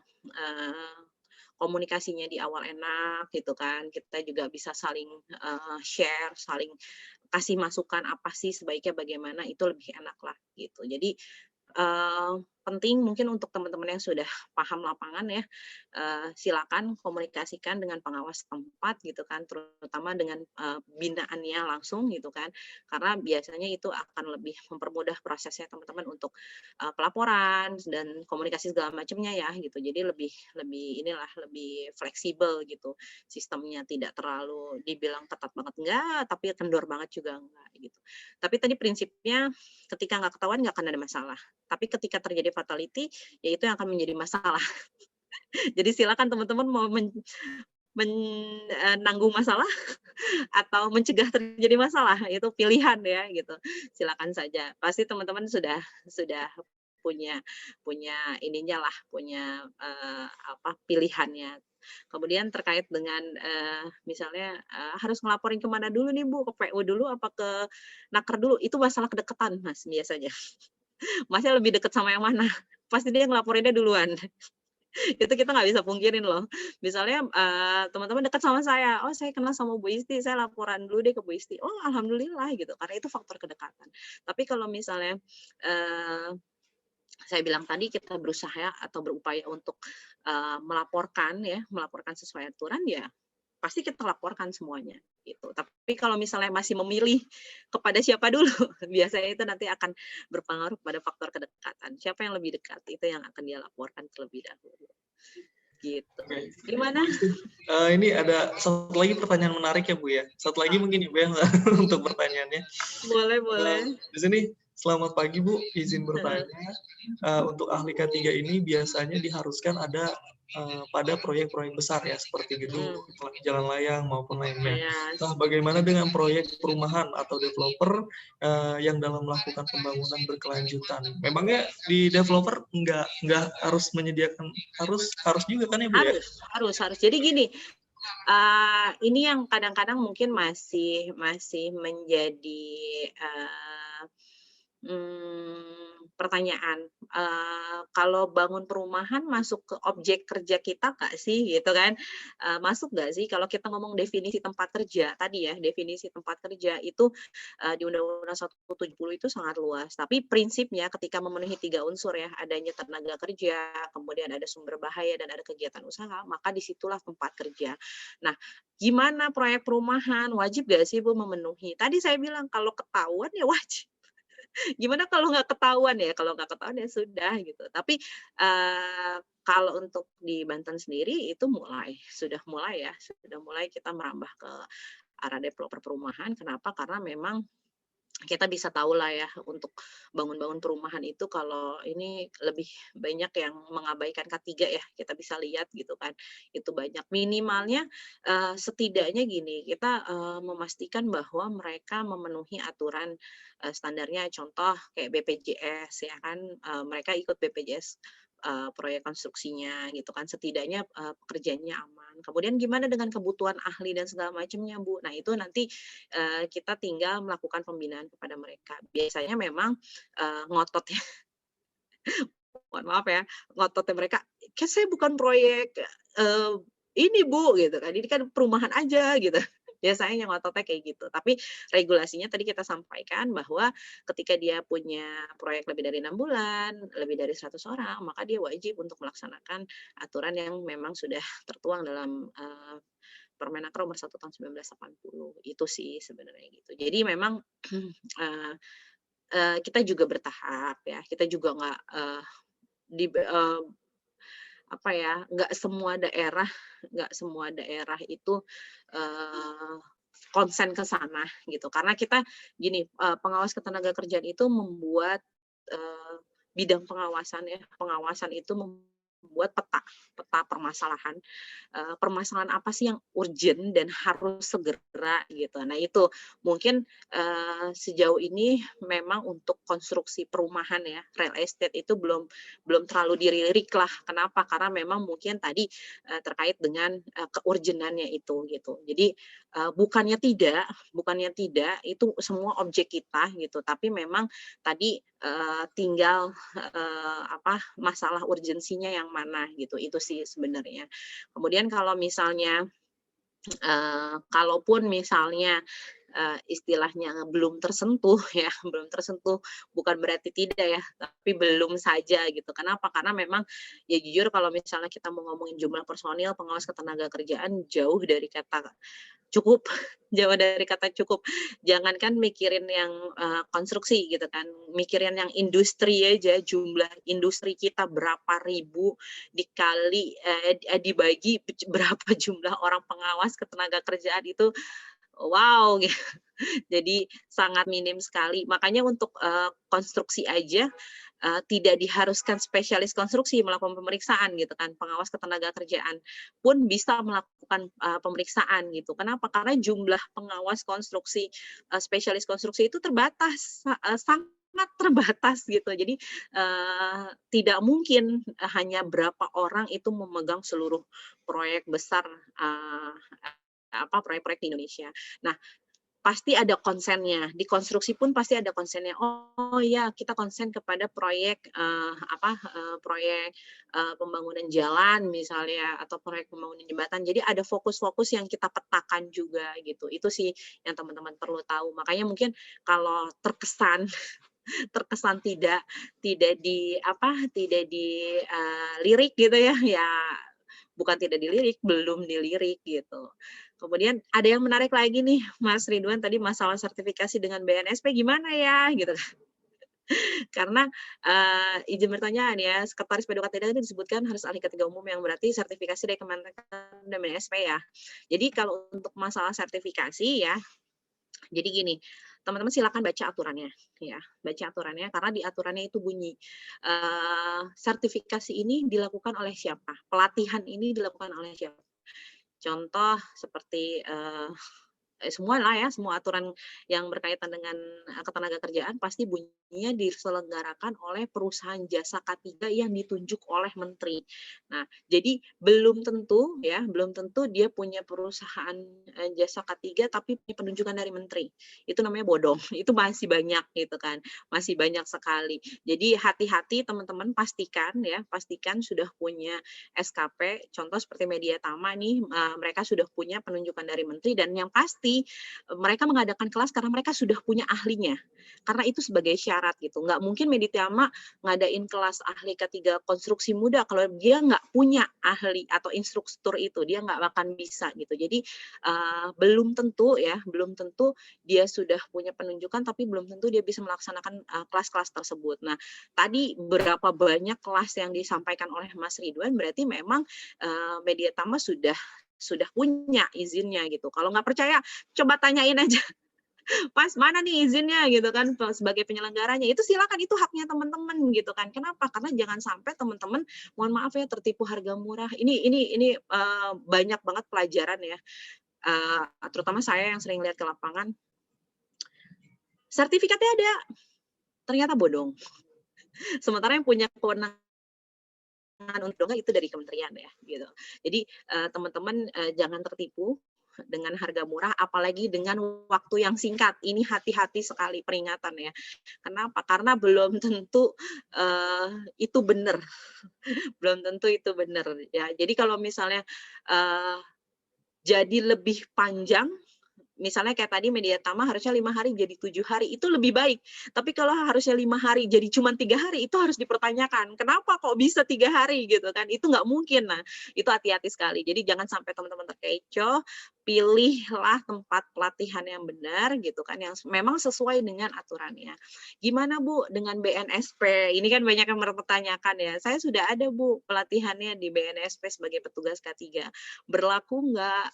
Speaker 2: komunikasinya di awal enak gitu kan, kita juga bisa saling share, saling kasih masukan apa sih sebaiknya bagaimana, itu lebih enak lah gitu. Jadi penting mungkin untuk teman-teman yang sudah paham lapangan ya, silakan komunikasikan dengan pengawas tempat gitu kan, terutama dengan binaannya langsung gitu kan, karena biasanya itu akan lebih mempermudah prosesnya teman-teman untuk pelaporan dan komunikasi segala macamnya ya gitu. Jadi lebih lebih inilah lebih fleksibel gitu sistemnya, tidak terlalu dibilang ketat banget enggak, tapi kendor banget juga enggak gitu. Tapi tadi prinsipnya ketika nggak ketahuan nggak akan ada masalah. Tapi ketika terjadi fatality, ya itu yang akan menjadi masalah. Jadi silakan teman-teman mau menanggung masalah atau mencegah terjadi masalah, itu pilihan ya gitu. Silakan saja. Pasti teman-teman sudah punya punya ininya lah, punya apa pilihannya. Kemudian terkait dengan misalnya harus ngelaporin kemana dulu nih Bu, ke PU dulu apa ke Naker dulu? Itu masalah kedekatan Mas biasanya. Masnya lebih dekat sama yang mana? Pasti dia ngelaporinnya duluan. Itu kita nggak bisa pungkirin loh. Misalnya teman-teman dekat sama saya, oh saya kenal sama Bu Isti, saya laporan dulu deh ke Bu Isti. Oh alhamdulillah gitu, karena itu faktor kedekatan. Tapi kalau misalnya saya bilang tadi kita berusaha atau berupaya untuk melaporkan sesuai aturan ya pasti kita laporkan semuanya gitu. Tapi kalau misalnya masih memilih kepada siapa dulu, biasanya itu nanti akan berpengaruh pada faktor kedekatan. Siapa yang lebih dekat itu yang akan dia laporkan terlebih dahulu. Gitu.
Speaker 3: Oke.
Speaker 2: Gimana?
Speaker 3: Ini ada satu lagi pertanyaan menarik ya Bu ya. Satu lagi mungkin Ibu yang untuk pertanyaannya.
Speaker 2: Boleh.
Speaker 3: Di sini selamat pagi Bu, izin bertanya. Untuk ahli K3 ini biasanya diharuskan ada pada proyek-proyek besar ya seperti gedung, jalan layang maupun lainnya.
Speaker 2: Yes.
Speaker 3: Nah, bagaimana dengan proyek perumahan atau developer yang dalam melakukan pembangunan berkelanjutan? Memangnya di developer nggak harus menyediakan harus juga kan ya Bu ya?
Speaker 2: Harus. Jadi gini, ini yang kadang-kadang mungkin masih menjadi pertanyaan. Kalau bangun perumahan masuk ke objek kerja kita nggak sih, gitu kan? Masuk nggak sih? Kalau kita ngomong definisi tempat kerja tadi ya, definisi tempat kerja itu di Undang-Undang 170 itu sangat luas. Tapi prinsipnya ketika memenuhi 3 unsur ya, adanya tenaga kerja, kemudian ada sumber bahaya dan ada kegiatan usaha, maka disitulah tempat kerja. Nah, gimana proyek perumahan? Wajib nggak sih Bu memenuhi? Tadi saya bilang kalau ketahuan ya wajib. Gimana kalau nggak ketahuan ya? Kalau nggak ketahuan ya sudah gitu. Tapi kalau untuk di Banten sendiri itu sudah mulai kita merambah ke arah developer perumahan. Kenapa? Karena memang kita bisa tahu lah ya untuk bangun-bangun perumahan itu kalau ini lebih banyak yang mengabaikan K3 ya, kita bisa lihat gitu kan. Itu banyak minimalnya setidaknya gini, kita memastikan bahwa mereka memenuhi aturan standarnya, contoh kayak BPJS ya kan, mereka ikut BPJS proyek konstruksinya gitu kan, setidaknya pekerjaannya aman. Kemudian gimana dengan kebutuhan ahli dan segala macamnya Bu? Nah itu nanti kita tinggal melakukan pembinaan kepada mereka. Biasanya memang ngotot ya, mohon maaf ya, ngototnya mereka, "Kan saya bukan proyek ini Bu," gitu kan, "ini kan perumahan aja," gitu. Biasanya yang ngototnya kayak gitu. Tapi regulasinya tadi kita sampaikan bahwa ketika dia punya proyek lebih dari 6 bulan, lebih dari 100 orang, maka dia wajib untuk melaksanakan aturan yang memang sudah tertuang dalam Permenaker Nomor 1 Tahun 1980. Itu sih sebenarnya gitu. Jadi memang kita juga bertahap ya. Kita juga nggak nggak semua daerah itu konsen ke sana gitu. Karena kita gini, pengawas ketenagakerjaan itu membuat bidang pengawasan ya. Pengawasan itu membuat peta permasalahan. Permasalahan apa sih yang urgent dan harus segera gitu. Nah itu mungkin sejauh ini memang untuk konstruksi perumahan ya, real estate itu belum terlalu dilirik lah. Kenapa? Karena memang mungkin tadi terkait dengan keurgenannya itu gitu. Jadi bukannya tidak itu semua objek kita gitu. Tapi memang tadi tinggal masalah urgensinya yang mana gitu. Itu sih sebenarnya. Kemudian kalau misalnya kalaupun misalnya istilahnya belum tersentuh ya, belum tersentuh bukan berarti tidak ya, tapi belum saja gitu. Kenapa? Karena memang ya jujur kalau misalnya kita mau ngomongin jumlah personil pengawas ketenagakerjaan jauh dari kata cukup, jauh dari kata cukup. Jangankan mikirin yang konstruksi gitu kan, mikirin yang industri aja, jumlah industri kita berapa ribu dikali dibagi berapa jumlah orang pengawas ketenagakerjaan itu wow gitu. Jadi sangat minim sekali. Makanya untuk konstruksi aja tidak diharuskan spesialis konstruksi melakukan pemeriksaan gitu kan. Pengawas ketenagakerjaan pun bisa melakukan pemeriksaan gitu. Kenapa? Karena jumlah pengawas konstruksi spesialis konstruksi itu terbatas, sangat terbatas gitu. Jadi tidak mungkin hanya berapa orang itu memegang seluruh proyek besar proyek-proyek di Indonesia. Nah, pasti ada konsennya. Di konstruksi pun pasti ada konsennya. Oh ya, kita konsen kepada proyek pembangunan jalan misalnya atau proyek pembangunan jembatan. Jadi ada fokus-fokus yang kita petakan juga gitu. Itu sih yang teman-teman perlu tahu. Makanya mungkin kalau terkesan tidak dilirik gitu ya, ya bukan tidak dilirik, belum dilirik gitu. Kemudian ada yang menarik lagi nih, Mas Ridwan, tadi masalah sertifikasi dengan BNSP gimana ya gitu. Karena izin bertanya ya, Sekretaris P2K itu disebutkan harus ahli ketiga umum yang berarti sertifikasi dari Kementerian dan BNSP ya. Jadi kalau untuk masalah sertifikasi ya, jadi gini, teman-teman silakan baca aturannya, ya, baca aturannya karena di aturannya itu bunyi sertifikasi ini dilakukan oleh siapa, pelatihan ini dilakukan oleh siapa. Contoh seperti semua lah ya, semua aturan yang berkaitan dengan ketenagakerjaan pasti bunyinya diselenggarakan oleh perusahaan jasa K3 yang ditunjuk oleh menteri. Nah, jadi belum tentu dia punya perusahaan jasa K3 tapi punya penunjukan dari menteri. Itu namanya bodong. Itu masih banyak gitu kan. Masih banyak sekali. Jadi hati-hati teman-teman, pastikan sudah punya SKP. Contoh seperti Media Tama nih, mereka sudah punya penunjukan dari menteri dan yang pasti mereka mengadakan kelas karena mereka sudah punya ahlinya. Karena itu sebagai syarat gitu. Nggak mungkin Meditama ngadain kelas ahli ketiga konstruksi muda kalau dia nggak punya ahli atau instruktur itu, dia nggak akan bisa gitu. Jadi belum tentu dia sudah punya penunjukan, tapi belum tentu dia bisa melaksanakan kelas-kelas tersebut. Nah, tadi berapa banyak kelas yang disampaikan oleh Mas Ridwan, berarti memang Mediatama sudah punya izinnya gitu. Kalau nggak percaya, coba tanyain aja. Pas mana nih izinnya gitu kan sebagai penyelenggaranya. Itu silakan, itu haknya teman-teman gitu kan. Kenapa? Karena jangan sampai teman-teman, mohon maaf ya, tertipu harga murah. Ini banyak banget pelajaran ya. Terutama saya yang sering lihat ke lapangan. Sertifikatnya ada, ternyata bodong. Sementara yang punya kewenangan untuk itu dari kementerian ya gitu. Jadi teman-teman jangan tertipu dengan harga murah, apalagi dengan waktu yang singkat. Ini hati-hati sekali, peringatan ya. Kenapa? Karena belum tentu itu benar. Belum tentu itu benar ya. Jadi kalau misalnya jadi lebih panjang, misalnya kayak tadi Mediatama harusnya 5 hari jadi 7 hari, itu lebih baik. Tapi kalau harusnya 5 hari jadi cuma 3 hari, itu harus dipertanyakan. Kenapa kok bisa 3 hari gitu kan? Itu nggak mungkin. Nah, itu hati-hati sekali. Jadi jangan sampai teman-teman terkecoh, pilihlah tempat pelatihan yang benar gitu kan, yang memang sesuai dengan aturannya. Gimana Bu dengan BNSP? Ini kan banyak yang mempertanyakan ya. Saya sudah ada Bu pelatihannya di BNSP sebagai petugas K3. Berlaku nggak?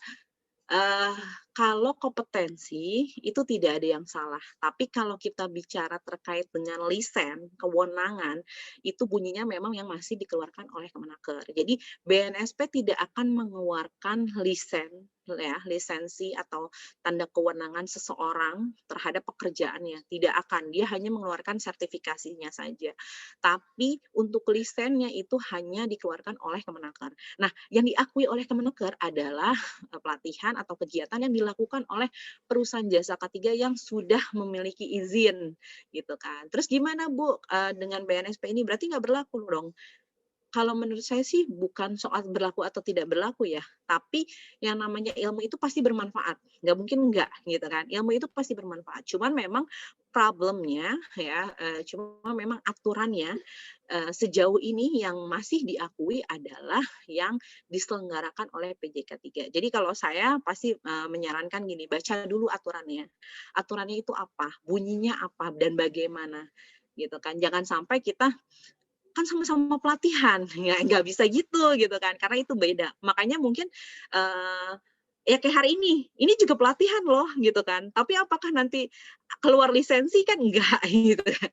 Speaker 2: Kalau kompetensi itu tidak ada yang salah, tapi kalau kita bicara terkait dengan lisen, kewenangan, itu bunyinya memang yang masih dikeluarkan oleh Kemenaker. Jadi BNSP tidak akan mengeluarkan lisensi atau tanda kewenangan seseorang terhadap pekerjaannya, tidak akan. Dia hanya mengeluarkan sertifikasinya saja. Tapi untuk lisennya itu hanya dikeluarkan oleh Kemenaker. Nah, yang diakui oleh Kemenaker adalah pelatihan atau kegiatan yang dilakukan oleh perusahaan jasa K3 yang sudah memiliki izin gitu kan. Terus gimana Bu dengan BNSP ini? Berarti nggak berlaku dong. Kalau menurut saya sih bukan soal berlaku atau tidak berlaku ya, tapi yang namanya ilmu itu pasti bermanfaat. Nggak mungkin enggak gitu kan. Ilmu itu pasti bermanfaat. Cuman memang problemnya ya, cuma memang aturannya sejauh ini yang masih diakui adalah yang diselenggarakan oleh PJK3. Jadi kalau saya pasti menyarankan gini, baca dulu aturannya. Aturannya itu apa, bunyinya apa, dan bagaimana gitu kan. Jangan sampai kita kan sama-sama pelatihan, ya nggak bisa gitu kan, karena itu beda. Makanya mungkin ya kayak hari ini juga pelatihan loh gitu kan. Tapi apakah nanti keluar lisensi kan enggak gitu kan.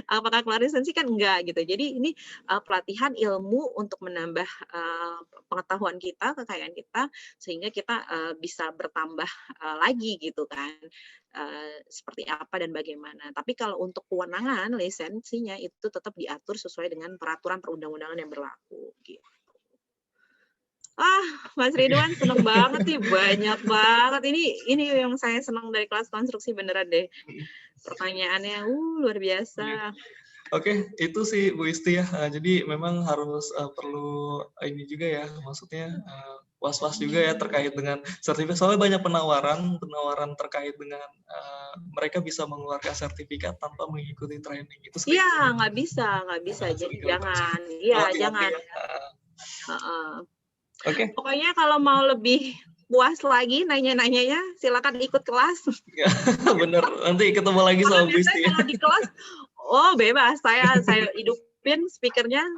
Speaker 2: Apakah keluar lisensi? Kan enggak gitu. Jadi ini pelatihan ilmu untuk menambah pengetahuan kita, kekayaan kita, sehingga kita bisa bertambah lagi gitu kan. Seperti apa dan bagaimana. Tapi kalau untuk kewenangan lisensinya itu tetap diatur sesuai dengan peraturan perundang-undangan yang berlaku gitu. Mas Ridwan seneng banget nih, banyak banget. Ini yang saya senang dari kelas konstruksi beneran deh. Pertanyaannya luar biasa.
Speaker 3: Oke, itu sih Bu Isti ya. Jadi memang harus perlu ini juga ya, maksudnya was-was juga ya terkait dengan sertifikat. Soalnya banyak penawaran terkait dengan mereka bisa mengeluarkan sertifikat tanpa mengikuti training itu.
Speaker 2: Iya, nggak bisa. Jadi jangan, iya jangan.
Speaker 3: Oke.
Speaker 2: Pokoknya kalau mau lebih puas lagi nanya-nanyanya, silakan ikut kelas.
Speaker 3: Bener, nanti ketemu lagi sama Bu Isti.
Speaker 2: Kalau di kelas, bebas. Saya hidupin speakernya,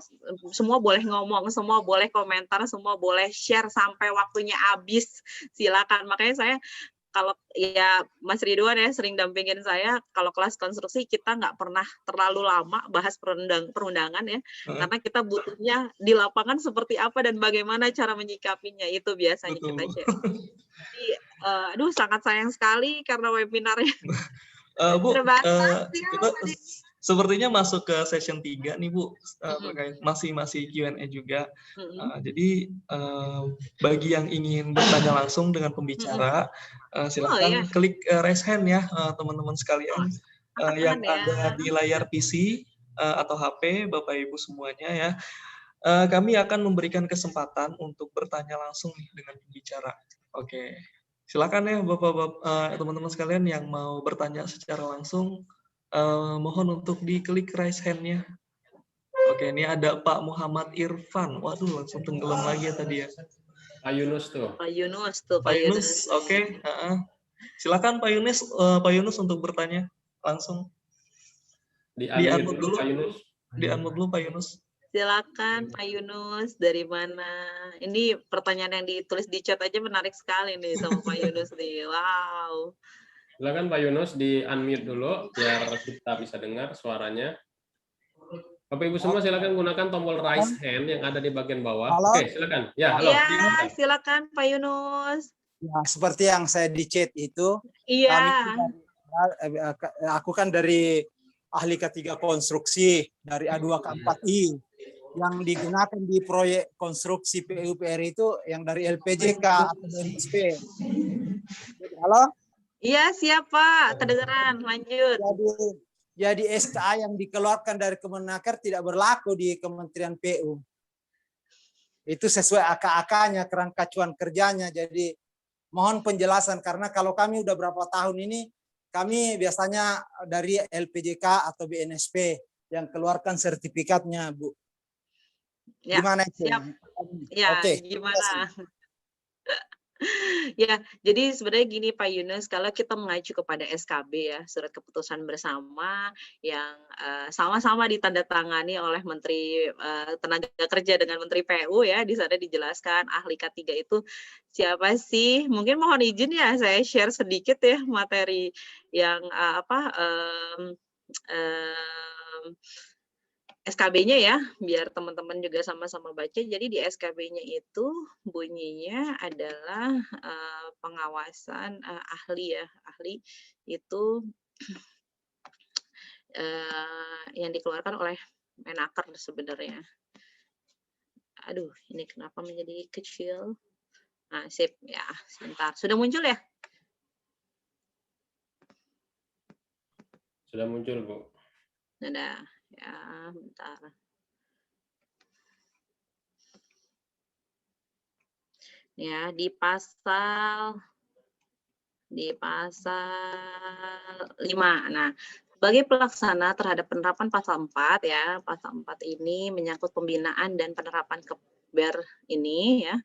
Speaker 2: semua boleh ngomong, semua boleh komentar, semua boleh share sampai waktunya habis. Silakan. Makanya saya kalau ya Mas Ridwan ya sering dampingin saya, kalau kelas konstruksi kita nggak pernah terlalu lama bahas perundangan ya, karena kita butuhnya di lapangan seperti apa dan bagaimana cara menyikapinya, itu biasanya kita share. Jadi, sangat sayang sekali karena webinarnya
Speaker 3: Bu,
Speaker 2: terbatas.
Speaker 3: kita sepertinya masuk ke session 3 nih Bu, terkait masih Q&A juga. Jadi bagi yang ingin bertanya langsung dengan pembicara, silakan klik raise hand ya teman-teman sekalian yang ada di layar PC atau HP Bapak Ibu semuanya ya. Kami akan memberikan kesempatan untuk bertanya langsung nih dengan pembicara. Oke. Silakan ya Bapak-bapak teman-teman sekalian yang mau bertanya secara langsung, mohon untuk diklik raise hand-nya. Oke, ini ada Pak Muhammad Irfan. Waduh, langsung tenggelam lagi ya tadi ya.
Speaker 1: Pak Yunus tuh.
Speaker 2: Pak Yunus.
Speaker 3: Oke. Silakan Pak Yunus untuk bertanya langsung. Di-unmute dulu. Di-unmute dulu Pak Yunus.
Speaker 2: Silakan Pak Yunus, dari mana? Ini pertanyaan yang ditulis di chat aja menarik sekali nih sama Pak Yunus nih. Wow.
Speaker 1: Silakan Pak Yunus di-unmute dulu biar kita bisa dengar suaranya. Bapak Ibu semua silakan gunakan tombol raise hand yang ada di bagian bawah.
Speaker 4: Halo?
Speaker 1: Oke, silakan. Ya, halo.
Speaker 2: Ya, silakan Pak Yunus.
Speaker 4: Ya, seperti yang saya di chat itu,
Speaker 2: Iya.
Speaker 4: aku kan dari ahli ketiga konstruksi dari A2 ke 4I. Yang digunakan di proyek konstruksi PUPR itu yang dari LPJK atau BNSP. Halo?
Speaker 2: Iya, siap Pak. Kedengeran. Lanjut.
Speaker 4: Jadi SKA yang dikeluarkan dari Kemenaker tidak berlaku di Kementerian PU. Itu sesuai AK-AK-nya, kerangka acuan kerjanya. Jadi mohon penjelasan karena kalau kami udah berapa tahun ini, kami biasanya dari LPJK atau BNSP yang keluarkan sertifikatnya, Bu.
Speaker 2: Ya,
Speaker 4: gimana itu?
Speaker 2: Siap. Ya,
Speaker 4: Oke.
Speaker 2: Gimana? Ya, jadi sebenarnya gini Pak Yunus, kalau kita mengacu kepada SKB ya, surat keputusan bersama yang sama-sama ditandatangani oleh Menteri Tenaga Kerja dengan Menteri PU ya, di sana dijelaskan ahli K3 itu siapa sih? Mungkin mohon izin ya saya share sedikit ya materi yang SKB-nya ya, biar teman-teman juga sama-sama baca. Jadi di SKB-nya itu bunyinya adalah pengawasan ahli ya. Ahli itu yang dikeluarkan oleh Menaker sebenarnya. Aduh, ini kenapa menjadi kecil? Nah, sip ya, sebentar. Sudah muncul ya?
Speaker 1: Sudah muncul, Bu.
Speaker 2: Sudah. Ya, bentar. Ya, di pasal 5. Nah, sebagai pelaksana terhadap penerapan pasal 4 ya, pasal 4 ini menyangkut pembinaan dan penerapan KPR ini ya.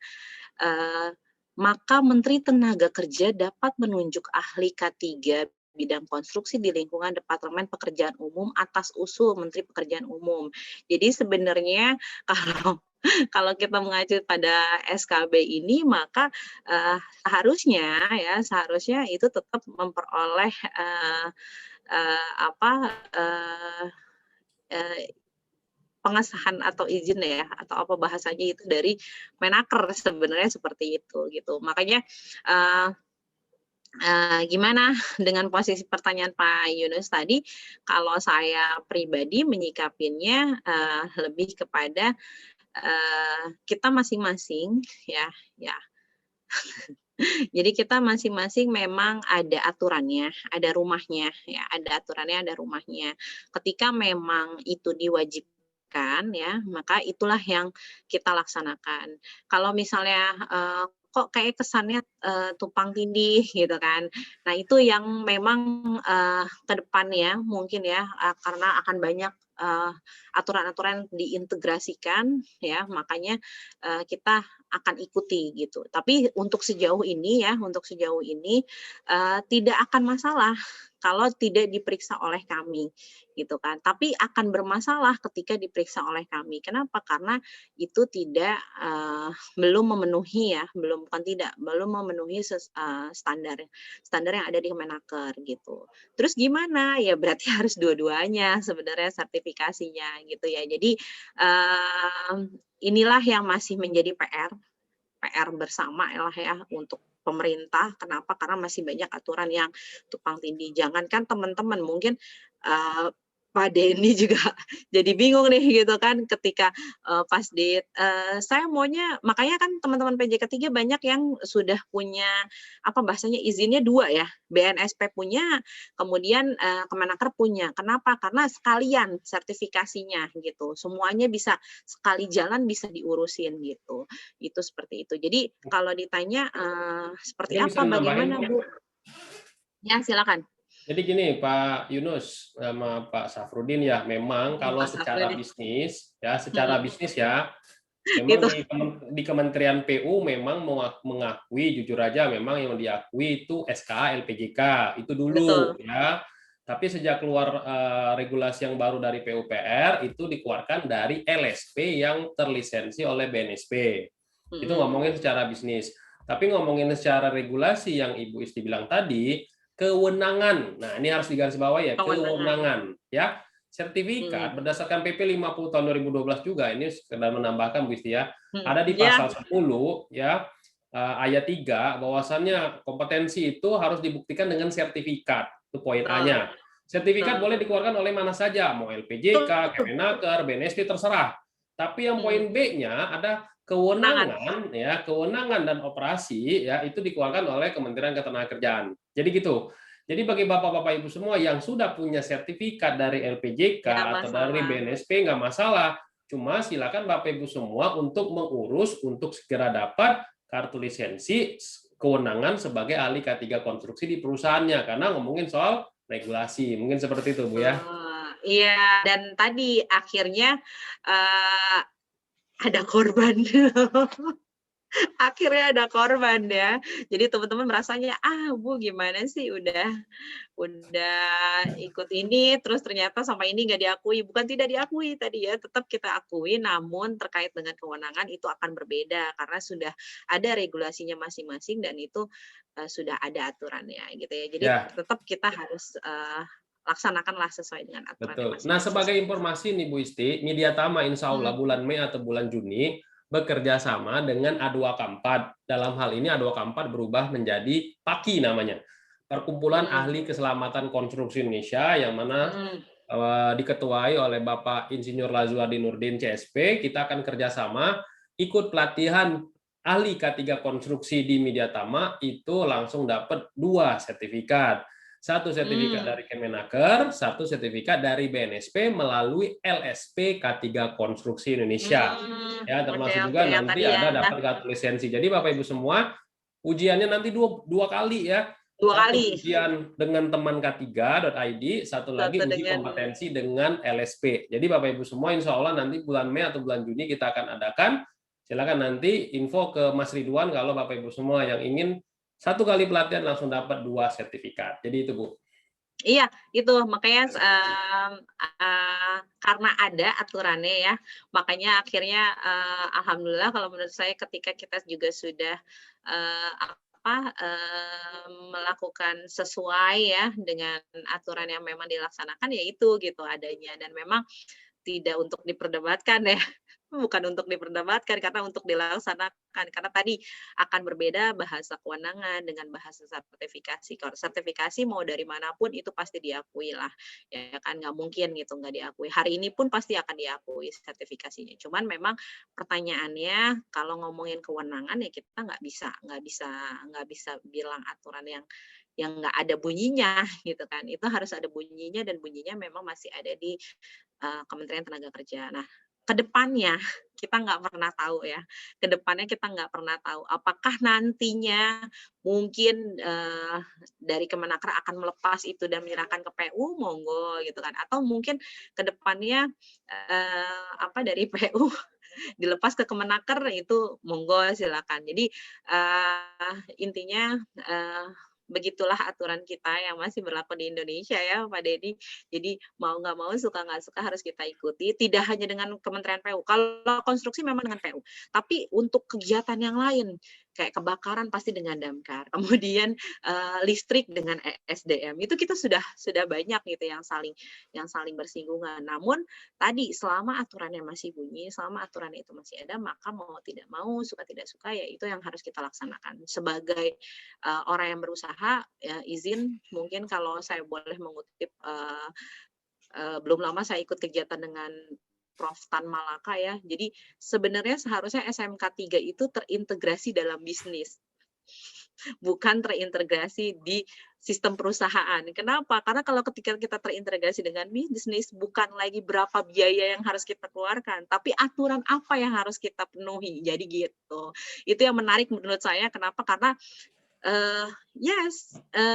Speaker 2: Maka Menteri Tenaga Kerja dapat menunjuk ahli K3 bidang konstruksi di lingkungan Departemen Pekerjaan Umum atas usul Menteri Pekerjaan Umum. Jadi sebenarnya kalau kita mengacu pada SKB ini, maka seharusnya itu tetap memperoleh pengesahan atau izin ya, atau apa bahasanya itu dari Menaker sebenarnya seperti itu gitu. Makanya gimana dengan posisi pertanyaan Pak Yunus tadi, kalau saya pribadi menyikapinya lebih kepada kita masing-masing ya. Jadi kita masing-masing memang ada aturannya, ada rumahnya ya, ada aturannya, ada rumahnya. Ketika memang itu diwajibkan ya, maka itulah yang kita laksanakan. Kalau misalnya kok kayak kesannya tumpang tindih gitu kan. Nah, itu yang memang ke depannya mungkin ya karena akan banyak aturan-aturan diintegrasikan ya, makanya kita akan ikuti gitu. Tapi untuk sejauh ini tidak akan masalah kalau tidak diperiksa oleh kami gitu kan. Tapi akan bermasalah ketika diperiksa oleh kami. Kenapa? Karena itu tidak belum memenuhi belum memenuhi standar yang ada di Kemenaker gitu. Terus gimana? Ya berarti harus dua-duanya sebenarnya sertifikasinya gitu ya. Jadi inilah yang masih menjadi PR bersama lah ya untuk pemerintah. Kenapa? Karena masih banyak aturan yang tumpang tindih. Jangankan teman-teman, mungkin Pak Denny juga jadi bingung nih gitu kan ketika pas saya maunya, makanya kan teman-teman PJK 3 banyak yang sudah punya apa bahasanya izinnya 2 ya, BNSP punya, kemudian Kemenaker punya. Kenapa? Karena sekalian sertifikasinya gitu, semuanya bisa sekali jalan bisa diurusin gitu. Itu seperti itu. Jadi kalau ditanya seperti
Speaker 1: Ini bisa
Speaker 2: apa,
Speaker 1: nambahin,
Speaker 2: bagaimana
Speaker 1: Bu.
Speaker 2: Bu? Ya silakan.
Speaker 1: Jadi gini Pak Yunus sama Pak Safrudin ya, memang kalau
Speaker 2: Pak
Speaker 1: secara
Speaker 2: Safrudin.
Speaker 1: bisnis ya, memang
Speaker 2: Itu.
Speaker 1: di Kementerian PU memang mengakui, jujur aja memang yang diakui itu SKA LPJK itu dulu
Speaker 2: Betul.
Speaker 1: ya. Tapi sejak keluar regulasi yang baru dari PUPR itu dikeluarkan dari LSP yang terlisensi oleh BNSP. Itu ngomongin secara bisnis. Tapi ngomongin secara regulasi yang Ibu Isti bilang tadi, kewenangan. Nah, ini harus digarisbawahi ya, kewenangan ya. Sertifikat berdasarkan PP 50 tahun 2012 juga, ini sekedar menambahkan Bu Isti ya. Ada di pasal 10 ya, ayat 3 bahwasannya kompetensi itu harus dibuktikan dengan sertifikat. Itu poin A-nya. Sertifikat boleh dikeluarkan oleh mana saja, mau LPJK, Kemenaker, BNSP terserah. Tapi yang poin B-nya ada kewenangan ya, kewenangan dan operasi ya itu dikeluarkan oleh Kementerian Ketenagakerjaan. Jadi gitu. Jadi bagi Bapak-bapak Ibu semua yang sudah punya sertifikat dari LPJK atau dari BNSP nggak masalah. Cuma silakan Bapak Ibu semua untuk mengurus untuk segera dapat kartu lisensi kewenangan sebagai ahli K3 konstruksi di perusahaannya karena ngomongin soal regulasi. Mungkin seperti itu, Bu ya.
Speaker 2: Iya, dan tadi akhirnya ada korban. Akhirnya ada korban ya. Jadi teman-teman merasanya, Bu gimana sih udah ikut ini, terus ternyata sampai ini nggak diakui. Bukan tidak diakui tadi ya, tetap kita akui, namun terkait dengan kewenangan itu akan berbeda karena sudah ada regulasinya masing-masing dan itu sudah ada aturannya gitu ya. Jadi tetap kita harus laksanakanlah sesuai dengan aturan.
Speaker 1: Betul. Nah, sebagai informasi nih Bu Isti, Mediatama insya Allah bulan Mei atau bulan Juni bekerja sama dengan A2K4. Dalam hal ini A2K4 berubah menjadi PAKI namanya. Perkumpulan Ahli Keselamatan Konstruksi Indonesia yang mana diketuai oleh Bapak Insinyur Lazuardi Nurdin CSP. Kita akan kerjasama ikut pelatihan ahli K3 konstruksi di Mediatama itu langsung dapat 2 sertifikat. 1 sertifikat dari Kemenaker, 1 sertifikat dari BNSP melalui LSP K3 Konstruksi Indonesia. Ya, termasuk juga nanti ada dapat kartu lisensi. Jadi Bapak Ibu semua, ujiannya nanti dua kali ya.
Speaker 2: 2 kali.
Speaker 1: Ujian dengan teman K3.id, satu lagi uji kompetensi dengan LSP. Jadi Bapak Ibu semua insya Allah nanti bulan Mei atau bulan Juni kita akan adakan. Silakan nanti info ke Mas Ridwan kalau Bapak Ibu semua yang ingin 1 kali pelatihan langsung dapat 2 sertifikat. Jadi itu Bu.
Speaker 2: Iya, itu makanya karena ada aturannya ya, makanya akhirnya alhamdulillah kalau menurut saya ketika kita juga sudah melakukan sesuai ya dengan aturan yang memang dilaksanakan, ya itu gitu adanya, dan memang tidak untuk diperdebatkan ya. Bukan untuk diperdebatkan, karena untuk dilaksanakan. Karena tadi akan berbeda bahasa kewenangan dengan bahasa sertifikasi. Kalau sertifikasi mau dari manapun itu pasti diakui lah, ya kan, nggak mungkin gitu nggak diakui. Hari ini pun pasti akan diakui sertifikasinya. Cuman memang pertanyaannya kalau ngomongin kewenangan ya kita nggak bisa bilang aturan yang nggak ada bunyinya gitu kan. Itu harus ada bunyinya, dan bunyinya memang masih ada di Kementerian Tenaga Kerja. Nah, kedepannya kita nggak pernah tahu ya. Kedepannya kita nggak pernah tahu apakah nantinya mungkin dari Kemenaker akan melepas itu dan menyerahkan ke PU, monggo gitu kan. Atau mungkin kedepannya dari PU dilepas ke Kemenaker, itu monggo silakan. Jadi intinya begitulah aturan kita yang masih berlaku di Indonesia ya Pak Deddy. Jadi mau nggak mau, suka nggak suka harus kita ikuti. Tidak hanya dengan Kementerian PU. Kalau konstruksi memang dengan PU. Tapi untuk kegiatan yang lain, kayak kebakaran pasti dengan Damkar. Kemudian listrik dengan SDM. Itu kita sudah banyak gitu yang saling bersinggungan. Namun tadi selama aturannya masih bunyi, selama aturan itu masih ada, maka mau tidak mau, suka tidak suka, ya itu yang harus kita laksanakan. Sebagai orang yang berusaha, ya, izin mungkin kalau saya boleh mengutip, belum lama saya ikut kegiatan dengan Prof. Tan Malaka ya. Jadi sebenarnya seharusnya SMK 3 itu terintegrasi dalam bisnis, bukan terintegrasi di sistem perusahaan. Kenapa? Karena kalau ketika kita terintegrasi dengan bisnis, bukan lagi berapa biaya yang harus kita keluarkan, tapi aturan apa yang harus kita penuhi. Jadi gitu. Itu yang menarik menurut saya. Kenapa? Karena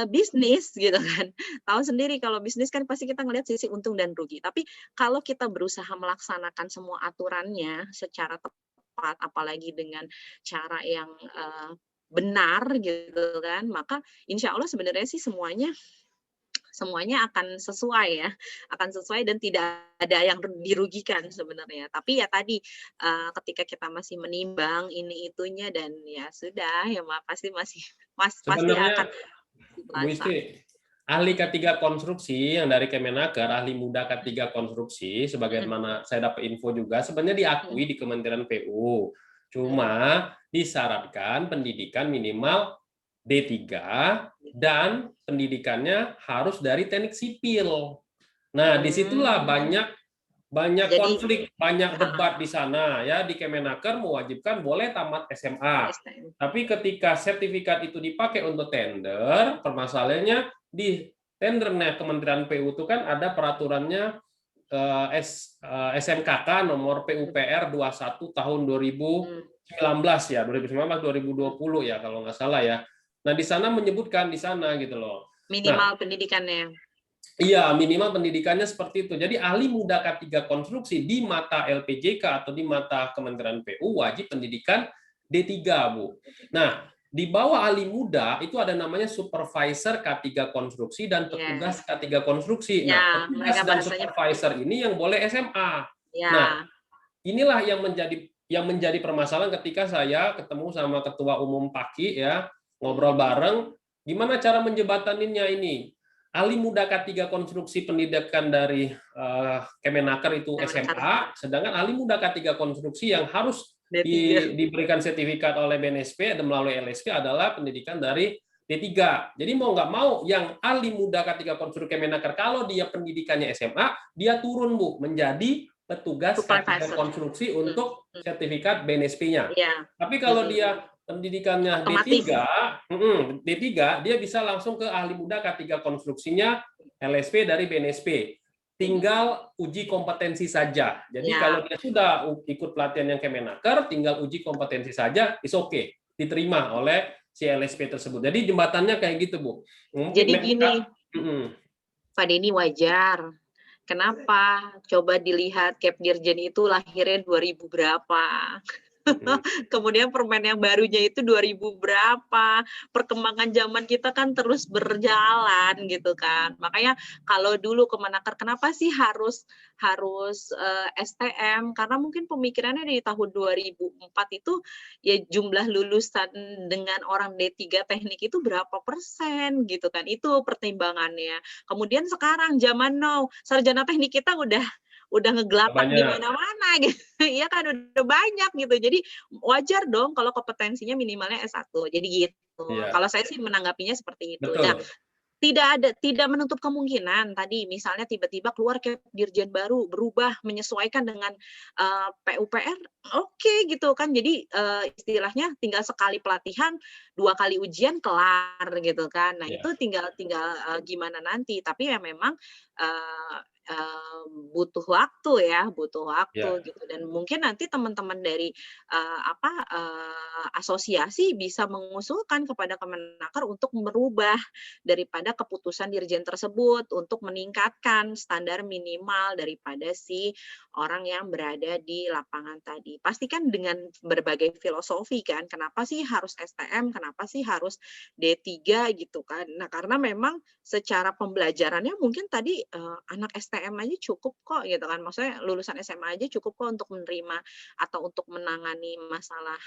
Speaker 2: bisnis gitu kan. Tahu sendiri kalau bisnis kan pasti kita ngelihat sisi untung dan rugi. Tapi kalau kita berusaha melaksanakan semua aturannya secara tepat, apalagi dengan cara yang benar gitu kan, maka insya Allah sebenarnya sih semuanya akan sesuai dan tidak ada yang dirugikan sebenarnya. Tapi ya tadi ketika kita masih menimbang ini itunya, dan ya sudah ya pasti
Speaker 1: Sebenarnya
Speaker 2: akan
Speaker 1: Bu Isti, ahli K3 konstruksi yang dari Kemenaker, ahli muda K3 konstruksi, sebagaimana saya dapat info juga, sebenarnya diakui di Kementerian PU. Cuma disyaratkan pendidikan minimal D3 dan pendidikannya harus dari teknik sipil. Nah, disitulah banyak konflik, banyak debat di sana ya. Di Kemenaker mewajibkan boleh tamat SMA. Tapi ketika sertifikat itu dipakai untuk tender, permasalahannya di tendernya Kementerian PU itu kan ada peraturannya SMKK nomor PUPR 21 tahun 2019 ya, 2019-2020 ya kalau nggak salah ya. Nah, di sana menyebutkan di sana gitu loh.
Speaker 2: Minimal pendidikannya.
Speaker 1: Iya, minimal pendidikannya seperti itu. Jadi ahli muda K3 konstruksi di mata LPJK atau di mata Kementerian PU wajib pendidikan D3, Bu. Nah, di bawah ahli muda itu ada namanya supervisor K3 konstruksi dan petugas K3 konstruksi. Nah, petugas dan supervisor ini yang boleh SMA. Nah, inilah yang menjadi permasalahan ketika saya ketemu sama Ketua Umum PAKI ya, ngobrol bareng, gimana cara menjembataninnya ini? Ahli muda K3 konstruksi pendidikan dari Kemenaker itu SMA, sedangkan ahli muda K3 konstruksi yang harus diberikan sertifikat oleh BNSP dan melalui LSP adalah pendidikan dari D3. Jadi mau nggak mau yang ahli muda K3 konstruksi Kemenaker, kalau dia pendidikannya SMA, dia turun Bu menjadi petugas K3 konstruksi untuk sertifikat BNSP-nya. Tapi kalau dia pendidikannya D3, dia bisa langsung ke ahli muda K3 konstruksinya LSP dari BNSP. Tinggal uji kompetensi saja. Jadi kalau dia sudah ikut pelatihan yang Kemenaker, tinggal uji kompetensi saja, is okay, diterima oleh si LSP tersebut. Jadi jembatannya kayak gitu, Bu.
Speaker 2: Jadi gini, Pak Denny, wajar. Kenapa? Coba dilihat Cap Dirjen itu lahirnya 2000 berapa. Kemudian permen yang barunya itu 2000 berapa. Perkembangan zaman kita kan terus berjalan gitu kan. Makanya kalau dulu Kemenaker kenapa sih harus STM? Karena mungkin pemikirannya di tahun 2004 itu ya jumlah lulusan dengan orang D3 teknik itu berapa persen gitu kan. Itu pertimbangannya. Kemudian sekarang zaman now, sarjana teknik kita udah ngegelatak di mana-mana gitu. Iya kan udah banyak gitu. Jadi wajar dong kalau kompetensinya minimalnya S1. Jadi gitu. Kalau saya sih menanggapinya seperti itu. Nah, tidak menutup kemungkinan tadi misalnya tiba-tiba keluar kayak dirjen baru berubah menyesuaikan dengan PUPR, oke gitu kan. Jadi istilahnya tinggal sekali pelatihan, 2 kali ujian kelar gitu kan. Nah, itu tinggal gimana nanti. Tapi ya memang butuh waktu gitu. Dan mungkin nanti teman-teman dari asosiasi bisa mengusulkan kepada Kemenaker untuk merubah daripada keputusan dirjen tersebut untuk meningkatkan standar minimal daripada si orang yang berada di lapangan tadi. Pastikan dengan berbagai filosofi kan, kenapa sih harus STM, kenapa sih harus D3 gitu kan. Nah, karena memang secara pembelajarannya mungkin tadi anak STM aja cukup kok gitu kan. Maksudnya lulusan SMA aja cukup kok untuk menerima atau untuk menangani masalah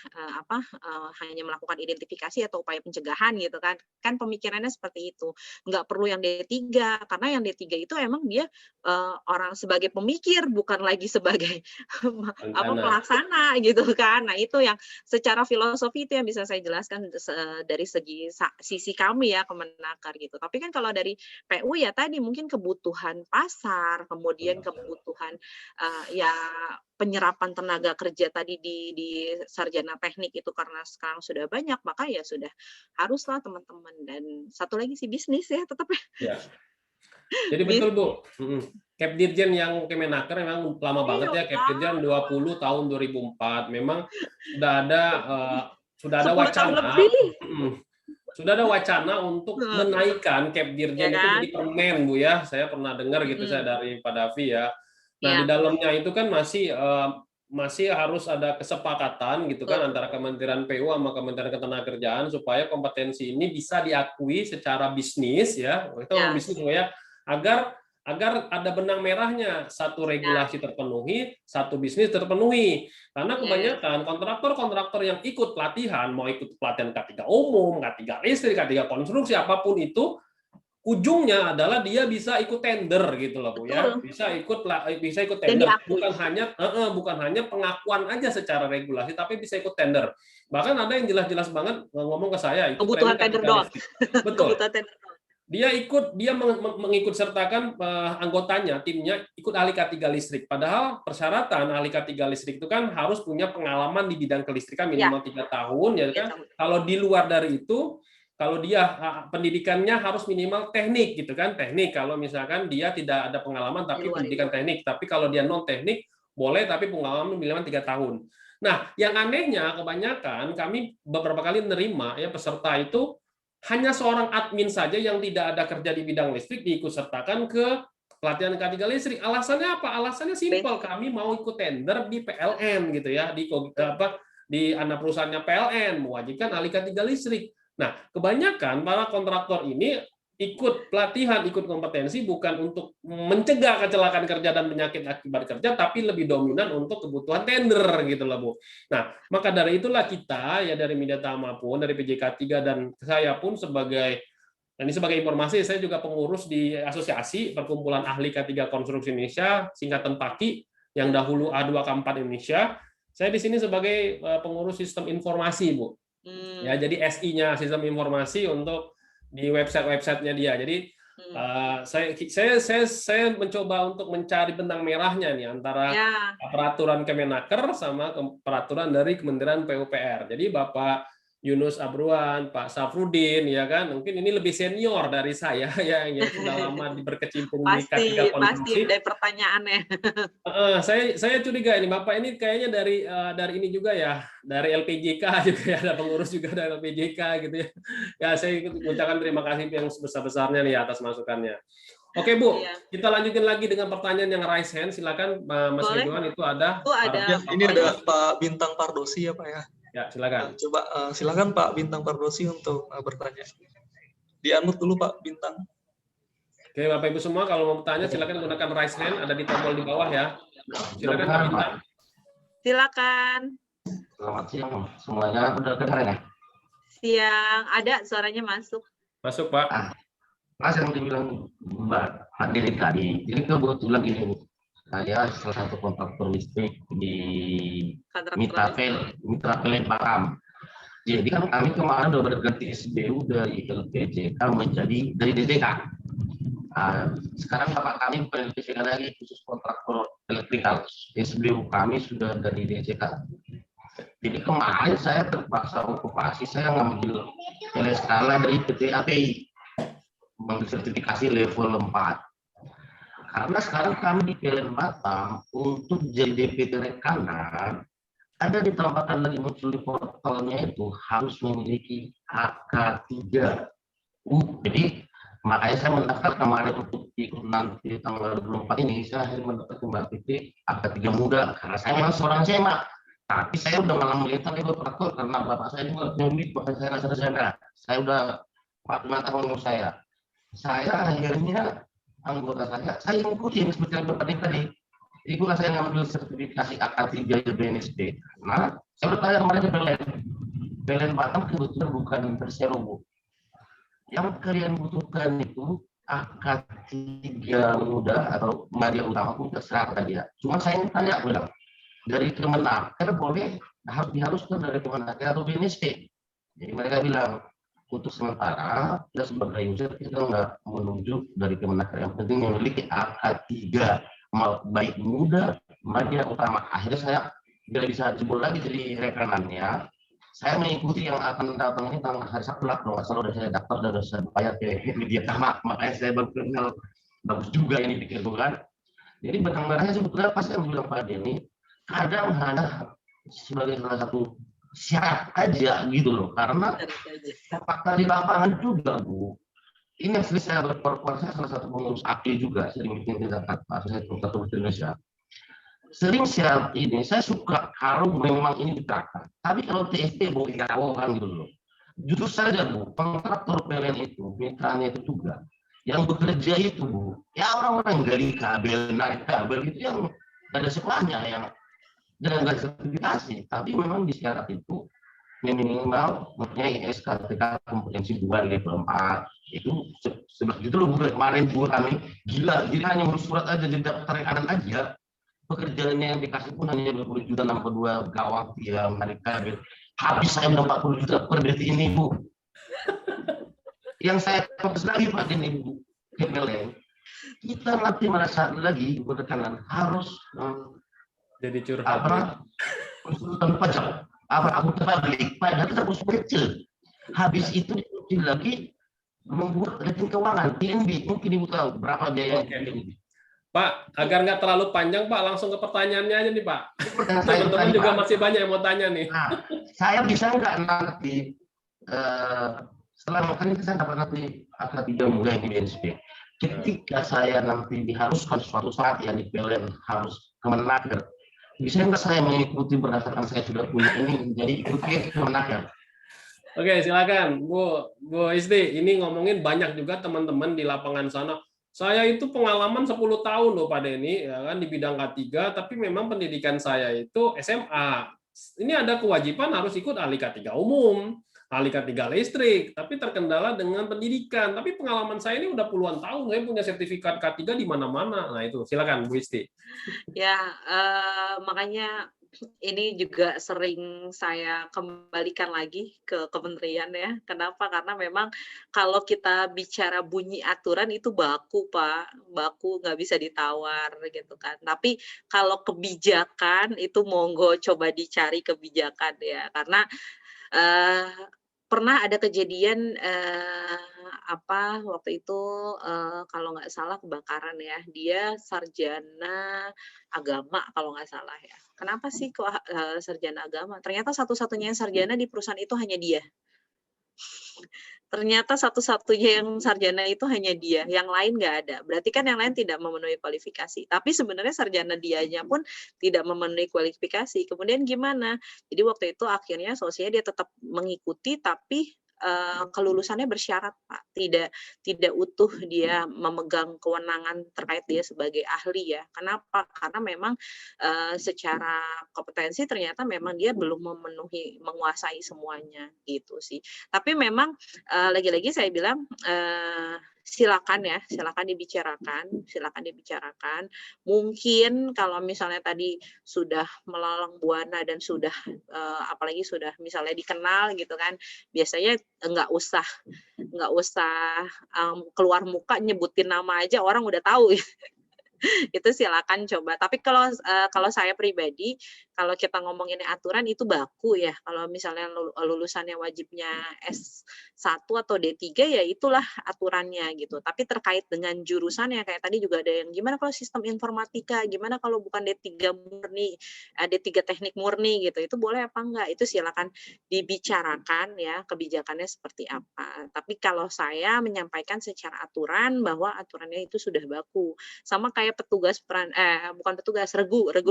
Speaker 2: hanya melakukan identifikasi atau upaya pencegahan gitu kan. Kan pemikirannya seperti itu. Nggak perlu yang D3 karena yang D3 itu emang dia orang sebagai pemikir bukan lagi sebagai pelaksana gitu kan. Nah, itu yang secara filosofi itu yang bisa saya jelaskan dari sisi kami ya Kemenaker gitu. Tapi kan kalau dari PU ya tadi mungkin kebutuhan pasar, kemudian kebutuhan ya penyerapan tenaga kerja tadi di sarjana teknik itu karena sekarang sudah banyak, maka ya sudah haruslah teman-teman. Dan satu lagi sih bisnis ya tetap ya.
Speaker 1: Jadi betul Bu, Kepdirjen yang Kemenaker memang lama banget ya, Kepdirjen 20 tahun 2004. Memang sudah ada wacana, sudah ada wacana untuk menaikkan Kepdirjen itu jadi permen Bu ya. Saya pernah dengar gitu saya dari Pak Davi ya. Nah, di dalamnya itu kan masih harus ada kesepakatan gitu kan antara Kementerian PU sama Kementerian Ketenagakerjaan supaya kompetensi ini bisa diakui secara bisnis ya. Itu bisnis ya agar ada benang merahnya, satu regulasi terpenuhi, satu bisnis terpenuhi. Karena kebanyakan kontraktor yang ikut pelatihan, mau ikut pelatihan K3 umum, K3 listrik, K3 konstruksi, apapun itu, ujungnya adalah dia bisa ikut tender gitu loh Bu ya, bisa ikut tender, bukan hanya pengakuan aja secara regulasi, tapi bisa ikut tender. Bahkan ada yang jelas-jelas banget ngomong ke saya itu
Speaker 2: kebutuhan tender doang.
Speaker 1: Betul. Dia mengikut sertakan anggotanya, timnya ikut ahli K3 listrik. Padahal persyaratan ahli K3 listrik itu kan harus punya pengalaman di bidang kelistrikan minimal 3 tahun ya kan. Kalau di luar dari itu, kalau dia pendidikannya harus minimal teknik gitu kan, teknik. Kalau misalkan dia tidak ada pengalaman tapi pendidikan teknik, tapi kalau dia non teknik boleh tapi pengalaman minimal 3 tahun. Nah, yang anehnya kebanyakan kami beberapa kali menerima ya peserta itu hanya seorang admin saja yang tidak ada kerja di bidang listrik diikut sertakan ke pelatihan K3 listrik. Alasannya apa? Alasannya simpel, kami mau ikut tender di PLN gitu ya, di anak perusahaannya PLN mewajibkan ahli K3 listrik. Nah, kebanyakan para kontraktor ini ikut pelatihan, ikut kompetensi bukan untuk mencegah kecelakaan kerja dan penyakit akibat kerja, tapi lebih dominan untuk kebutuhan tender gitu loh Bu. Nah, maka dari itulah kita ya dari Media Tama pun, dari PJK3 dan saya pun sebagai informasi, saya juga pengurus di Asosiasi Perkumpulan Ahli K3 Konstruksi Indonesia, singkatan PAKI, yang dahulu A2K4 Indonesia. Saya di sini sebagai pengurus sistem informasi Bu. Ya, jadi SI-nya sistem informasi untuk di website-nya dia. Jadi saya mencoba untuk mencari benang merahnya nih antara peraturan Kemenaker sama peraturan dari Kementerian PUPR. Jadi Bapak Yunus Abruan, Pak Safrudin, ya kan, mungkin ini lebih senior dari saya ya yang sudah lama berkecimpung di K3 konstruksi.
Speaker 2: Pasti dari pertanyaannya.
Speaker 1: Saya curiga ini Bapak ini kayaknya dari ini juga ya, dari LPJK juga ya, ada pengurus juga dari LPJK gitu ya. Ya saya ucapkan terima kasih yang sebesar-besarnya nih atas masukannya. Oke Bu,
Speaker 2: Iya.
Speaker 1: kita lanjutin lagi dengan pertanyaan yang raise hand. Silakan Mas
Speaker 2: Boleh.
Speaker 1: Ridwan, itu ada.
Speaker 2: Itu ada.
Speaker 3: Ya, ini ada Pak Bintang Pardosi ya Pak ya.
Speaker 1: Ya, silakan.
Speaker 3: Coba silakan Pak Bintang Pardosi untuk bertanya. Di-unmute dulu Pak Bintang.
Speaker 1: Oke, Bapak Ibu semua, kalau mau bertanya silakan gunakan raise hand, ada di tombol di bawah ya. Silakan Pak Bintang.
Speaker 2: Silakan.
Speaker 5: Selamat siang semuanya, udah kedengaran ya?
Speaker 2: Siang, ada suaranya masuk.
Speaker 1: Masuk Pak.
Speaker 5: Mas yang dibilang Mbak Hadirin tadi, jadi kebetulan ini saya salah satu kontraktor listrik di Mitra PLN Batam. Jadi kan kami kemarin udah berganti SBU dari LPJK menjadi dari DJK. Sekarang Bapak kami bukan LPJK lagi, khusus kontraktor elektrikal. SBU kami sudah dari DJK. Jadi kemarin saya terpaksa okupasi, saya ngambil skala dari PT API, mengambil sertifikasi level 4. Karena sekarang kami di PLN Batam untuk jadi DPT rekanan, ada ditambahkan lagi muncul di portalnya itu harus memiliki AK3. Jadi makanya saya mendaftar kemarin untuk ikut nanti tanggal 24 ini, saya mendaftar kembali PT AK3 muda, karena saya memang seorang SMA. Tapi saya udah malah melintang di kontraktor karena bapak saya juga nyulik, bapak saya rasa sarjana. Saya udah 45 tahun umur saya. Saya akhirnya anggota saya ikutin seperti yang bapak tadi. Itulah saya ngambil sertifikasi AK3 di BNSP. Nah, saya bertanya kemarin ke PLN Batam kebetulan bukan Persero, Bu. Yang kalian butuhkan itu AK3 muda atau media utama pun terserah tadi ya. Cuma saya tanya bilang, dari Kemenaker boleh diharuskan dari Kemenaker atau BNSP. Jadi mereka bilang untuk sementara kita sebagai user kita nggak menunjuk dari Kemenaker, yang penting memiliki AK3 baik muda media utama. Akhirnya saya tidak bisa jebol lagi jadi rekanannya. Saya mengikuti yang akan datang ini tanggal hari Sabtu lah, kalau nggak salah udah saya daftar dan saya bayar ke media utama. Makanya saya baru kenal bagus juga ini pikir bukan. Jadi benang-benangnya sebetulnya pas saya bilang Pak Denny, kadang ada sebagai salah satu syarat aja gitu loh, karena fakta di lapangan juga Bu. Ini yang sering saya berkorban, saya salah satu pengurus API juga, sering bikin tindakan saya kontraktor Indonesia. Sering syarat ini saya suka kalau memang ini diterapkan, tapi kalau TSP boleh kan gitu loh. Jujur saja Bu, kontraktor PLN itu mitranya itu juga yang bekerja itu Bu, ya orang-orang gali kabel, narik kabel itu yang ada sekolahnya, yang jangan nggak sertifikasi, tapi memang di syarat itu minimal mempunyai SKTK kompetensi 2 level 4 itu sebelah itu loh. Kemarin Bu kami gila, jadi hanya ngurus surat aja di daftar rekanan aja, pekerjaannya yang dikasih pun hanya 20 juta 62 gawang ya menarik kabel. Habis saya udah 40 juta per detik ini Bu. Yang saya fokus lagi Pak ini Bu, PLN kita nanti merasa lagi bertekanan harus
Speaker 1: jadi curhat
Speaker 5: apa konsultan pajak apa akuntan publik, padahal kita harus kecil. Habis itu lagi membuat rekening keuangan PNB, mungkin Ibu tahu berapa biaya PNB.
Speaker 1: Pak, agar nggak terlalu panjang Pak, langsung ke pertanyaannya aja nih Pak. Teman-teman juga masih banyak yang mau tanya nih.
Speaker 5: Nah, saya bisa nggak nanti setelah makan itu saya dapat nanti AK3 mulai di BNSP. Ketika saya nanti diharuskan suatu saat yang di PLN harus Kemenaker, bisa nggak saya mengikuti berdasarkan saya sudah punya ini, jadi ikuti Kemenaker.
Speaker 1: Oke, silakan Bu Isti. Ini ngomongin banyak juga teman-teman di lapangan sana. Saya itu pengalaman 10 tahun loh Pak Denny, ya kan, di bidang K3, tapi memang pendidikan saya itu SMA. Ini ada kewajiban harus ikut ahli K3 umum, ahli K3 listrik, tapi terkendala dengan pendidikan. Tapi pengalaman saya ini udah puluhan tahun, saya punya sertifikat K3 di mana-mana. Nah itu, silakan Bu Isti.
Speaker 2: Ya, makanya ini juga sering saya kembalikan lagi ke kementerian ya. Kenapa? Karena memang kalau kita bicara bunyi aturan itu baku Pak, baku nggak bisa ditawar gitu kan. Tapi kalau kebijakan itu monggo coba dicari kebijakan ya, karena pernah ada kejadian waktu itu kalau nggak salah kebakaran ya, dia sarjana agama kalau nggak salah ya. Kenapa sih kok sarjana agama? Ternyata satu-satunya yang sarjana di perusahaan itu hanya dia. ternyata satu-satunya yang sarjana itu hanya dia, yang lain nggak ada. Berarti kan yang lain tidak memenuhi kualifikasi. Tapi sebenarnya sarjana dianya pun tidak memenuhi kualifikasi. Kemudian gimana? Jadi waktu itu akhirnya sosial dia tetap mengikuti, tapi kelulusannya bersyarat, Pak. Tidak utuh dia memegang kewenangan terkait dia sebagai ahli ya. Kenapa? Karena memang secara kompetensi ternyata memang dia belum menguasai semuanya gitu sih. Tapi memang lagi-lagi saya bilang silakan dibicarakan. Mungkin kalau misalnya tadi sudah melalang buana dan sudah apalagi sudah misalnya dikenal gitu kan, biasanya nggak usah keluar muka nyebutin nama aja orang udah tahu. Itu silakan coba. Tapi kalau saya pribadi, kalau kita ngomongin aturan itu baku ya. Kalau misalnya lulusannya wajibnya S1 atau D3 ya itulah aturannya gitu. Tapi terkait dengan jurusannya kayak tadi juga ada yang gimana kalau sistem informatika, gimana kalau bukan D3 murni, D3 teknik murni gitu. Itu boleh apa enggak? Itu silakan dibicarakan ya kebijakannya seperti apa. Tapi kalau saya menyampaikan secara aturan bahwa aturannya itu sudah baku. Sama kayak regu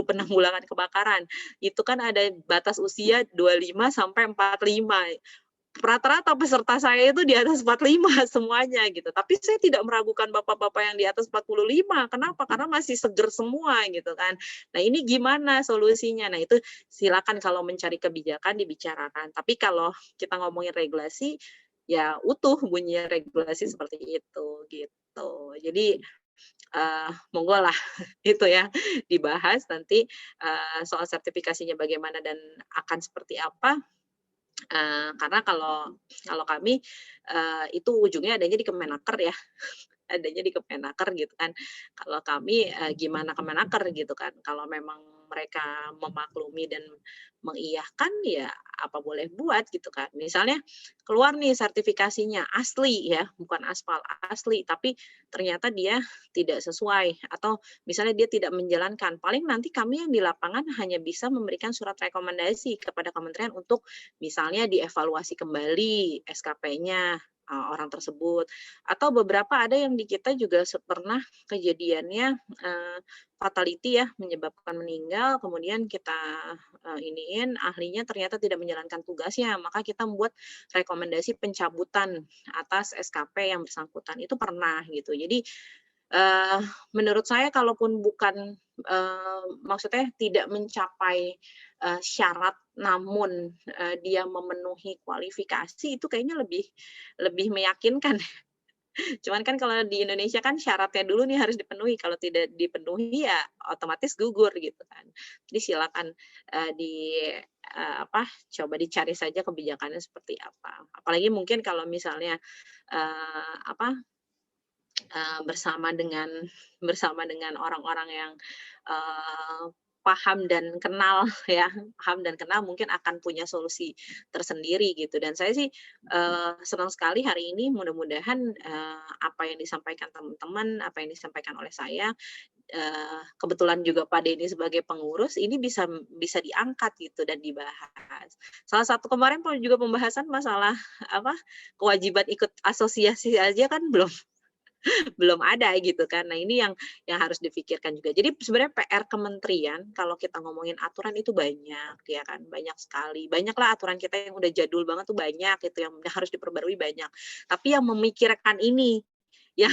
Speaker 2: penanggulangan kebakaran. Itu kan ada batas usia 25 sampai 45. Rata-rata peserta saya itu di atas 45 semuanya gitu. Tapi saya tidak meragukan bapak-bapak yang di atas 45. Kenapa? Karena masih seger semua gitu kan. Nah, ini gimana solusinya? Nah, itu silakan kalau mencari kebijakan dibicarakan. Tapi kalau kita ngomongin regulasi ya utuh bunyinya regulasi seperti itu gitu. Jadi monggo lah itu ya dibahas nanti soal sertifikasinya bagaimana dan akan seperti apa. Karena kalau kami itu ujungnya adanya di Kemenaker ya. Adanya di Kemenaker gitu kan. Kalau kami gimana Kemenaker gitu kan. Kalau memang mereka memaklumi dan mengiyakan ya apa boleh buat gitu kan. Misalnya keluar nih sertifikasinya asli ya, bukan aspal asli, tapi ternyata dia tidak sesuai atau misalnya dia tidak menjalankan. Paling nanti kami yang di lapangan hanya bisa memberikan surat rekomendasi kepada kementerian untuk misalnya dievaluasi kembali SKP-nya orang tersebut. Atau beberapa ada yang di kita juga pernah kejadiannya fatality ya, menyebabkan meninggal, kemudian kita iniin ahlinya ternyata tidak menjalankan tugasnya, maka kita membuat rekomendasi pencabutan atas SKP yang bersangkutan. Itu pernah gitu. Jadi menurut saya kalaupun bukan maksudnya tidak mencapai syarat namun dia memenuhi kualifikasi itu kayaknya lebih meyakinkan. Cuman kan kalau di Indonesia kan syaratnya dulu nih harus dipenuhi, kalau tidak dipenuhi ya otomatis gugur gitu kan. Jadi silakan coba dicari saja kebijakannya seperti apa. Apalagi mungkin kalau misalnya bersama dengan orang-orang yang paham dan kenal ya, mungkin akan punya solusi tersendiri gitu. Dan saya sih senang sekali hari ini mudah-mudahan apa yang disampaikan teman-teman, apa yang disampaikan oleh saya, kebetulan juga Pak Denny sebagai pengurus ini bisa diangkat gitu dan dibahas. Salah satu kemarin juga pembahasan masalah kewajiban ikut asosiasi aja kan belum ada gitu kan. Nah, ini yang harus difikirkan juga. Jadi sebenarnya PR kementerian kalau kita ngomongin aturan itu banyak ya kan, banyak sekali. Banyaklah aturan kita yang udah jadul banget tuh banyak gitu yang harus diperbarui banyak. Tapi yang memikirkan ini yang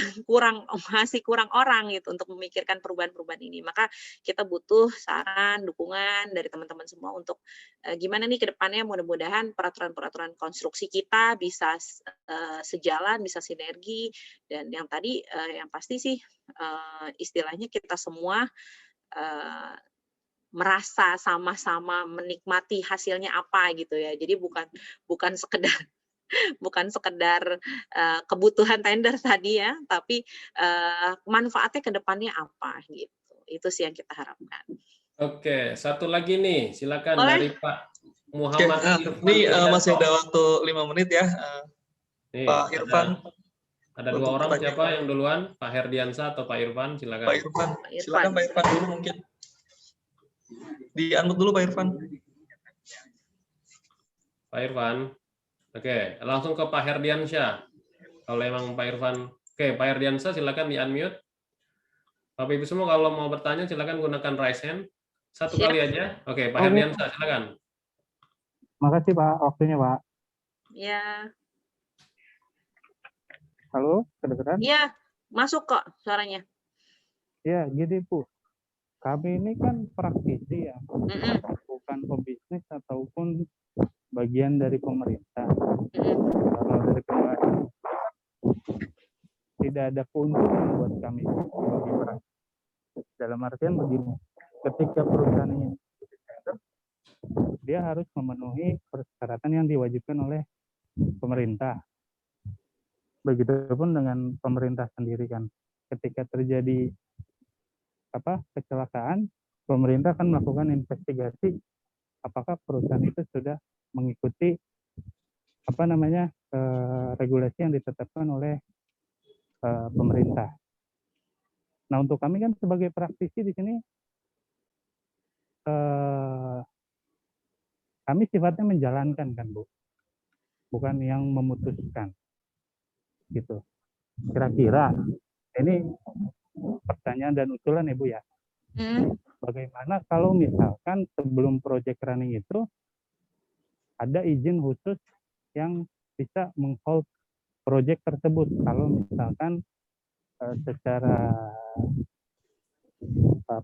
Speaker 2: masih kurang orang gitu untuk memikirkan perubahan-perubahan ini. Maka kita butuh saran, dukungan dari teman-teman semua untuk gimana nih ke depannya mudah-mudahan peraturan-peraturan konstruksi kita bisa sejalan, bisa sinergi dan yang tadi yang pasti sih istilahnya kita semua merasa sama-sama menikmati hasilnya apa gitu ya. Jadi bukan sekedar kebutuhan tender tadi ya, tapi manfaatnya ke depannya apa gitu. Itu sih yang kita harapkan.
Speaker 1: Oke, satu lagi nih, silakan
Speaker 2: Boleh.
Speaker 1: dari Pak Muhammad Irfan.
Speaker 3: Ini masih ada waktu 5 menit ya.
Speaker 1: Nih,
Speaker 3: Pak Irfan.
Speaker 1: Ada dua orang, siapa yang duluan? Pak Herdiansa atau Pak Irfan? Silakan.
Speaker 3: Pak Irfan. Silakan Pak Irfan dulu mungkin. Di-unmute dulu Pak Irfan.
Speaker 1: Pak Irfan. Oke, langsung ke Pak Herdiansyah. Kalau emang Pak Irfan, oke, Pak Herdiansyah silakan di unmute. Bapak Ibu semua kalau mau bertanya silakan gunakan raise hand. Satu
Speaker 2: Siap.
Speaker 1: kali aja. Oke, Pak
Speaker 6: Oke.
Speaker 1: Herdiansyah silakan.
Speaker 6: Makasih Pak, waktunya Pak.
Speaker 2: Ya,
Speaker 6: Halo, kedengeran?
Speaker 2: ya, masuk kok suaranya.
Speaker 6: Ya, gini Bu. Kami ini kan praktisi ya,
Speaker 2: Mm-mm,
Speaker 6: bukan pebisnis ataupun bagian dari pemerintah.
Speaker 2: mm-mm,
Speaker 6: Kalau dari pemerintah, tidak ada keuntungan buat kami sebagai praktisi. Dalam artian begini, ketika perusahaan ini dia harus memenuhi persyaratan yang diwajibkan oleh pemerintah. Begitupun dengan pemerintah sendiri kan. Ketika terjadi kecelakaan, pemerintah akan melakukan investigasi apakah perusahaan itu sudah mengikuti regulasi yang ditetapkan oleh pemerintah. Nah, untuk kami kan sebagai praktisi di sini kami sifatnya menjalankan kan Bu, bukan yang memutuskan gitu. Kira-kira ini pertanyaan dan usulan ya Bu ya. Bagaimana kalau misalkan sebelum project running itu ada izin khusus yang bisa meng-hold project tersebut kalau misalkan secara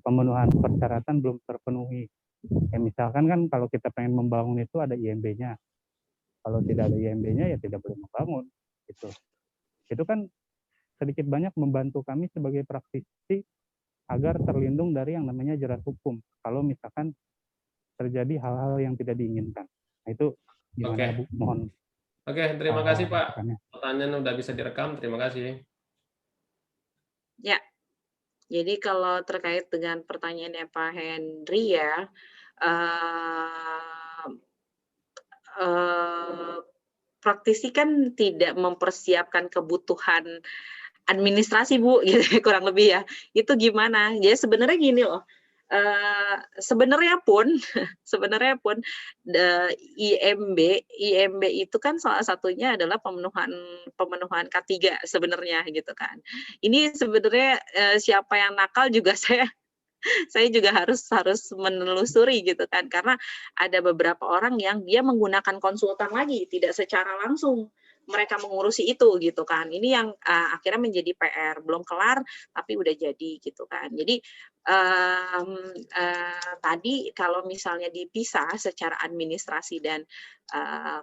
Speaker 6: pemenuhan persyaratan belum terpenuhi. Ya, misalkan kan kalau kita pengen membangun itu ada IMB-nya. Kalau tidak ada IMB-nya ya tidak boleh membangun. Gitu. Itu kan sedikit banyak membantu kami sebagai praktisi agar terlindung dari yang namanya jerat hukum. Kalau misalkan terjadi hal-hal yang tidak diinginkan. Nah, itu gimana Bu? Mohon.
Speaker 1: Oke, terima kasih Pak.
Speaker 6: Makanya.
Speaker 1: Pertanyaan udah bisa direkam. Terima kasih.
Speaker 2: Ya, jadi kalau terkait dengan pertanyaannya Pak Henry ya, praktisi kan tidak mempersiapkan kebutuhan administrasi Bu, gitu kurang lebih ya. Itu gimana? Jadi sebenarnya gini loh. Sebenarnya pun IMB itu kan salah satunya adalah pemenuhan K3 sebenarnya gitu kan. Ini sebenarnya siapa yang nakal juga saya juga harus menelusuri gitu kan, karena ada beberapa orang yang dia menggunakan konsultan lagi, tidak secara langsung mereka mengurusi itu gitu kan. Ini yang akhirnya menjadi PR, belum kelar tapi udah jadi gitu kan. Jadi tadi kalau misalnya dipisah secara administrasi dan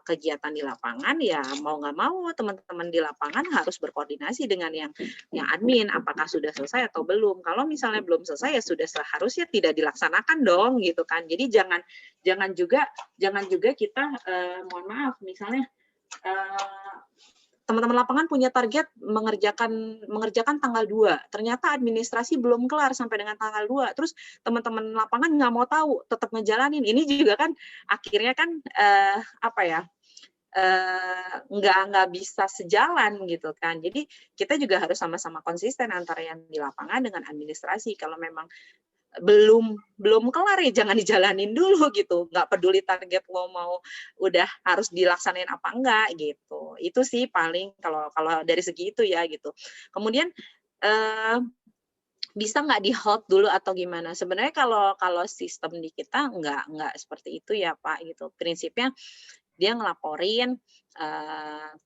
Speaker 2: kegiatan di lapangan, ya mau nggak mau teman-teman di lapangan harus berkoordinasi dengan yang admin, apakah sudah selesai atau belum. Kalau misalnya belum selesai ya sudah seharusnya tidak dilaksanakan dong gitu kan. Jadi jangan juga kita mohon maaf misalnya teman-teman lapangan punya target mengerjakan tanggal 2. Ternyata administrasi belum kelar sampai dengan tanggal 2. Terus teman-teman lapangan nggak mau tahu, tetap ngejalanin. Ini juga kan akhirnya kan nggak bisa sejalan gitu kan. Jadi kita juga harus sama-sama konsisten antara yang di lapangan dengan administrasi. Kalau memang belum kelar ya jangan dijalanin dulu gitu, nggak peduli target lo mau udah harus dilaksanain apa enggak gitu. Itu sih paling kalau dari segi itu ya gitu. Kemudian bisa nggak di hold dulu atau gimana? Sebenarnya kalau sistem di kita nggak seperti itu ya Pak gitu. Prinsipnya dia ngelaporin,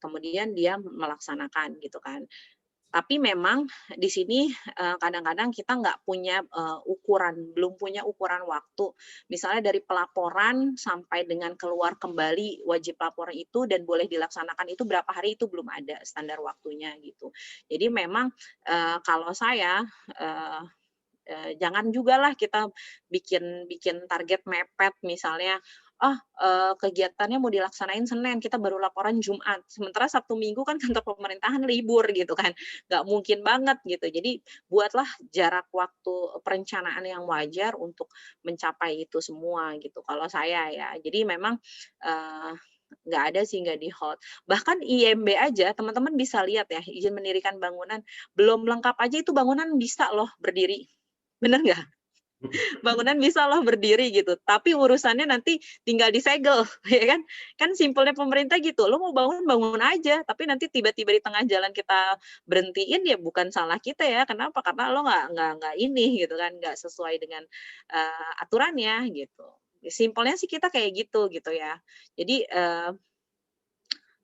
Speaker 2: kemudian dia melaksanakan gitu kan. Tapi memang di sini kadang-kadang kita nggak punya belum punya ukuran waktu. Misalnya dari pelaporan sampai dengan keluar kembali wajib lapor itu dan boleh dilaksanakan itu berapa hari itu belum ada standar waktunya gitu. Jadi memang kalau saya jangan juga lah kita bikin target mepet misalnya kegiatannya mau dilaksanain Senin, kita baru laporan Jumat. Sementara Sabtu Minggu kan kantor pemerintahan libur gitu kan. Nggak mungkin banget gitu. Jadi buatlah jarak waktu perencanaan yang wajar untuk mencapai itu semua gitu. Kalau saya ya. Jadi memang nggak ada sih, nggak di hold. Bahkan IMB aja teman-teman bisa lihat ya, izin mendirikan bangunan belum lengkap aja itu bangunan bisa loh berdiri. Bener nggak? Bangunan bisa loh berdiri gitu, tapi urusannya nanti tinggal disegel, ya kan? Kan simpelnya pemerintah gitu, lo mau bangun, bangun aja, tapi nanti tiba-tiba di tengah jalan kita berhentiin, ya bukan salah kita ya. Kenapa? Karena lo nggak ini gitu kan, nggak sesuai dengan aturannya gitu. Simpelnya sih kita kayak gitu ya. Jadi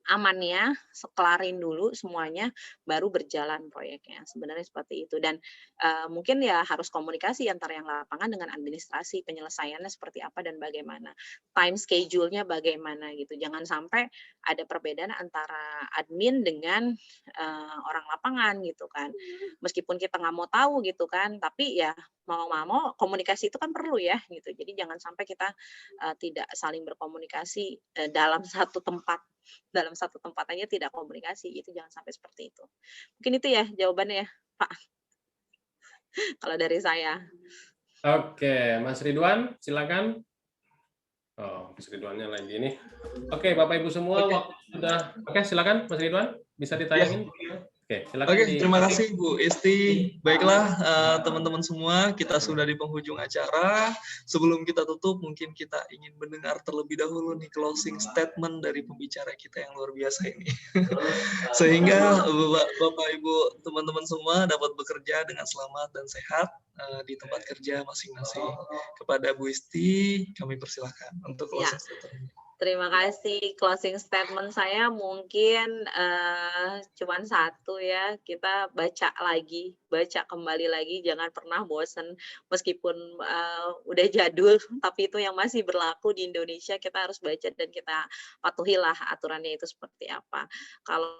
Speaker 2: amannya, kelarin dulu semuanya, baru berjalan proyeknya. Sebenarnya seperti itu. Dan mungkin ya harus komunikasi antara yang lapangan dengan administrasi, penyelesaiannya seperti apa dan bagaimana. Time schedule-nya bagaimana gitu. Jangan sampai ada perbedaan antara admin dengan orang lapangan gitu kan. Meskipun kita nggak mau tahu gitu kan, tapi ya mau komunikasi itu kan perlu ya gitu. Jadi jangan sampai kita tidak saling berkomunikasi dalam satu tempat aja tidak komunikasi, itu jangan sampai seperti itu. Mungkin itu ya jawabannya ya, Pak. Kalau dari saya.
Speaker 1: Oke, Mas Ridwan, silakan. Oh, Mas Ridwannya lagi ini. Oke, Bapak Ibu semua, waktu sudah. Oke, silakan Mas Ridwan, bisa ditayangin. Oke, silakan.
Speaker 3: Oke, terima kasih Bu Isti. Baiklah, teman-teman semua, kita sudah di penghujung acara. Sebelum kita tutup, mungkin kita ingin mendengar terlebih dahulu nih closing statement dari pembicara kita yang luar biasa ini. Sehingga Bapak Ibu, teman-teman semua dapat bekerja dengan selamat dan sehat di tempat kerja masing-masing. Kepada Bu Isti, kami persilahkan untuk closing statement.
Speaker 2: Terima kasih. Closing statement saya mungkin cuman satu ya, kita baca kembali lagi, jangan pernah bosen. Meskipun udah jadul, tapi itu yang masih berlaku di Indonesia, kita harus baca dan kita patuhilah aturannya itu seperti apa. Kalau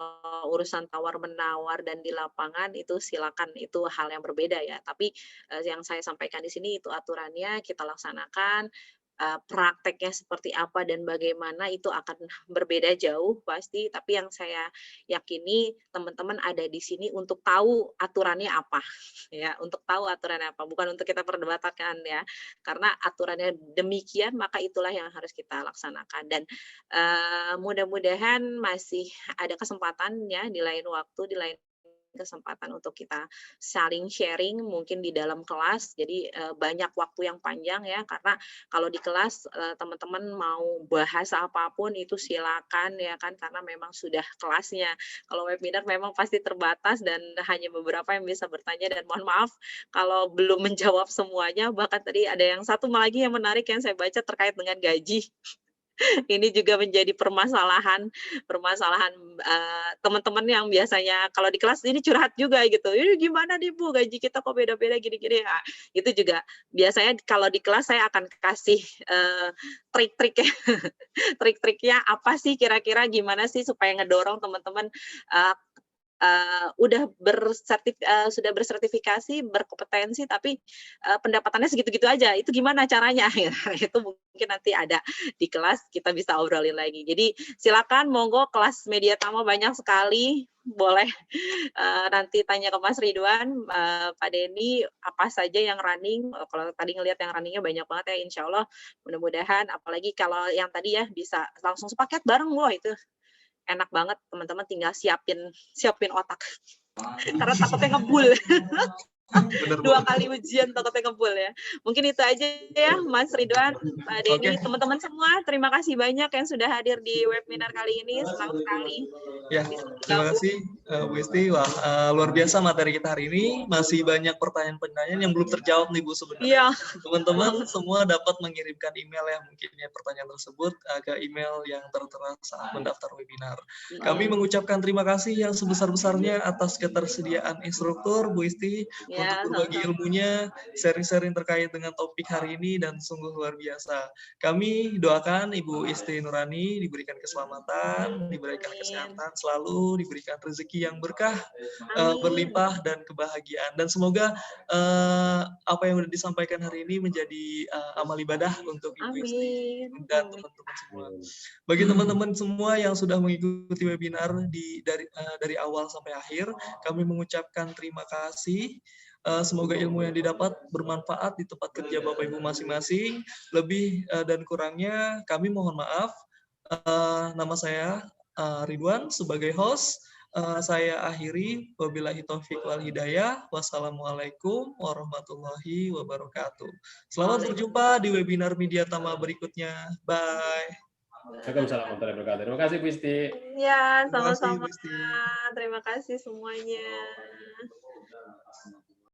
Speaker 2: urusan tawar-menawar dan di lapangan itu silakan, itu hal yang berbeda ya. Tapi yang saya sampaikan di sini itu aturannya kita laksanakan. Prakteknya seperti apa dan bagaimana itu akan berbeda jauh pasti, tapi yang saya yakini teman-teman ada di sini untuk tahu aturannya apa ya, untuk tahu aturannya apa, bukan untuk kita perdebatkan ya, karena aturannya demikian maka itulah yang harus kita laksanakan. Dan mudah-mudahan masih ada kesempatan ya di lain waktu, di lain kesempatan untuk kita saling sharing mungkin di dalam kelas. Jadi banyak waktu yang panjang ya, karena kalau di kelas teman-teman mau bahas apapun itu silakan ya kan, karena memang sudah kelasnya. Kalau webinar memang pasti terbatas dan hanya beberapa yang bisa bertanya, dan mohon maaf kalau belum menjawab semuanya. Bahkan tadi ada yang satu lagi yang menarik yang saya baca terkait dengan gaji. Ini juga menjadi permasalahan teman-teman yang biasanya kalau di kelas ini curhat juga gitu. Ini gimana nih Bu, gaji kita kok beda-beda gini-gini. Nah, itu juga biasanya kalau di kelas saya akan kasih trik-triknya. Trik-triknya apa sih kira-kira, gimana sih supaya ngedorong teman-teman sudah bersertifikasi, berkompetensi, tapi pendapatannya segitu-gitu aja. Itu gimana caranya? Itu mungkin nanti ada di kelas, kita bisa obrolin lagi. Jadi silakan, monggo, kelas Media Tama banyak sekali. Boleh nanti tanya ke Mas Ridwan, Pak Denny, apa saja yang running. Kalau tadi ngelihat yang runningnya banyak banget ya, insya Allah. Mudah-mudahan, apalagi kalau yang tadi ya bisa langsung sepaket bareng, wah itu enak banget, teman-teman tinggal siapin otak karena takutnya ngebul.
Speaker 3: Bener,
Speaker 2: 2 kali ujian takutnya ngebul ya. Mungkin itu aja ya Mas Ridwan, Pak Denny, teman-teman semua, terima kasih banyak yang sudah hadir di webinar kali ini, senang sekali.
Speaker 3: Ya, terima kasih Bu Isti. Wah, luar biasa materi kita hari ini. Masih banyak pertanyaan-pertanyaan yang belum terjawab nih Bu sebenarnya.
Speaker 2: Iya.
Speaker 3: Teman-teman semua dapat mengirimkan email ya, mungkin ya pertanyaan tersebut ke email yang tertera saat mendaftar webinar. Kami mengucapkan terima kasih yang sebesar-besarnya atas ketersediaan instruktur Bu Isti untuk berbagi ilmunya, sharing-sharing terkait dengan topik hari ini, dan sungguh luar biasa. Kami doakan Ibu Isti Nurani diberikan keselamatan, diberikan kesehatan selalu, diberikan rezeki yang berkah, berlimpah, dan kebahagiaan. Dan semoga apa yang sudah disampaikan hari ini menjadi amal ibadah untuk Ibu Isti dan teman-teman semua. Bagi teman-teman semua yang sudah mengikuti webinar dari awal sampai akhir, kami mengucapkan terima kasih. Semoga ilmu yang didapat bermanfaat di tempat kerja Bapak Ibu masing-masing. Lebih dan kurangnya kami mohon maaf. Nama saya Ridwan sebagai host. Saya akhiri. Wabillahi taufiq wal hidayah. Wassalamualaikum warahmatullahi wabarakatuh. Selamat berjumpa di webinar Media Tama berikutnya. Bye.
Speaker 1: Waalaikumsalam warahmatullahi wabarakatuh. Terima kasih Bu Isti.
Speaker 2: Ya,
Speaker 3: Terima kasih,
Speaker 2: sama-sama.
Speaker 3: Bu Isti.
Speaker 2: Terima kasih semuanya.